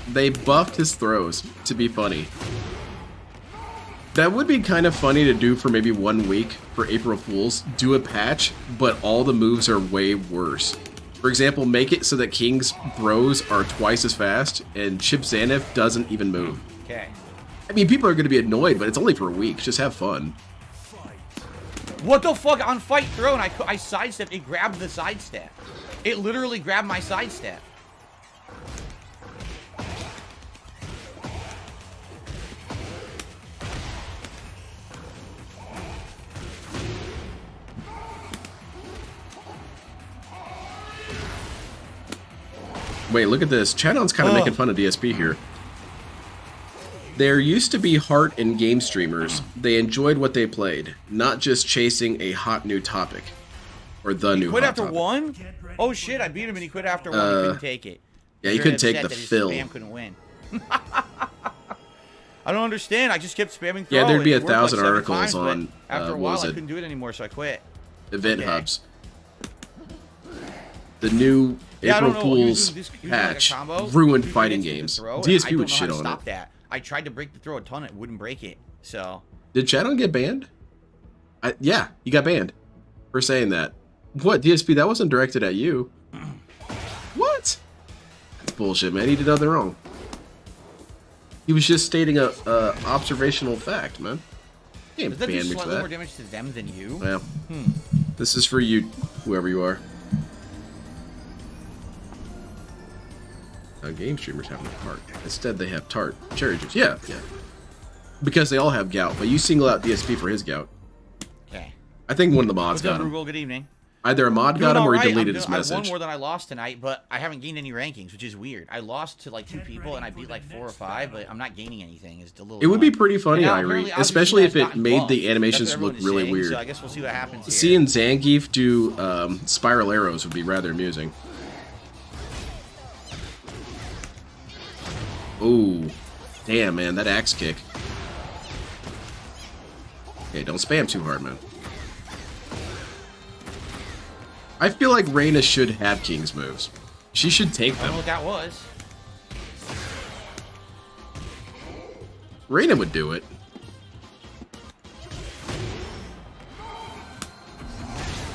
They buffed his throws to be funny. That would be kind of funny to do for maybe 1 week for April Fools. Do a patch, but all the moves are way worse. For example, make it so that King's throws are twice as fast, and Chip Zanif doesn't even move. Okay. I mean, people are going to be annoyed, but it's only for a week. Just have fun. What the fuck? On fight throw, and I sidestepped. It grabbed the sidestep. It literally grabbed my sidestep. Wait, look at this. Chatdown's kind of making fun of DSP here. There used to be heart in game streamers. They enjoyed what they played, not just chasing a hot new topic. Or the new Quit hot after topic. 1? Oh shit, I beat him and he quit after 1. He couldn't take it. Yeah, he Very couldn't take upset the that his fill. Spam couldn't win. I don't understand. I just kept spamming throw. Yeah, there'd be and it worked 1,000 like 7 articles times, but on, after a what while, was I it? couldn't do it anymore, so I quit. Event Okay. hubs. The new Yeah, I April don't know. He was Fool's doing this- he was doing like a patch combo, ruined 2 fighting minutes games. with the throw, and I DSP don't would know how shit to on stop it. that. I tried to break the throw a ton, it wouldn't break it. So Did Chatdown get banned? Yeah, he got banned for saying that. What, DSP? That wasn't directed at you. What? That's bullshit, man. He did nothing wrong. He was just stating a observational fact, man. You does can't that do ban me for slightly more that. damage to them than you? Well, this is for you, whoever you are. Game streamers have no heart. Instead, they have tart cherry juice. Yeah, yeah. Because they all have gout, but you single out DSP for his gout. Okay. I think one of the mods What's up, got him. Rugal? Good evening. Either a mod Doing got him or he alright. deleted his I won message. more than I lost tonight, but I haven't gained any rankings, which is weird. I lost to like 2 people and I beat like 4 or 5, but I'm not gaining anything. It's a little. It would be annoying. pretty funny, And now, Irie, apparently, obviously, especially if that's it gotten made buffed. the animations That's what look everyone is really saying, weird. So I guess we'll see what happens here. Seeing Zangief do spiral arrows would be rather amusing. Ooh, damn, man, that axe kick. Okay, don't spam too hard, man. I feel like Reyna should have King's moves. She should take I don't know them. what that was. Reyna would do it.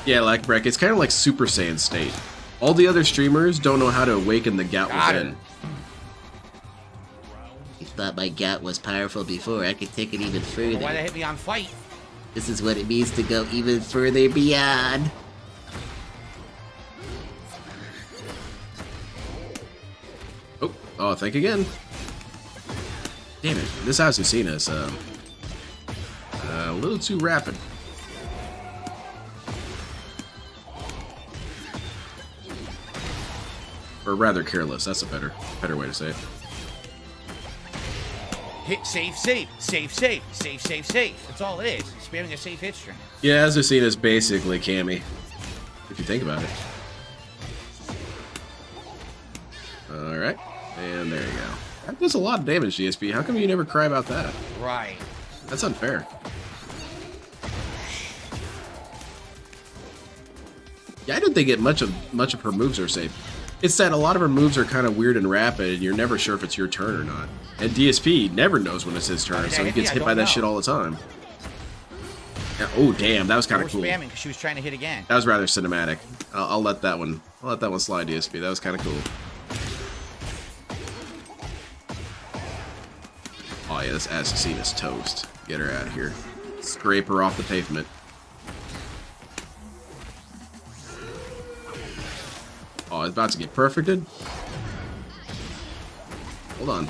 Yeah, like Breck, it's kind of like Super Saiyan state. All the other streamers don't know how to awaken the gout Got within. her. You thought my gout was powerful before. I could take it even Why they further. hit me on fight? This is what it means to go even further beyond. Oh, think again. Damn it, this Azucena is a little too rapid. Or rather careless, that's a better way to say it. Hit safe, safe, safe, safe, safe, safe, safe. That's all it is. Spamming a safe hit string. Yeah, Azucena is basically Cammy, if you think about it. Alright, and there you go. That does a lot of damage, DSP. How come you never cry about that? Right. That's unfair. Yeah, I don't think much of her moves are safe. It's that a lot of her moves are kind of weird and rapid, and you're never sure if it's your turn or not. And DSP never knows when it's his turn, so he gets hit by that shit all the time. Yeah, oh damn, that was kind Or of cool. spamming because she was trying to hit again. That was rather cinematic. I'll let that one. I'll let that one slide, DSP. That was kind of cool. Oh yeah, this Azucena's toast. Get her out of here. Scrape her off the pavement. Oh, it's about to get perfected. Hold on.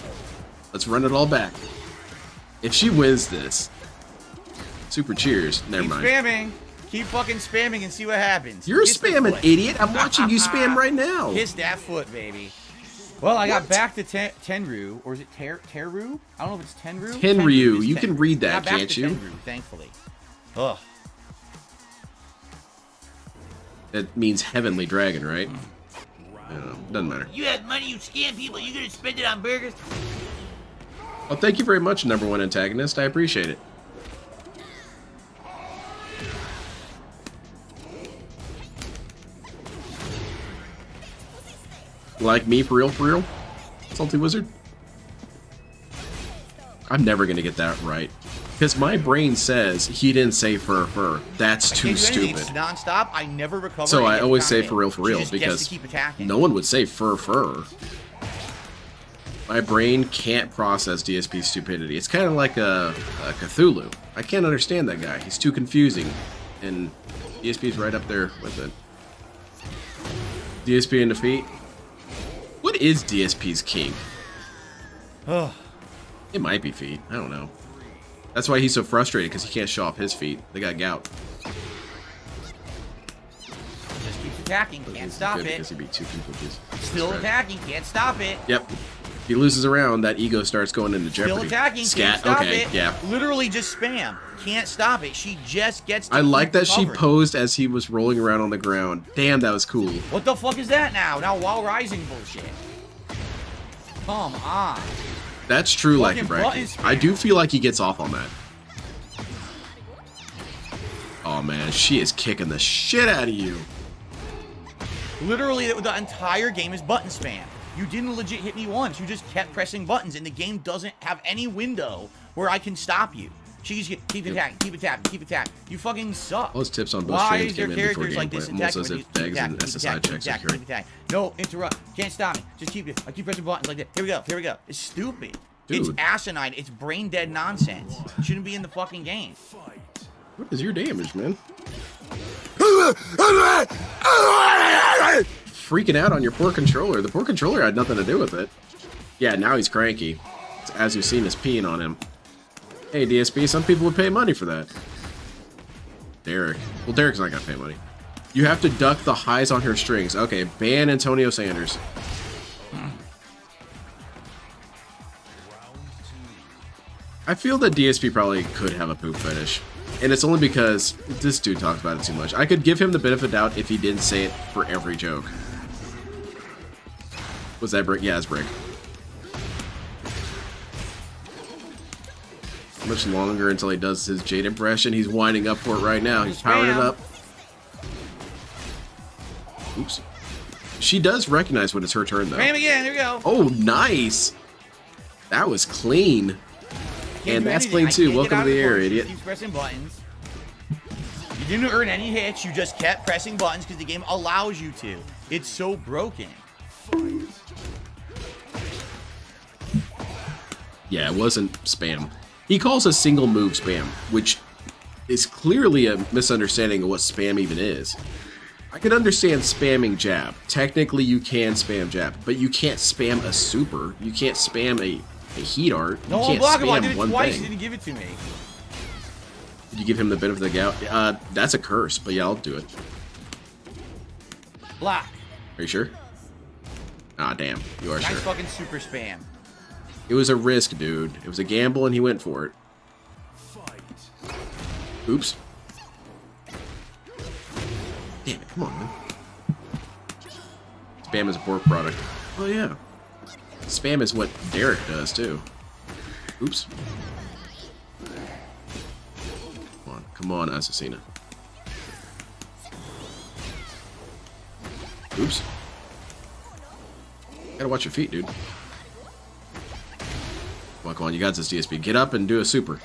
Let's run it all back. If she wins this, super cheers. Never Keep mind. spamming. Keep fucking spamming and see what happens. You're Kiss the spamming, foot. idiot. I'm watching you spam right now. Kiss that foot, baby. Well, I got back to Tenru, or is it Teru? I don't know if it's Tenru. Tenryu. It's You can read that, I got back can't to you? Tenru, thankfully. Ugh. It means heavenly dragon, right? Doesn't matter. You have money, you scam people. You gonna spend it on burgers? Well, thank you very much, number one antagonist. I appreciate it. Like me, for real? Salty Wizard? I'm never gonna get that right. Because my brain says he didn't say fur. That's too Can't do anything. stupid. It's nonstop. I never recover. So and I get always say counted. for real, She just gets because to keep attacking. no one would say fur. My brain can't process DSP's stupidity. It's kind of like a Cthulhu. I can't understand that guy. He's too confusing. And DSP's right up there with it. DSP in defeat. What is DSP's king? Ugh. It might be feet. I don't know. That's why he's so frustrated, because he can't show off his feet. They got gout. Just keeps attacking. Can't stop Good, it. because he beat 2 people. Still attacking, can't stop it. Yep. If he loses a round, that ego starts going into jeopardy. Still attacking, Scat. can't stop Okay, it. yeah. Literally just spam. Can't stop it. She just gets to I like that she covering. posed as he was rolling around on the ground. Damn, that was cool. What the fuck is that now? Now While Rising bullshit. Come on. That's true, Fucking Lucky button Bracky. spam. I do feel like he gets off on that. Oh man, she is kicking the shit out of you. Literally, the entire game is button spam. You didn't legit hit me once. You just kept pressing buttons, and the game doesn't have any window where I can stop you. She just keep attacking, keep attacking, keep attacking. You fucking suck. All those tips on both Why streams is there came in before characters like this gameplay, in almost Tekken as when if you Begs and SSI checks are keep attacking? No, interrupt. Can't stop me. Just keep it. I keep pressing buttons like that. Here we go. Here we go. It's stupid. Dude. It's asinine. It's brain dead nonsense. It shouldn't be in the fucking game. What is your damage, man? Freaking out on your poor controller. The poor controller had nothing to do with it. Yeah, now he's cranky. As you've seen, is peeing on him. Hey, DSP, some people would pay money for that. Derek. Well, Derek's not gonna pay money. You have to duck the highs on her strings. Okay, ban Antonio Sanders. I feel that DSP probably could have a poop fetish. And it's only because this dude talks about it too much. I could give him the benefit of doubt if he didn't say it for every joke. Was that Brick? Yeah, it's Brick. Much longer until he does his Jade impression. He's winding up for it right now. He's powering it up. Oops. She does recognize when it's her turn, though. Spam again. Here we go. Oh, nice. That was clean. And that's clean, too. Welcome to the air, idiot. Keeps pressing buttons. You didn't earn any hits. You just kept pressing buttons because the game allows you to. It's so broken. Yeah, it wasn't spam. He calls a single move spam, which is clearly a misunderstanding of what spam even is. I can understand spamming jab. Technically, you can spam jab, but you can't spam a super. You can't spam a heat art. You No, can't unblockable. I spam did it one twice. thing. You didn't give it to me. Did you give him the benefit of the doubt? That's a curse, but yeah, I'll do it. Block. Are you sure? Ah, damn. You are Nice sure. fucking super spam. It was a risk, dude. It was a gamble, and he went for it. Oops. Damn it, come on, man. Spam is a poor product. Oh, yeah. Spam is what Derek does, too. Oops. Come on, Assassina. Oops. Gotta watch your feet, dude. Come on, you got this, DSP. Get up and do a super.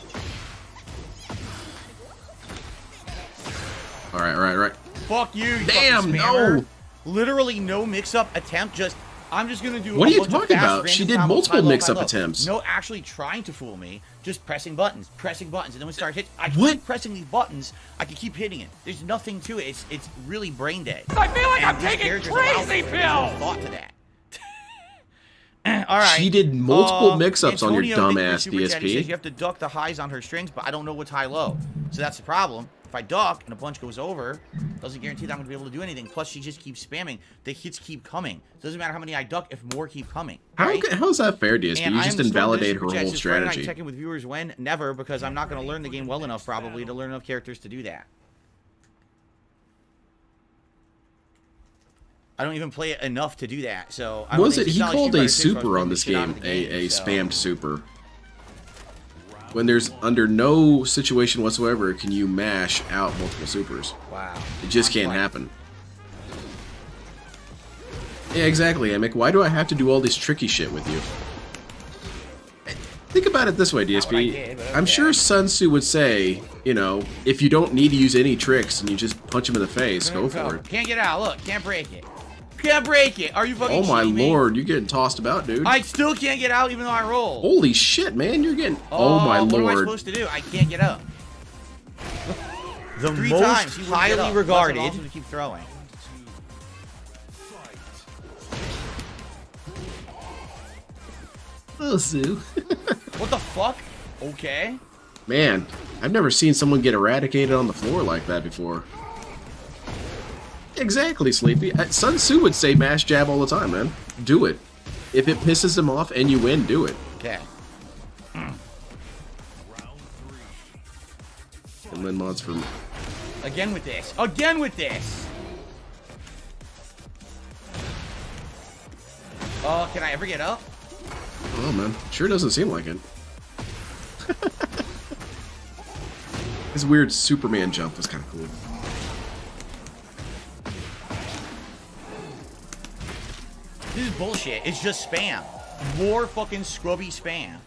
Alright. Fuck you, you Damn, fucking spammer. no! Literally no mix-up attempt, just... I'm just gonna do What a are you bunch of talking fast about? She random did combos, multiple high, low, mix-up high, low. attempts. No, actually trying to fool me, just pressing buttons, and then we start hit. I What? keep pressing these buttons, I can keep hitting it. There's nothing to it. It's really brain dead. I feel like And I'm these taking characters allow crazy for it. There's no pills. thought to that. All right. She did multiple mix-ups on your Antonio, thank you for dumbass Super Chat. He says DSP. you have to duck the highs on her strings, but I don't know what's high-low. So that's the problem. If I duck and a bunch goes over, doesn't guarantee that I'm going to be able to do anything. Plus, she just keeps spamming. The hits keep coming. It doesn't matter how many I duck if more keep coming. Right? How's that fair, DSP? And You I just am invalidate her Super Chat whole says, Friday night strategy. Tekken with viewers when? Never, because I'm not going to learn the game well enough, probably, to learn enough characters to do that. I don't even play it enough to do that, so... I don't Was think it? it's He not like called Street a Fighter 6 where I was super playing on the this shit out game, of the a so- spammed super. When there's under no situation whatsoever can you mash out multiple supers. Wow. It just can't happen. Yeah, exactly, Emick. Why do I have to do all this tricky shit with you? Think about it this way, what I DSP. did, but I'm okay. sure Sun Tzu would say, you know, if you don't need to use any tricks and you just punch him in the face, go for it. Can't get out. Look, can't break it. Can't break it. Are you fucking Oh my shitting me? lord, you're getting tossed about, dude. I still can't get out even though I roll. Holy shit, man, you're getting... Oh my What am I lord. supposed to do? I can't get up. The Three most times. He wouldn't get up. highly Plus, regarded. I've also to keep throwing. Oh, Sue. What the fuck? Okay. Man, I've never seen someone get eradicated on the floor like that before. Exactly, Sleepy. Sun Tzu would say mash jab all the time, man. Do it. If it pisses him off and you win, do it. Okay. And then mods for... Again with this. Again with this. Oh, can I ever get up? Oh, man. Sure doesn't seem like it. His weird Superman jump was kind of cool. This is bullshit. It's just spam. More fucking scrubby spam.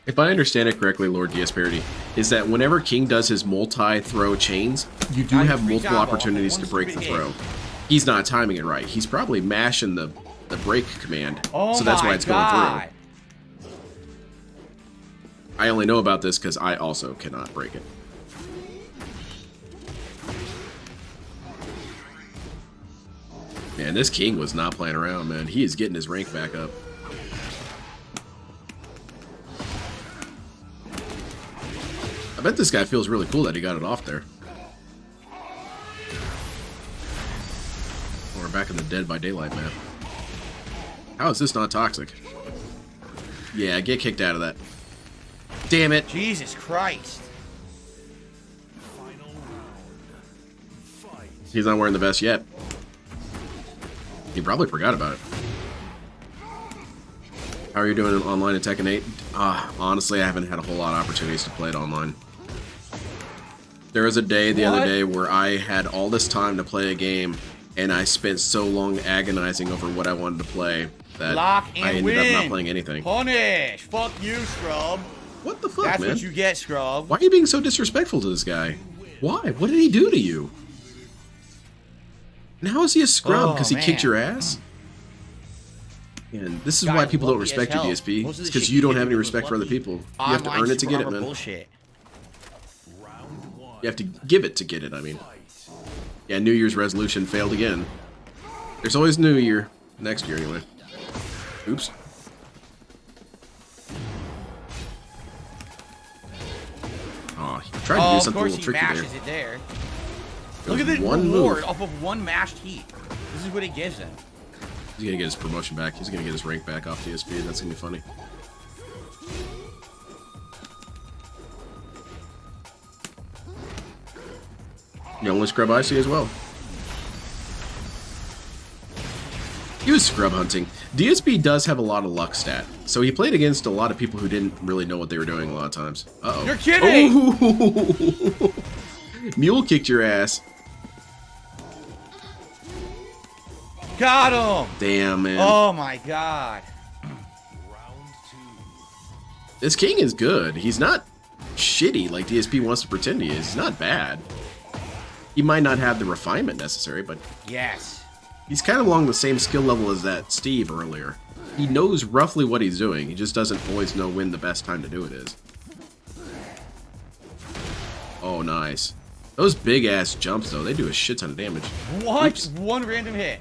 If I understand it correctly, Lord DSP, is that whenever King does his multi-throw chains, you do have multiple opportunities to break the throw. He's not timing it right. He's probably mashing the break command, so that's why it's going through. I only know about this because I also cannot break it. Man, this King was not playing around, man. He is getting his rank back up. I bet this guy feels really cool that he got it off there. We're back in the Dead by Daylight map. How is this not toxic? Yeah, get kicked out of that. Damn it. Jesus Christ. He's not wearing the vest yet. He probably forgot about it. How are you doing online in Tekken 8? Honestly, I haven't had a whole lot of opportunities to play it online. There was a day the other day where I had all this time to play a game, and I spent so long agonizing over what I wanted to play that I ended up not playing anything. Punish! Fuck you, Scrub. What the fuck, That's man? what you get, Scrub. Why are you being so disrespectful to this guy? Why? What did he do to you? And how is he a scrub? Because he kicked your ass? And this is why people don't respect you, DSP. It's because you don't have any respect for other people. You have to earn it to get it, man. Bullshit. You have to give it to get it, I mean. Yeah, New Year's resolution failed again. There's always New Year. Next year, anyway. Oops. Oh, he tried to do something a little tricky there. It there. Look at the reward off of one mashed heat. This is what it gives him. He's gonna get his promotion back. He's gonna get his rank back off DSP. That's gonna be funny. The only scrub I see as well. He was scrub hunting. DSP does have a lot of luck stat, so he played against a lot of people who didn't really know what they were doing a lot of times. Uh-oh. You're kidding! Oh. Mule kicked your ass. Got him! Damn, man. Oh my god. This King is good. He's not shitty like DSP wants to pretend he is. He's not bad. He might not have the refinement necessary, but yes. He's kind of along the same skill level as that Steve earlier. He knows roughly what he's doing. He just doesn't always know when the best time to do it is. Oh, nice. Those big-ass jumps, though, they do a shit ton of damage. What? Oops. One random hit.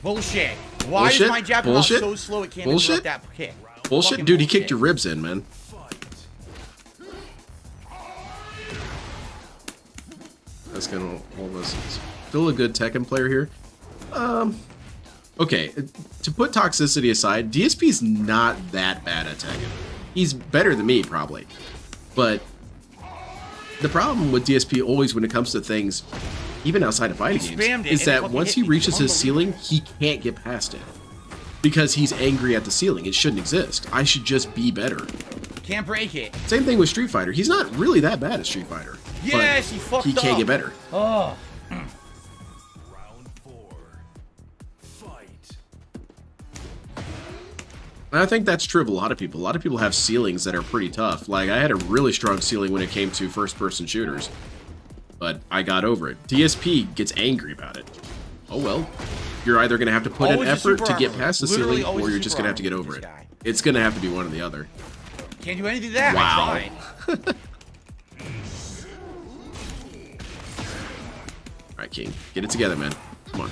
Bullshit. Why is my jab so slow it can't interrupt that kick? Bullshit? Dude, he kicked your ribs in, man. That's gonna hold us. Still a good Tekken player here. Okay, to put Toxicity aside, DSP's not that bad at Tekken. He's better than me, probably. But the problem with DSP always when it comes to things, even outside of fighting games, is that once he reaches his ceiling, he can't get past it. Because he's angry at the ceiling. It shouldn't exist. I should just be better. Can't break it. Same thing with Street Fighter. He's not really that bad at Street Fighter. Yes, he fucked up. He can't get better. Oh. Round 4. Fight. And I think that's true of a lot of people. A lot of people have ceilings that are pretty tough. Like, I had a really strong ceiling when it came to first-person shooters. But I got over it. DSP gets angry about it. Oh well. You're either going to have to put in effort to get past the ceiling, or you're just going to have to get over it. It's going to have to be one or the other. Can't do anything to that. Wow. Alright, King. Get it together, man. Come on.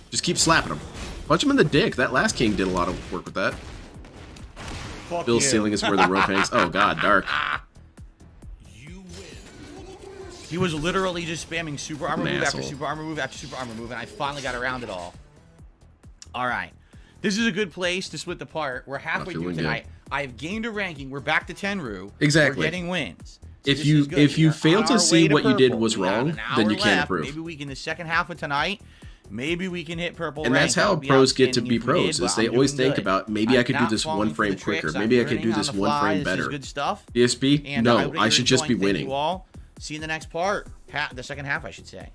Just keep slapping him. Punch him in the dick. That last King did a lot of work with that. Bill's ceiling is where the rope hangs. Oh, God. Dark. You win. He was literally just spamming super armor move after asshole. super armor move after super armor move, and I finally got around it all. All right. This is a good place to split the part. We're halfway through tonight. I have gained a ranking. We're back to Tenru. Exactly. We're getting wins. So If you fail to see what you did was We got wrong, an hour then you can't left. improve. Maybe we can, the second half of tonight, maybe we can hit purple And rank. that's how That would be pros get to outstanding be if we pros, did, is but they I'm always doing think good. about, maybe I I'm could do not this falling one for frame the tricks. quicker. I'm Maybe I could do learning on this the one fly. frame This is better. good stuff. DSP? And I No, hope that I you're should just be enjoying. Thank winning. you all. See you in the next part. The second half, I should say.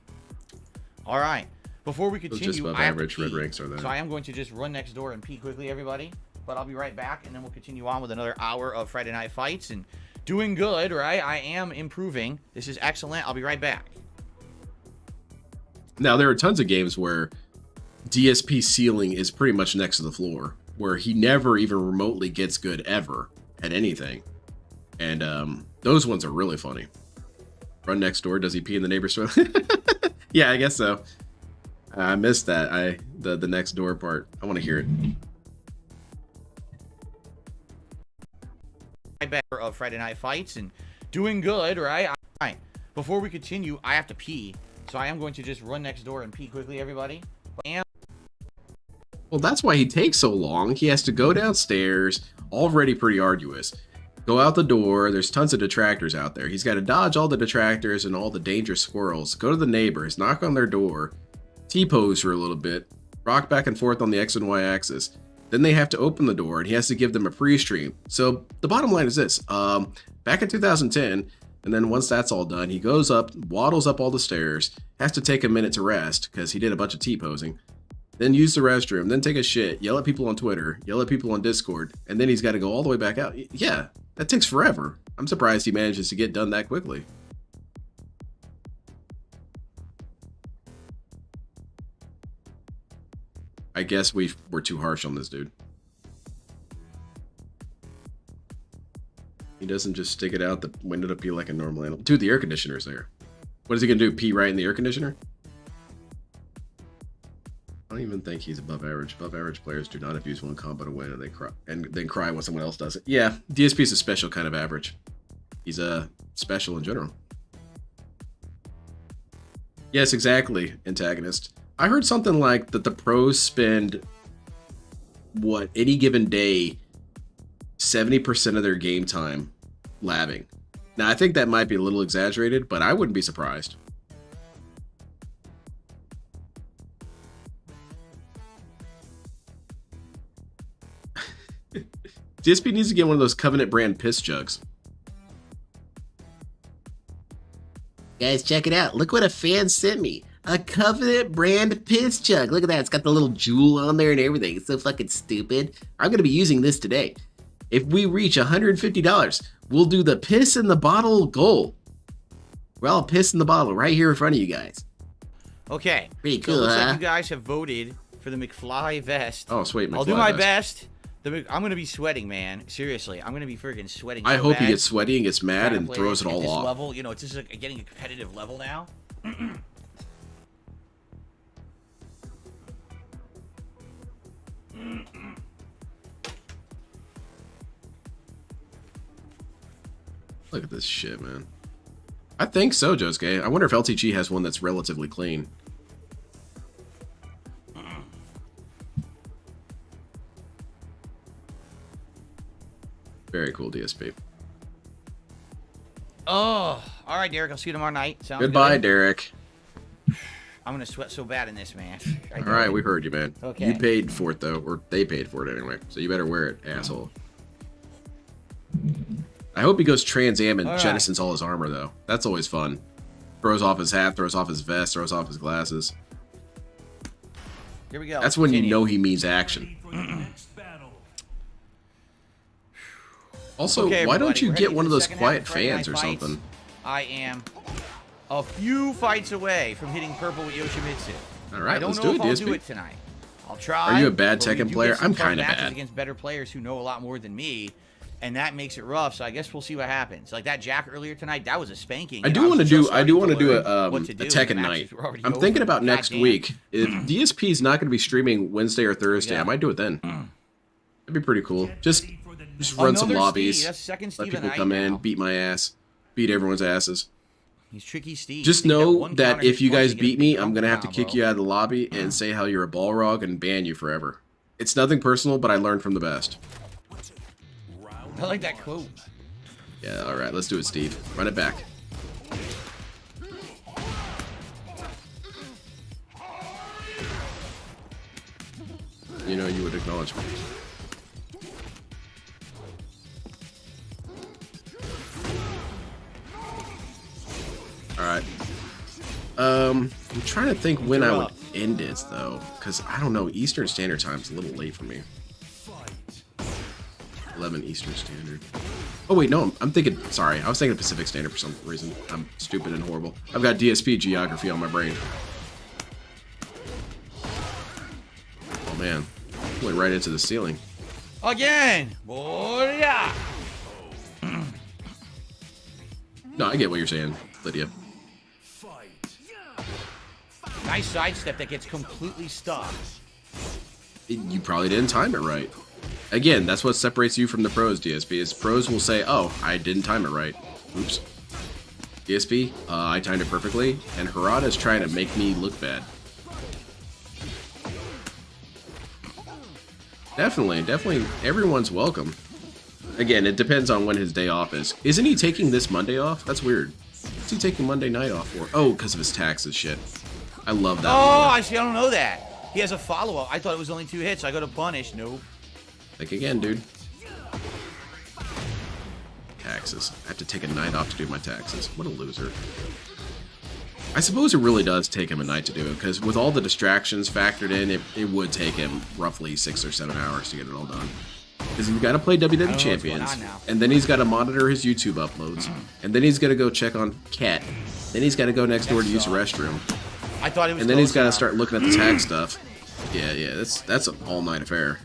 All right. Before we continue, just above I have to average red pee. ranks are there. So I am going to just run next door and pee quickly, everybody. But I'll be right back, and then we'll continue on with another hour of Friday Night Fights. And doing good, right? I am improving. This is excellent. I'll be right back. Now, there are tons of games where DSP ceiling is pretty much next to the floor, where he never even remotely gets good ever at anything. And those ones are really funny. Run next door, does he pee in the neighbor's toilet? Yeah, I guess so. I missed that. The next door part. I want to hear it. Of Friday Night Fights and doing good, right? All right. Before we continue, I have to pee. So I am going to just run next door and pee quickly, everybody. Well, that's why he takes so long. He has to go downstairs, already pretty arduous. Go out the door, there's tons of detractors out there. He's got to dodge all the detractors and all the dangerous squirrels. Go to the neighbors, knock on their door, T-pose for a little bit, rock back and forth on the X and Y axis. Then they have to open the door and he has to give them a pre-stream. So the bottom line is this. Back in 2010, and then once that's all done, he goes up, waddles up all the stairs, has to take a minute to rest because he did a bunch of T-posing. Then use the restroom, then take a shit, yell at people on Twitter, yell at people on Discord, and then he's got to go all the way back out. Yeah, that takes forever. I'm surprised he manages to get done that quickly. I guess we're too harsh on this dude. He doesn't just stick it out the window to pee like a normal animal. Dude, the air conditioner's there. What is he gonna do? Pee right in the air conditioner? I don't even think he's above average. Above average players do not abuse one combo to win, and then cry when someone else does it. Yeah, DSP is a special kind of average. He's special in general. Yes, exactly, antagonist. I heard something like that the pros spend, what, any given day, 70% of their game time labbing. Now, I think that might be a little exaggerated, but I wouldn't be surprised. DSP needs to get one of those Covenant brand piss jugs. Guys, check it out. Look what a fan sent me. A Covenant brand piss jug. Look at that. It's got the little jewel on there and everything. It's so fucking stupid. I'm going to be using this today. If we reach $150, we'll do the piss in the bottle goal. We're all piss in the bottle right here in front of you guys. Okay. Pretty So cool, it looks huh? like you guys have voted for the McFly vest. Oh, sweet. I'll do McFly my vest. best. I'm going to be sweating, man. Seriously. I'm going to be freaking sweating I so hope bad. he gets sweaty and gets mad Trying to and play throws it at all this off. level. You know, it's just like getting a competitive level now. Look at this shit, man. I think so, Josuke. I wonder if LTG has one that's relatively clean. Very cool, DSP. Oh, all right, Derek. I'll see you tomorrow night. Sounds Goodbye, good. Derek. I'm going to sweat so bad in this, man. All right, we heard you, man. Okay. You paid for it, though, or they paid for it anyway, so you better wear it, asshole. I hope he goes Trans Am and All right. jettisons all his armor, though. That's always fun. Throws off his hat, throws off his vest, throws off his glasses. Here we go. That's when you Continue. know he means action. Also, Okay, why don't everybody, you we're get heading one to of the those second quiet half of Friday fans Night or Fights. something? I am a few fights away from hitting purple with Yoshimitsu. All right, I don't let's know do if it, I'll DSP. do it tonight. I'll try. Are you a bad but we Tekken do player? get some I'm tough kinda matches bad. against better players who know a lot more than me, and that makes it rough. So I guess we'll see what happens. Like that Jack earlier tonight, that was a spanking. I and do want to was do. just I do want to starting do learn a what to do, and the Tekken matches night. were already I'm over. thinking about next Goddamn. week. If DSP is not going to be streaming Wednesday or Thursday, Yeah. I might do it then. That'd be pretty cool. Just run some Another lobbies. Steve. That's second Let Steve people and come I in, now. beat my ass, beat everyone's asses. He's tricky Steve. Just Take know one that counter if you hit guys punch, you get a beat me, big I'm gonna have to combo. kick you out of the lobby and say how you're a Balrog and ban you forever. It's nothing personal, but I learned from the best. I like that quote. Yeah, all right, let's do it, Steve. Run it back. You know you would acknowledge me. All right. I'm trying to think when I would end it though, because I don't know. Eastern Standard Time's a little late for me. 11 Eastern Standard. Oh wait, no, I'm thinking. Sorry, I was thinking Pacific Standard for some reason. I'm stupid and horrible. I've got DSP geography on my brain. Oh man, went right into the ceiling. Again! Boy, yeah! No, I get what you're saying, Lydia. Nice sidestep that gets completely stuck. You probably didn't time it right. Again, that's what separates you from the pros, DSP, is pros will say, oh, I didn't time it right. Oops. DSP, I timed it perfectly, and Harada's trying to make me look bad. Definitely, everyone's welcome. Again, it depends on when his day off is. Isn't he taking this Monday off? That's weird. What's he taking Monday night off for? Oh, because of his taxes shit. I love that. Oh, I see. I don't know that. He has a follow-up. I thought it was only 2 hits. I go to punish. Nope. Think again, dude. Taxes. I have to take a night off to do my taxes. What a loser. I suppose it really does take him a night to do it, because with all the distractions factored in, it would take him roughly 6 or 7 hours to get it all done. Because he's got to play WWE Champions, and then he's got to monitor his YouTube uploads, and then he's got to go check on Cat, then he's got to go next door to use the restroom, I thought it was. and then he's got to start looking at the tag stuff. Yeah, that's an all-night affair.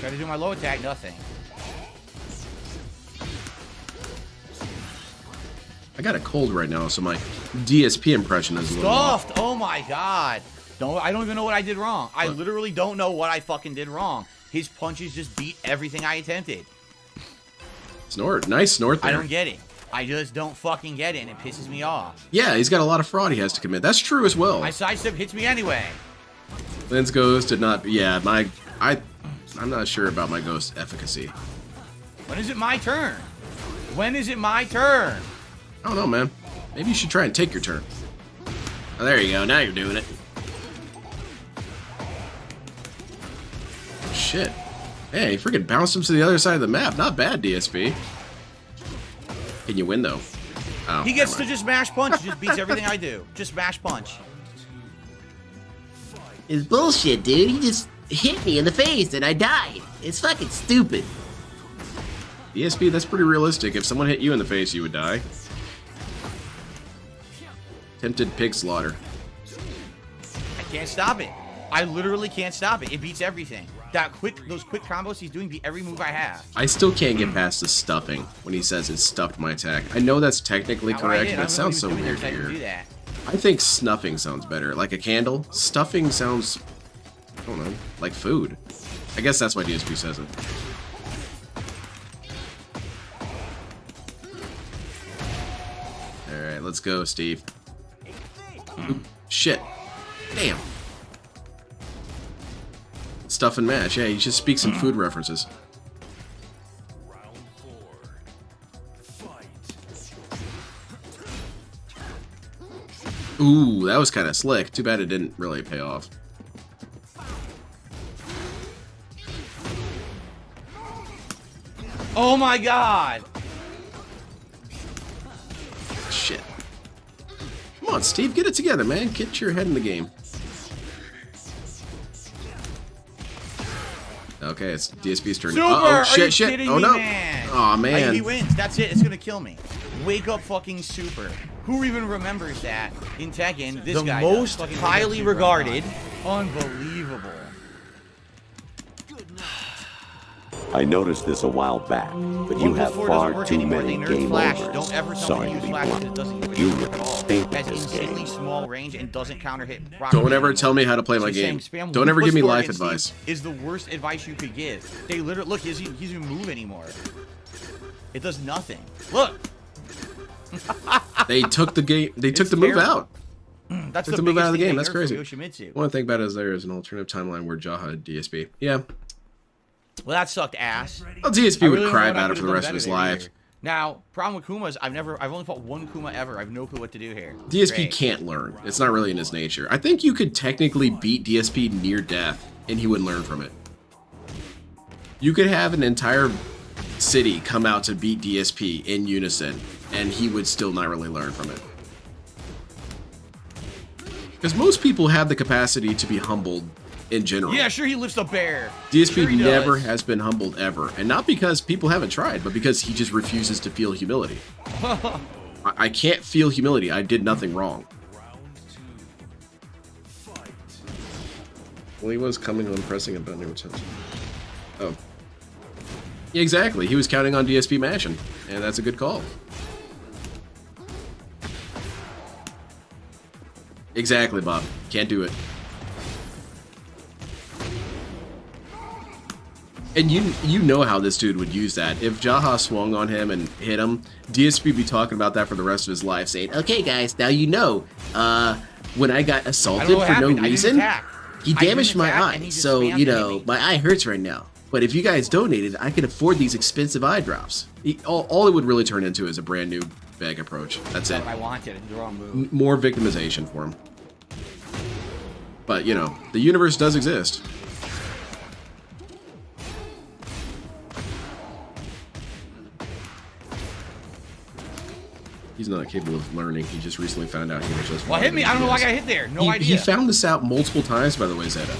Try to do my low attack, nothing. I got a cold right now, so my DSP impression is a little off. Stuffed! Oh my god! I don't even know what I did wrong. I literally don't know what I fucking did wrong. His punches just beat everything I attempted. Snort. Nice snort there. I don't get it. I just don't fucking get it, and it pisses me off. Yeah, he's got a lot of fraud he has to commit. That's true as well. My sidestep hits me anyway. Lens Ghost did not... Yeah, I'm not sure about my Ghost efficacy. When is it my turn? When is it my turn? I don't know, man. Maybe you should try and take your turn. Oh, there you go. Now you're doing it. Shit. Hey, he freaking bounced him to the other side of the map. Not bad, DSP. Can you win, though? Oh, He gets to just mash punch. He just beats everything I do. Just mash punch. It's bullshit, dude. He just hit me in the face and I died. It's fucking stupid. DSP, that's pretty realistic. If someone hit you in the face, you would die. Tempted pig slaughter. I can't stop it. I literally can't stop it. It beats everything. Those quick combos he's doing beat every move I have. I still can't get past the stuffing when he says it stuffed my attack. I know that's technically correct, but it sounds so weird to hear. I think snuffing sounds better. Like a candle. Stuffing sounds, I don't know, like food. I guess that's why DSP says it. Alright, let's go, Steve. Oop, shit. Damn. Stuff and mash. Yeah, you just speak some food references. Ooh, that was kind of slick. Too bad it didn't really pay off. Oh my god! Shit. Come on, Steve, get it together, man. Get your head in the game. Okay, it's DSP's turn. Super! Uh-oh, Are you shit. kidding Oh me, no. man? Aw, man. He wins. That's it. It's gonna kill me. Wake up fucking Super. Who even remembers that in Tekken? This guy does. The most highly regarded. Unbelievable. I noticed this a while back, but you have far too many game overs. Don't ever tell Sorry me to to be use Flash because blunt. it doesn't use You it at all. paint has this insanely game. small range and doesn't counter hit properly. Don't ever anymore. tell me how to play my So game. saying spam Don't ever give me Lupa life Store advice. is the worst advice you could give. They literally look. He doesn't move anymore. It does nothing. Look. They took the game. They took It's the move terrible. out. That's Took the the move out of the biggest thing game. they That's heard from crazy. Yoshimitsu. One thing about it is there is an alternative timeline where Jaha had DSP. Yeah. Well, that sucked ass. Well, DSP I would really don't cry know what I about it could've for the done rest of better his there life. either. Now, problem with Kuma is I've only fought one Kuma ever. I have no clue what to do here. DSP Great. can't learn. It's not really in his nature. I think you could technically beat DSP near death, and he would learn from it. You could have an entire city come out to beat DSP in unison, and he would still not really learn from it. Because most people have the capacity to be humbled in general. Yeah, sure, he lifts a bear. DSP Sure he never does. has been humbled ever. And not because people haven't tried, but because he just refuses to feel humility. I can't feel humility. I did nothing wrong. Well, he was coming on pressing a button. Oh. Yeah, exactly. He was counting on DSP mashing. And that's a good call. Exactly, Bob. Can't do it. And you know how this dude would use that. If Jaha swung on him and hit him, DSP would be talking about that for the rest of his life, saying, okay, guys, now you know, when I got assaulted what for no happened. I didn't reason, attack. he I didn't damaged my attack, and eye. he just So, spammed you and hit know, me. my eye hurts right now. But if you guys donated, I could afford these expensive eye drops. All it would really turn into is a brand new bag approach. That's it. I wanted. I did the wrong move. More victimization for him. But, you know, the universe does exist. He's not capable of learning. He just recently found out he was just... Well, hit me. I don't know why I got hit there. No he idea. found this out multiple times, by the way, Zeta.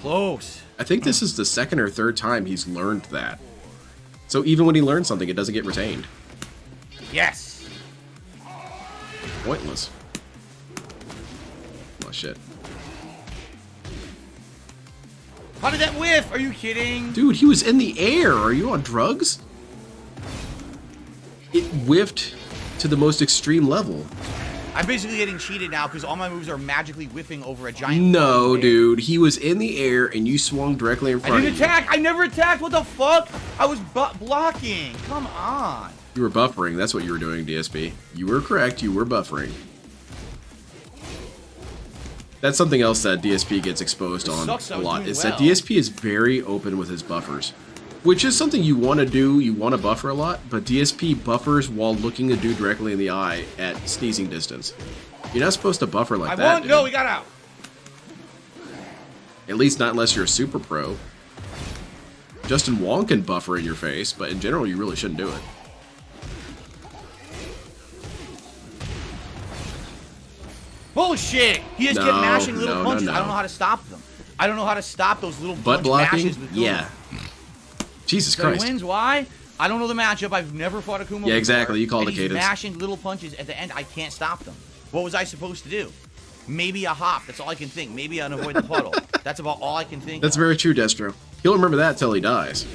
Close. I think this is the second or third time he's learned that. So even when he learns something, it doesn't get retained. Yes. Pointless. Oh, shit. How did that whiff? Are you kidding? Dude, he was in the air. Are you on drugs? It whiffed to the most extreme level. I'm basically getting cheated now because all my moves are magically whiffing over a giant. No, bear. dude. He was in the air and you swung directly in I front didn't of you. attack. I never attacked. What the fuck? I was blocking. Come on. You were buffering. That's what you were doing, DSP. You were correct. You were buffering. That's something else that DSP gets exposed on sucks, I a was lot. doing Is well. that DSP is very open with his buffers. Which is something you want to do. You want to buffer a lot. But DSP buffers while looking a dude directly in the eye at sneezing distance. You're not supposed to buffer like I that. won. Dude. No, we got out. At least not unless you're a super pro. Justin Wong can buffer in your face, but in general, you really shouldn't do it. Bullshit. He just kept No, mashing little no, punches. no. I don't know how to stop them. I don't know how to stop those little Butt punch blocking? mashes with Kuma. Yeah. Jesus So Christ. he wins. Why? I don't know the matchup. I've never fought a Kuma Yeah, before, exactly. You called and it, he's Cadence. mashing little punches at the end. I can't stop them. What was I supposed to do? Maybe a hop. That's all I can think. Maybe an avoid the puddle. That's about all I can think. That's of. very true, Destro. He'll remember that till he dies.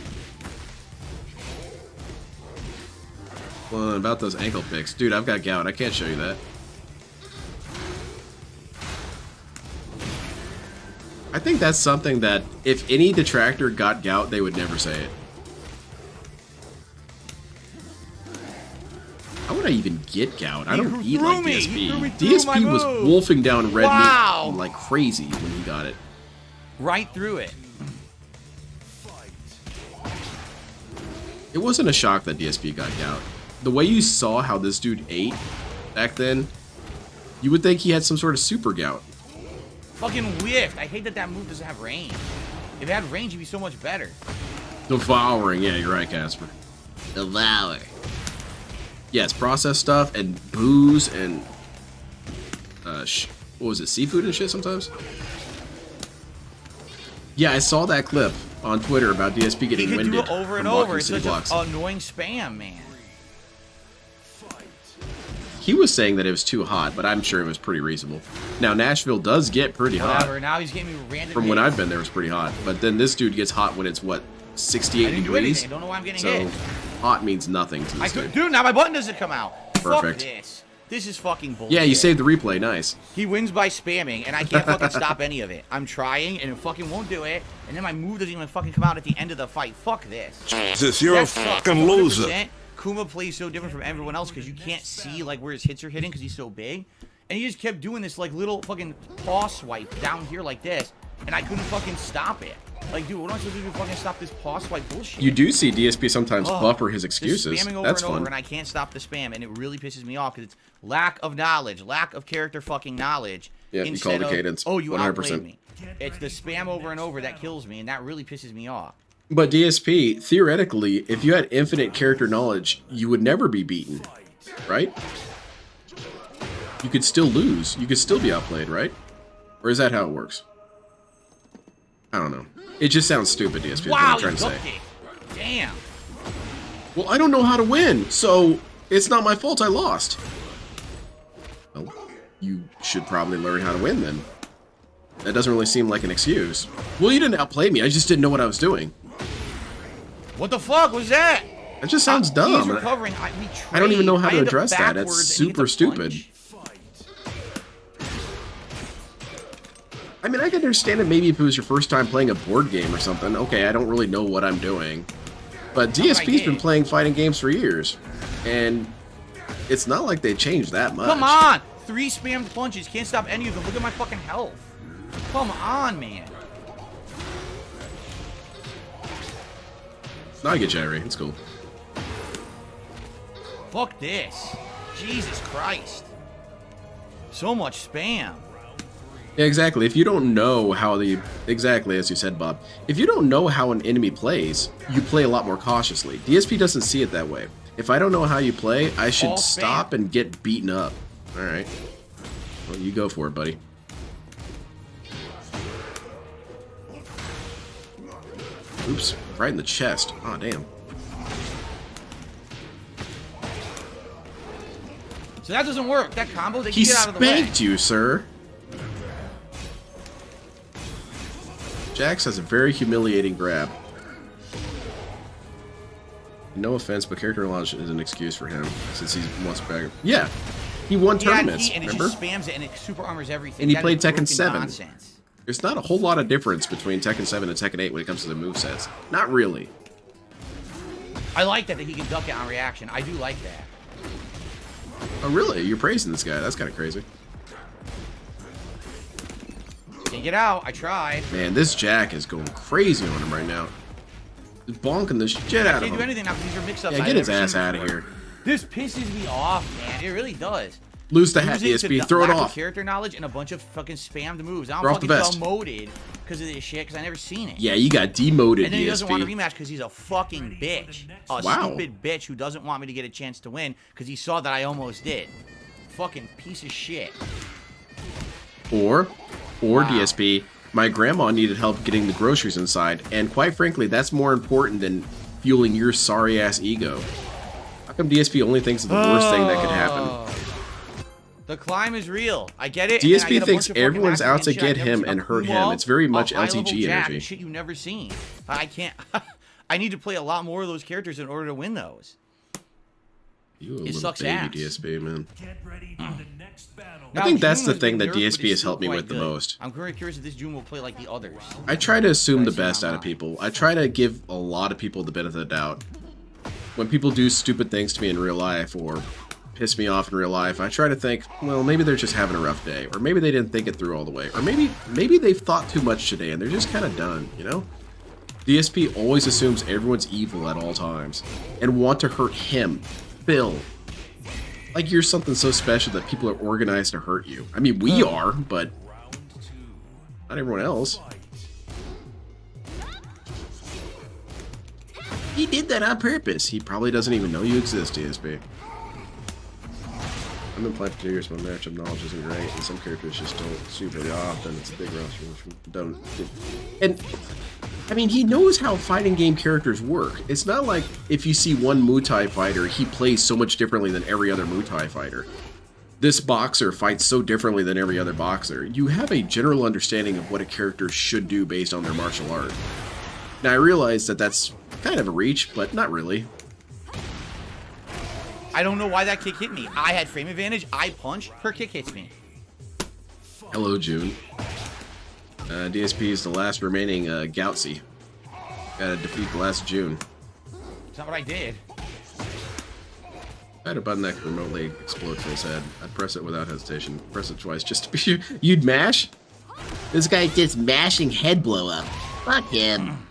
Well, and about those ankle picks. Dude, I've got gout. I can't show you that. I think that's something that if any detractor got gout, they would never say it. How would I even get gout? I don't eat like He DSP. threw me through my DSP was move. wolfing down red Wow. meat like crazy when he got it. Right through it. It wasn't a shock that DSP got gout. The way you saw how this dude ate back then, you would think he had some sort of super gout. Fucking whiffed. I hate that that move doesn't have range. If it had range, it'd be so much better. Devouring, yeah, you're right, Casper. Devour. Yeah, it's processed stuff and booze and what was it, seafood and shit sometimes? Yeah, I saw that clip on Twitter about DSP He getting can do winded it over and from walking over. It's city such blocks. an annoying spam, man. He was saying that it was too hot, but I'm sure it was pretty reasonable. Now, Nashville does get pretty hot. Whatever. Now he's getting me random. From when hits. I've been there, it was pretty hot. But then this dude gets hot when it's, what, 68 I didn't do degrees. anything. I don't know why I'm getting So hit. hot means nothing to this dude. Dude, now my button doesn't come out. Perfect. Fuck this. This is fucking bullshit. Yeah, you saved the replay. Nice. He wins by spamming, and I can't fucking stop any of it. I'm trying, and it fucking won't do it. And then my move doesn't even fucking come out at the end of the fight. Fuck this. Jesus, you're a That sucks. fucking loser. 100%. Kuma plays so different from everyone else because you can't see like where his hits are hitting because he's so big. And he just kept doing this like little fucking paw swipe down here like this, and I couldn't fucking stop it. Like, dude, what am I supposed to do to fucking stop this paw swipe bullshit? You do see DSP sometimes buffer his excuses. Just spamming over That's and over, fun. and I can't stop the spam, and it really pisses me off because it's lack of knowledge, lack of character fucking knowledge. Yeah, you call the cadence. Oh, you 100%. outplayed me. It's the spam over and over that kills me, and that really pisses me off. But DSP, theoretically, if you had infinite character knowledge, you would never be beaten, right? You could still lose. You could still be outplayed, right? Or is that how it works? I don't know. It just sounds stupid, DSP, is what Wow, I'm trying you to say. ducked it. Damn. Well, I don't know how to win, so it's not my fault I lost. Well, you should probably learn how to win then. That doesn't really seem like an excuse. Well, you didn't outplay me. I just didn't know what I was doing. What the fuck was that? That just sounds dumb. He's recovering. I don't even know how to I end up address that. backwards It's and he super gets a stupid. punch. I mean, I can understand it maybe if it was your first time playing a board game or something. Okay, I don't really know what I'm doing. But DSP's been playing fighting games for years. And it's not like they changed that much. Come on! 3 spammed punches. Can't stop any of them. Look at my fucking health. Come on, man. No, I get Jerry. It's cool. Fuck this. Jesus Christ. So much spam. Yeah, exactly. If you don't know how exactly as you said, Bob, if you don't know how an enemy plays, you play a lot more cautiously. DSP doesn't see it that way. If I don't know how you play, I should stop and get beaten up. All right. Well, you go for it, buddy. Oops, right in the chest. Oh, damn. So that doesn't work. That combo, they He can get out of the way. spanked you, sir. Jax has a very humiliating grab. No offense, but character launch is an excuse for him since he wants back. Yeah, he won tournaments. And it remember? just spams it and it super armors everything. And he That played is Tekken broken 7. nonsense. There's not a whole lot of difference between Tekken 7 and Tekken 8 when it comes to the movesets. Not really. I like that he can duck it on reaction. I do like that. Oh, really? You're praising this guy? That's kind of crazy. Can't get out. I tried. Man, this Jack is going crazy on him right now. He's bonking the shit out of I can't do him. anything now because these are mix-ups. Yeah, get his ass out of here. This pisses me off, man. It really does. Lose the hat, Losing to DSP. Throw it lack of off. character knowledge and a bunch of fucking spammed moves. I'm Throw off the fucking vest. demoted because of this shit because I never seen it. Yeah, you got demoted, And then he doesn't want to DSP. rematch because he's a fucking bitch. A Wow. stupid bitch who doesn't want me to get a chance to win because he saw that I almost did. Fucking piece of shit. Or Wow. DSP, my grandma needed help getting the groceries inside, and quite frankly, that's more important than fueling your sorry-ass ego. How come DSP only thinks of the worst thing that could happen? The climb is real. I get it. and then I DSP get a thinks bunch of fucking everyone's out accident to shit I've get never him seen. and A hurt him. Kumo, It's very much a high-level LTG Jack, energy. Shit you've never seen. I can't. I need to play a lot more of those characters in order to win those. You a It little sucks baby, ass. DSP, man. Get ready for the next battle. I think that's the June has thing been that nerfed, DSP but it's has still helped me quite with the good. most. I'm very curious if this June will play like the others. I try to assume the Right, so best I'm out of not. people. I try to give a lot of people the benefit of the doubt. When people do stupid things to me in real life or piss me off in real life, I try to think, well, maybe they're just having a rough day, or maybe they didn't think it through all the way, or maybe they've thought too much today and they're just kind of done, you know? DSP always assumes everyone's evil at all times and want to hurt him, Phil. Like you're something so special that people are organized to hurt you. I mean, we are, but not everyone else. He did that on purpose. He probably doesn't even know you exist, DSP. I've been playing for 2 years, but my matchup knowledge isn't great, and some characters just don't super often. It's a big roster. Don't. And I mean, he knows how fighting game characters work. It's not like if you see one Muay Thai fighter, he plays so much differently than every other Muay Thai fighter. This boxer fights so differently than every other boxer. You have a general understanding of what a character should do based on their martial art. Now, I realize that that's kind of a reach, but not really. I don't know why that kick hit me. I had frame advantage. I punch. Her kick hits me. Hello, June. DSP is the last remaining Gautsy. Gotta defeat the last June. It's not what I did. I had a button that could remotely explode Phil's head. I'd press it without hesitation. Press it twice just to be sure. You'd mash? This guy just mashing head blow up. Fuck him.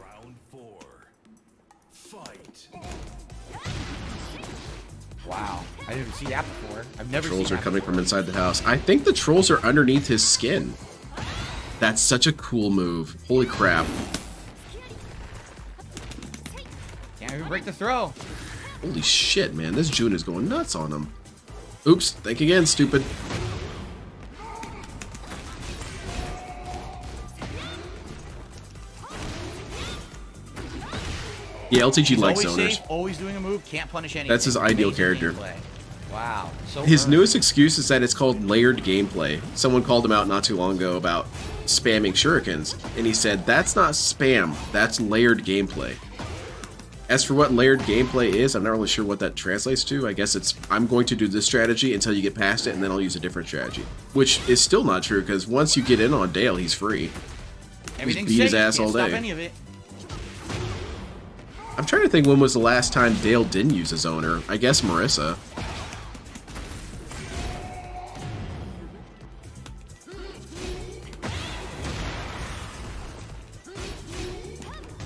Round 4. Fight. Wow. I didn't see that before. I've never Trolls seen are that coming before. from inside the house. I think the trolls are underneath his skin. That's such a cool move. Holy crap. Can't even break the throw. Holy shit, man. This June is going nuts on him. Oops. Think again, stupid. Yeah, LTG He's likes always zoners. safe, always doing a move, can't punish anything. That's his ideal Amazing character. gameplay. Wow. So His earned. newest excuse is that it's called layered gameplay. Someone called him out not too long ago about spamming shurikens, and he said, that's not spam, that's layered gameplay. As for what layered gameplay is, I'm not really sure what that translates to. I guess it's, I'm going to do this strategy until you get past it, and then I'll use a different strategy. Which is still not true, because once you get in on Dale, he's free. Everything's beat his safe, ass can't all stop day. any of it. I'm trying to think when was the last time Dale didn't use his owner. I guess Marissa.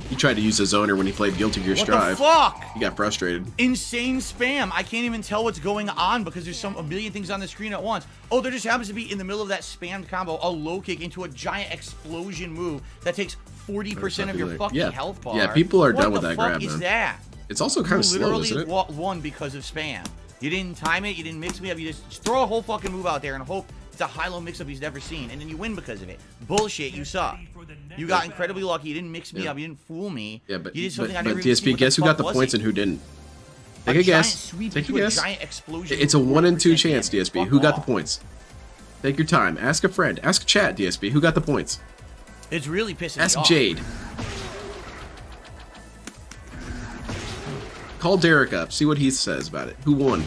He tried to use his owner when he played Guilty Gear What Strive. the fuck? He got frustrated. Insane spam. I can't even tell what's going on because there's a million things on the screen at once. Oh, there just happens to be in the middle of that spammed combo a low kick into a giant explosion move that takes 40% of your fucking health bar. Yeah, people are done with What that the fuck grab, is man. that? It's also kind of You slow, literally isn't it? won because of spam. You didn't time it. You didn't mix me up. You just throw a whole fucking move out there and hope it's a high-low mix-up he's never seen, and then you win because of it. Bullshit. You suck. You got incredibly lucky. You didn't mix me up. You didn't fool me. Yeah, but, you did something I but never even seen. DSP, What guess the who got fuck the was points it? and who didn't? A Take a giant guess. sweep Take a into guess. giant explosion It's a with 1 in 2 4% chance, damage. DSP. Fuck Who got the off. points? Take your time. Ask a friend. Ask chat, DSP. Who got the points? It's really pissing me Ask off. Jade. Call Derek up. See what he says about it. Who won?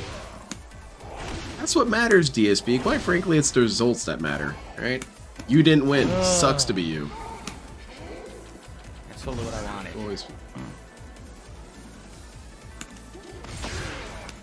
That's what matters, DSP. Quite frankly, it's the results that matter, right? You didn't win. Sucks to be you. That's totally what I wanted. Always.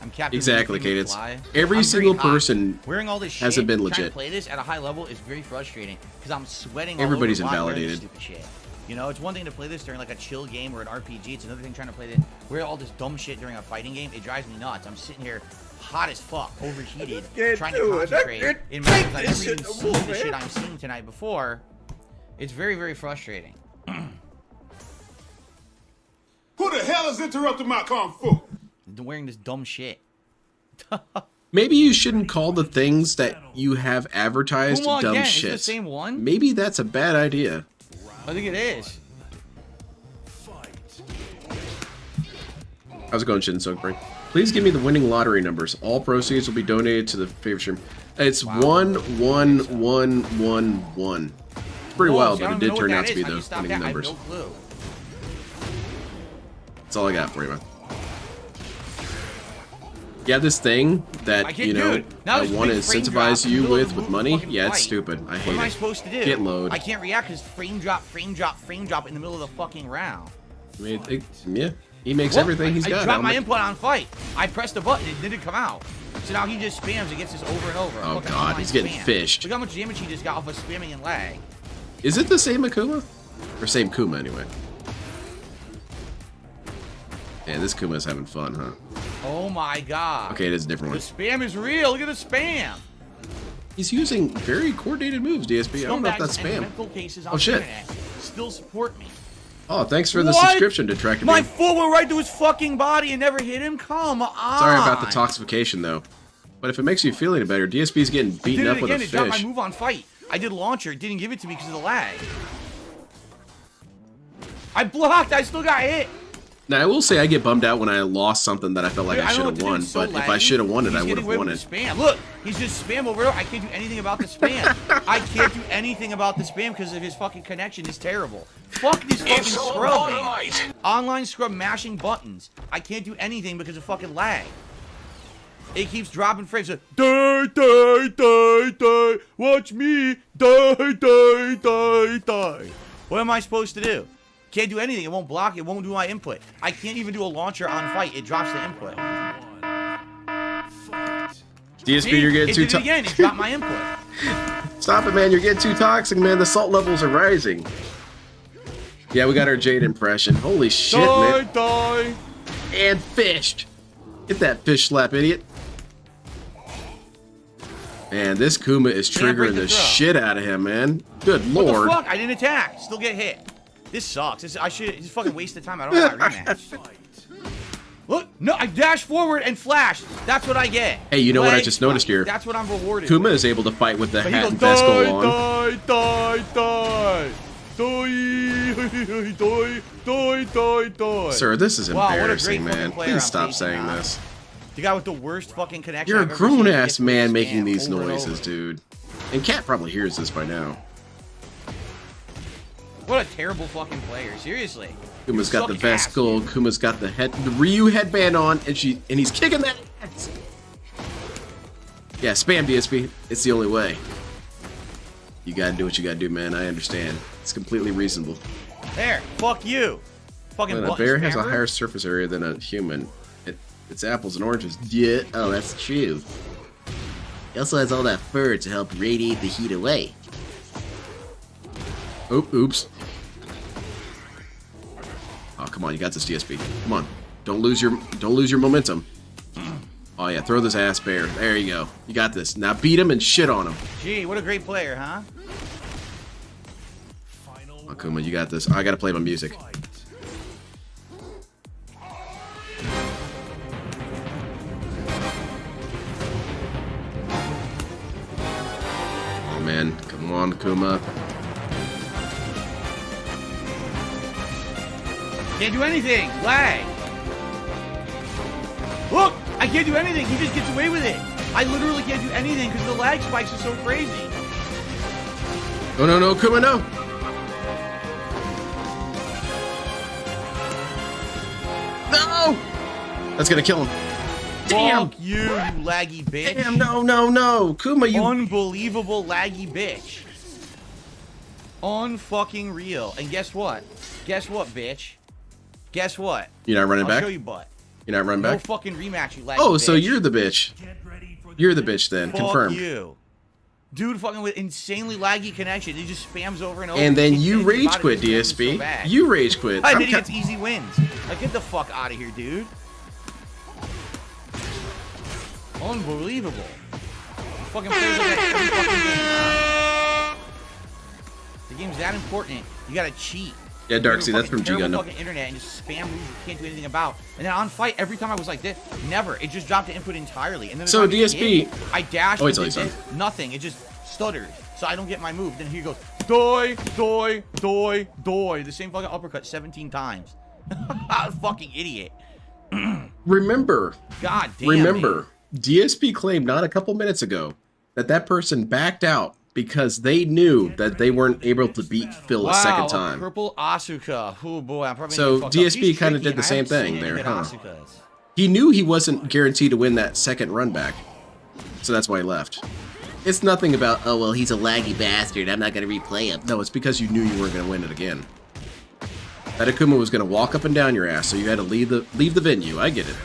I'm captain. Exactly, Kate. It's every I'm very single hot. person wearing all this shit. hasn't been Trying legit. to play this at a high level is very frustrating because I'm sweating. All Everybody's over while wearing this invalidated. stupid shit. You know, it's one thing to play this during like a chill game or an RPG. It's another thing trying to play wear all this dumb shit during a fighting game. It drives me nuts. I'm sitting here hot as fuck, overheated, trying to concentrate. In matters I've never even seen the shit I'm seeing tonight before. It's very, very frustrating. Who the hell is interrupting my kung fu? Wearing this dumb shit. Maybe you shouldn't call the things that you have advertised Kuma dumb again, shit. is it the same one? Maybe that's a bad idea. I think it is. How's it going, Shin Soakbrain? Please give me the winning lottery numbers. All proceeds will be donated to the favorite stream. It's 11111. It's pretty wild, see, I but it don't did even know turn what out that to be is. How do you those stop winning that? I have numbers. no clue. That's all I got for you, man. Yeah, this thing that, I can't you do know, it. Now I there's want to big frame incentivize drop in the you middle of with the money. fucking Yeah, it's fight. stupid. I hate What am I it. supposed to do? Get load. I can't react because frame drop in the middle of the fucking round. I mean, yeah, he makes What? everything he's got. I dropped my I'll input on fight. I pressed the button, it didn't come out. So now he just spams and gets this over and over. Oh, Fucking God, online he's getting spam. fished. Look how much damage he just got off of spamming and lag. Is it the same Akuma? Or same Kuma, anyway? Yeah, this Kuma's having fun, huh? Oh my god. Okay, it is a different The one. spam is real. Look at the spam. He's using very coordinated moves, DSP. I don't know if that's Scumbags and spam. mental cases on Oh, shit. the internet still support me. Oh, thanks for the What? subscription, Detractor. My foot went right through his fucking body and never hit him. Come on. Sorry about the toxification, though. But if it makes you feel any better, DSP's getting beaten Did up it with a again. It dropped my fish. move on fight. I did launcher. It didn't give it to me because of the lag. I blocked. I still got hit. Now I will say I get bummed out when I lost something that I felt like Dude, I don't should know have what to do. won. It's so But if I laggy. should have won it, He's I would getting have away won with it. the spam. Look, he's just spam over there. I can't do anything about the spam. I can't do anything about the spam because of his fucking connection is terrible. Fuck this fucking scrub, man. Online scrub mashing buttons. I can't do anything because of fucking lag. It keeps dropping frames. Die, die, die, die. Watch me. Die, die, die, die. What am I supposed to do? Can't do anything. It won't block. It won't do my input. I can't even do a launcher on fight. It drops the input. DSP, See? you're getting It too did it again. It dropped my input. Stop it, man. You're getting too toxic, man. The salt levels are rising. Yeah, we got our Jade impression. Holy shit, man. Die. And fished. Get that fish slap, idiot. Man, this Kuma is Can't break triggering the the throw. shit out of him, man. Good What lord. the fuck? I didn't attack. Still get hit. This sucks. I should. It's fucking waste of time. I don't know how to rematch. Look, no, I dash forward and flash. That's what I get. Hey, you know what I Leg just noticed spike. here? That's what I'm rewarded. Kuma with. is able to fight with the But he hat goes, and vest die, on. die, die, die, die, die, die. Sir, this is Wow, what a embarrassing, great man. fucking player Please I'm stop facing, saying huh? this. The guy with the worst fucking connection. You're a I've ever seen grown-ass gets man spam making these over and noises, over. dude. And Cat probably hears this by now. What a terrible fucking player. Seriously. Kuma's You got the suck vest ass, gold. dude. Kuma's got the Ryu headband on, and he's kicking that ass. Yeah, spam DSP. It's the only way. You gotta do what you gotta do, man. I understand. It's completely reasonable. There. Fuck you. Fucking Man, a button bear has a spammer. higher surface area than a human. It's apples and oranges. Yeah. Oh, that's true. He also has all that fur to help radiate the heat away. Oh, oops. Oh, come on, you got this, DSP. Come on, don't lose your momentum. Oh yeah, throw this ass bear. There you go. You got this. Now beat him and shit on him. Gee, what a great player, huh? Oh, Kuma, you got this. I gotta play my music. Oh man, come on, Kuma. Can't do anything. Lag. Look, I can't do anything. He just gets away with it. I literally can't do anything because the lag spikes are so crazy. Oh no, no, Kuma, no. No! That's gonna kill him. Damn! Fuck you, you laggy bitch. Damn, no, no, no. Kuma, you... Unbelievable laggy bitch. Unfucking real. And guess what? Guess what, bitch? Guess what? You're not running I'll back? show you butt. You're not running No back? fucking rematch, you laggy Oh, bitch. so you're the bitch. You're the bitch then. Fuck Confirmed. you. Dude fucking with insanely laggy connection. He just spams over and over. And then Can't do you anything rage about it. quit, His game is DSP. so bad. You rage quit. I I'm did he ca- gets easy wins. Like, get the fuck out of here, dude. Unbelievable. Fucking players like that every fucking game, huh? The game's that important. You gotta cheat. Yeah, Darksea, You that's from terrible G-Gun. fucking internet and just spam moves you can't do anything about. And then on fight, every time I was like this, never. It just dropped the input entirely. And then the So time it DSP hit, I dashed. Oh, wait and till did he's this, nothing. It just stuttered. So I don't get my move. Then he goes, doi, doi, doi, doi. The same fucking uppercut 17 times. Fucking idiot. Remember, God damn. remember, DSP claimed not a couple minutes ago that person backed out because they knew that they weren't able to beat Phil a second time. Purple Asuka. Oh boy, I'm probably So gonna get fucked up. DSP He's kinda tricky, did and the I same haven't seen thing any there, good huh? Asukas. He knew he wasn't guaranteed to win that second run back. So that's why he left. It's nothing about, Oh, well, he's a laggy bastard. I'm not gonna replay him. no, it's because you knew you weren't going to win it again. That Akuma was going to walk up and down your ass, so you had to leave the venue. I get it.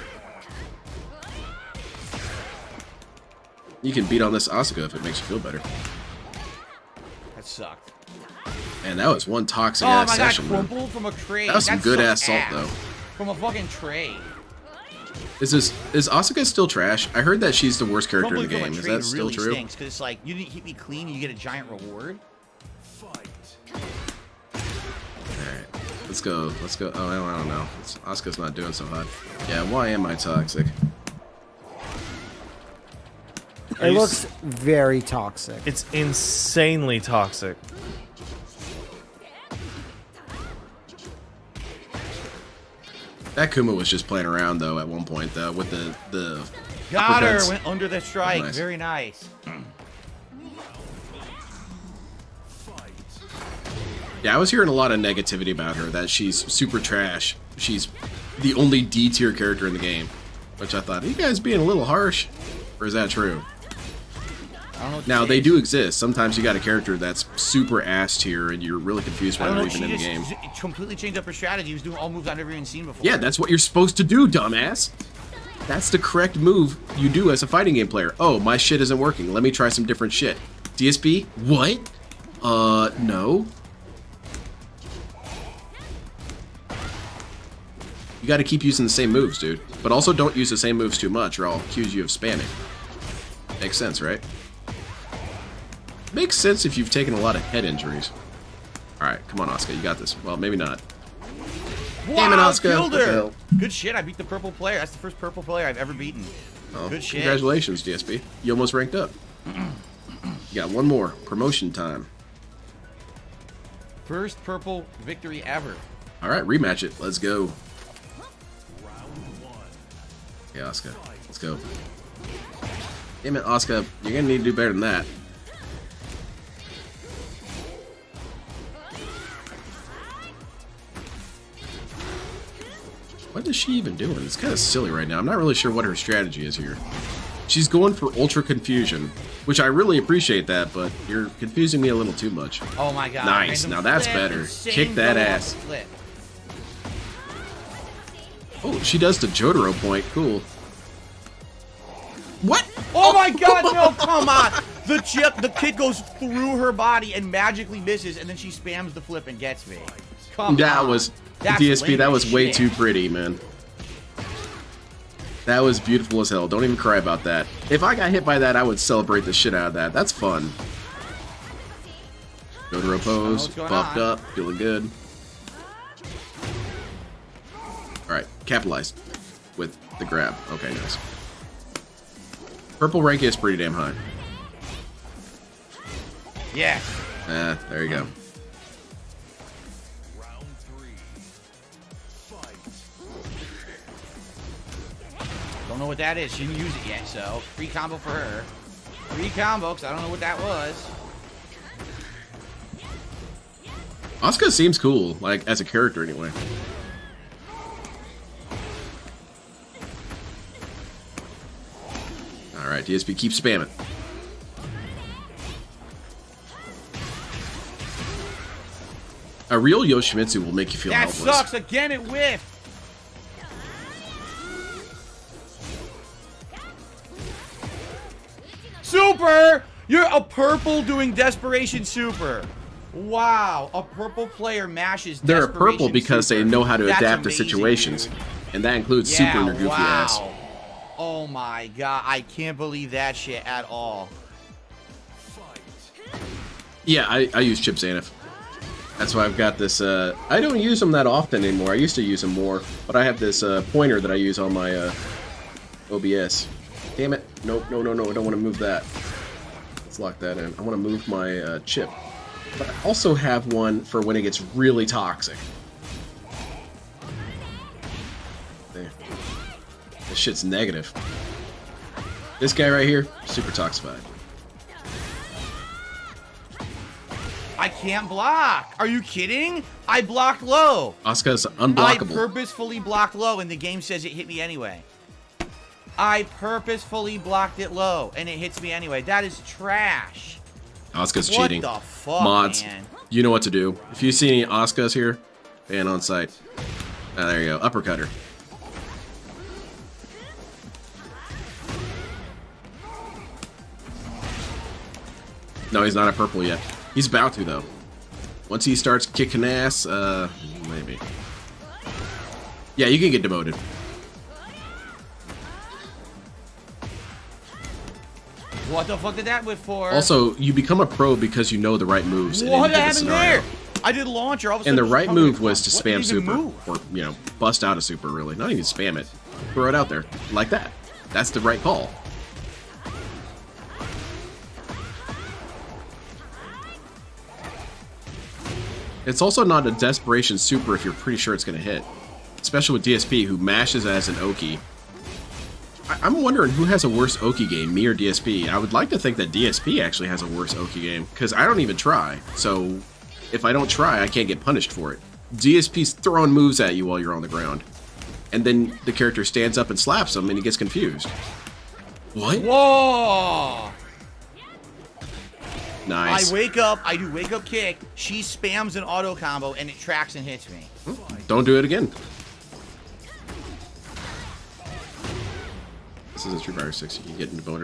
You can beat on this Asuka if it makes you feel better. That sucked. And that was one toxic Oh ass my god, session, man. crumpled from a trade. That was some good ass salt, though. From a fucking trade. Is Asuka still trash? I heard that she's the worst character in the Crumbling game. from a Is trade that still really true? stinks because it's like you didn't hit me clean, you get a giant reward. Alright. Let's go. Let's go. Oh, I don't know. Asuka's not doing so hot. Yeah, why am I toxic? It looks very toxic. It's insanely toxic. That Kuma was just playing around though at one point though with the Got her. uppercuts. Went under the strike. Nice. Very nice. Yeah, I was hearing a lot of negativity about her, that she's super trash. She's the only D tier character in the game, which I thought, are you guys being a little harsh, or is that true? I don't know what Now to they say. do exist. Sometimes you got a character that's super ass tier, and you're really confused why I don't they're know. even She in the just game. completely changed up her strategy. He was doing all moves I've never even seen before. Yeah, that's what you're supposed to do, dumbass. That's the correct move you do as a fighting game player. Oh, my shit isn't working. Let me try some different shit. DSP? What? No. You gotta keep using the same moves, dude. But also don't use the same moves too much, or I'll accuse you of spamming. Makes sense, right? Makes sense if you've taken a lot of head injuries. Alright, come on, Asuka, you got this. Well, maybe not. Wow, Damn it, Asuka. killed What the her. hell? Good shit. I beat the purple player. That's the first purple player I've ever beaten. Oh, Good shit. congratulations, DSP. You almost ranked up. You got one more. Promotion time. First purple victory ever. Alright, rematch it. Let's go. Yeah, Asuka. Let's go. Damn it, Asuka. You're gonna need to do better than that. What is she even doing? It's kind of silly right now. I'm not really sure what her strategy is here. She's going for Ultra Confusion, which I really appreciate that, but you're confusing me a little too much. Oh my god. Nice. Random Now that's flip, better. insane Kick that double ass. flip. Oh, she does the Jotaro point. Cool. What? Oh my god, no, come on! The kid goes through her body and magically misses, and then she spams the flip and gets me. Come That on. was That's DSP. lame That as was way shit. too pretty, man. That was beautiful as hell. Don't even cry about that. If I got hit by that, I would celebrate the shit out of that. That's fun. Jotaro pose, what's going buffed on. up, feeling good. All right, capitalize with the grab. Okay, nice. Purple rank is pretty damn high. Yeah. There you go. Don't know what that is. She didn't use it yet, so free combo for her. Free combo, because I don't know what that was. Asuka seems cool, like as a character anyway. All right, DSP, keep spamming. A real Yoshimitsu will make you feel That helpless. sucks. Again, it whiffed. Super! You're a purple doing Desperation Super. Wow, a purple player mashes They're Desperation purple because Super. they know how to That's adapt amazing, to situations, dude. and that includes Yeah, super in your goofy wow. ass. Oh my god, I can't believe that shit at all. Yeah, I use Chip Zanif. That's why I've got this. I don't use them that often anymore. I used to use them more, but I have this pointer that I use on my OBS. Damn it! Nope, no. I don't want to move that. Let's lock that in. I want to move my chip, but I also have one for when it gets really toxic. There. This shit's negative. This guy right here, super toxified. I can't block. Are you kidding? I blocked low. Asuka's I unblockable. purposefully blocked low, and the game says it hit me anyway. I purposefully blocked it low, and it hits me anyway. That is trash. Asuka's What cheating. the fuck, Mods, man? you know what to do. If you see any Asukas here, ban on site. Ah, there you go. Uppercut her. No, he's not a purple yet. He's about to, though. Once he starts kicking ass, maybe. Yeah, you can get demoted. What the fuck did that whip for? Also, you become a pro because you know the right moves in what any given happened scenario. there? I did launcher. All of a And sudden the right coming move from- was to what spam did it even super, move? or bust out a super. Really, not even spam it. Throw it out there like that. That's the right call. It's also not a desperation super if you're pretty sure it's gonna hit. especially with DSP, who mashes as an Oki. I'm wondering who has a worse Oki game, me or DSP. I would like to think that DSP actually has a worse Oki game, because I don't even try. So if I don't try, I can't get punished for it. DSP's throwing moves at you while you're on the ground. And then the character stands up and slaps him, and he gets confused. What? Whoa! Nice. I wake up, I do wake up kick, she spams an auto combo, and it tracks and hits me. Don't do it again. This is a Street Fighter 6. You can get voted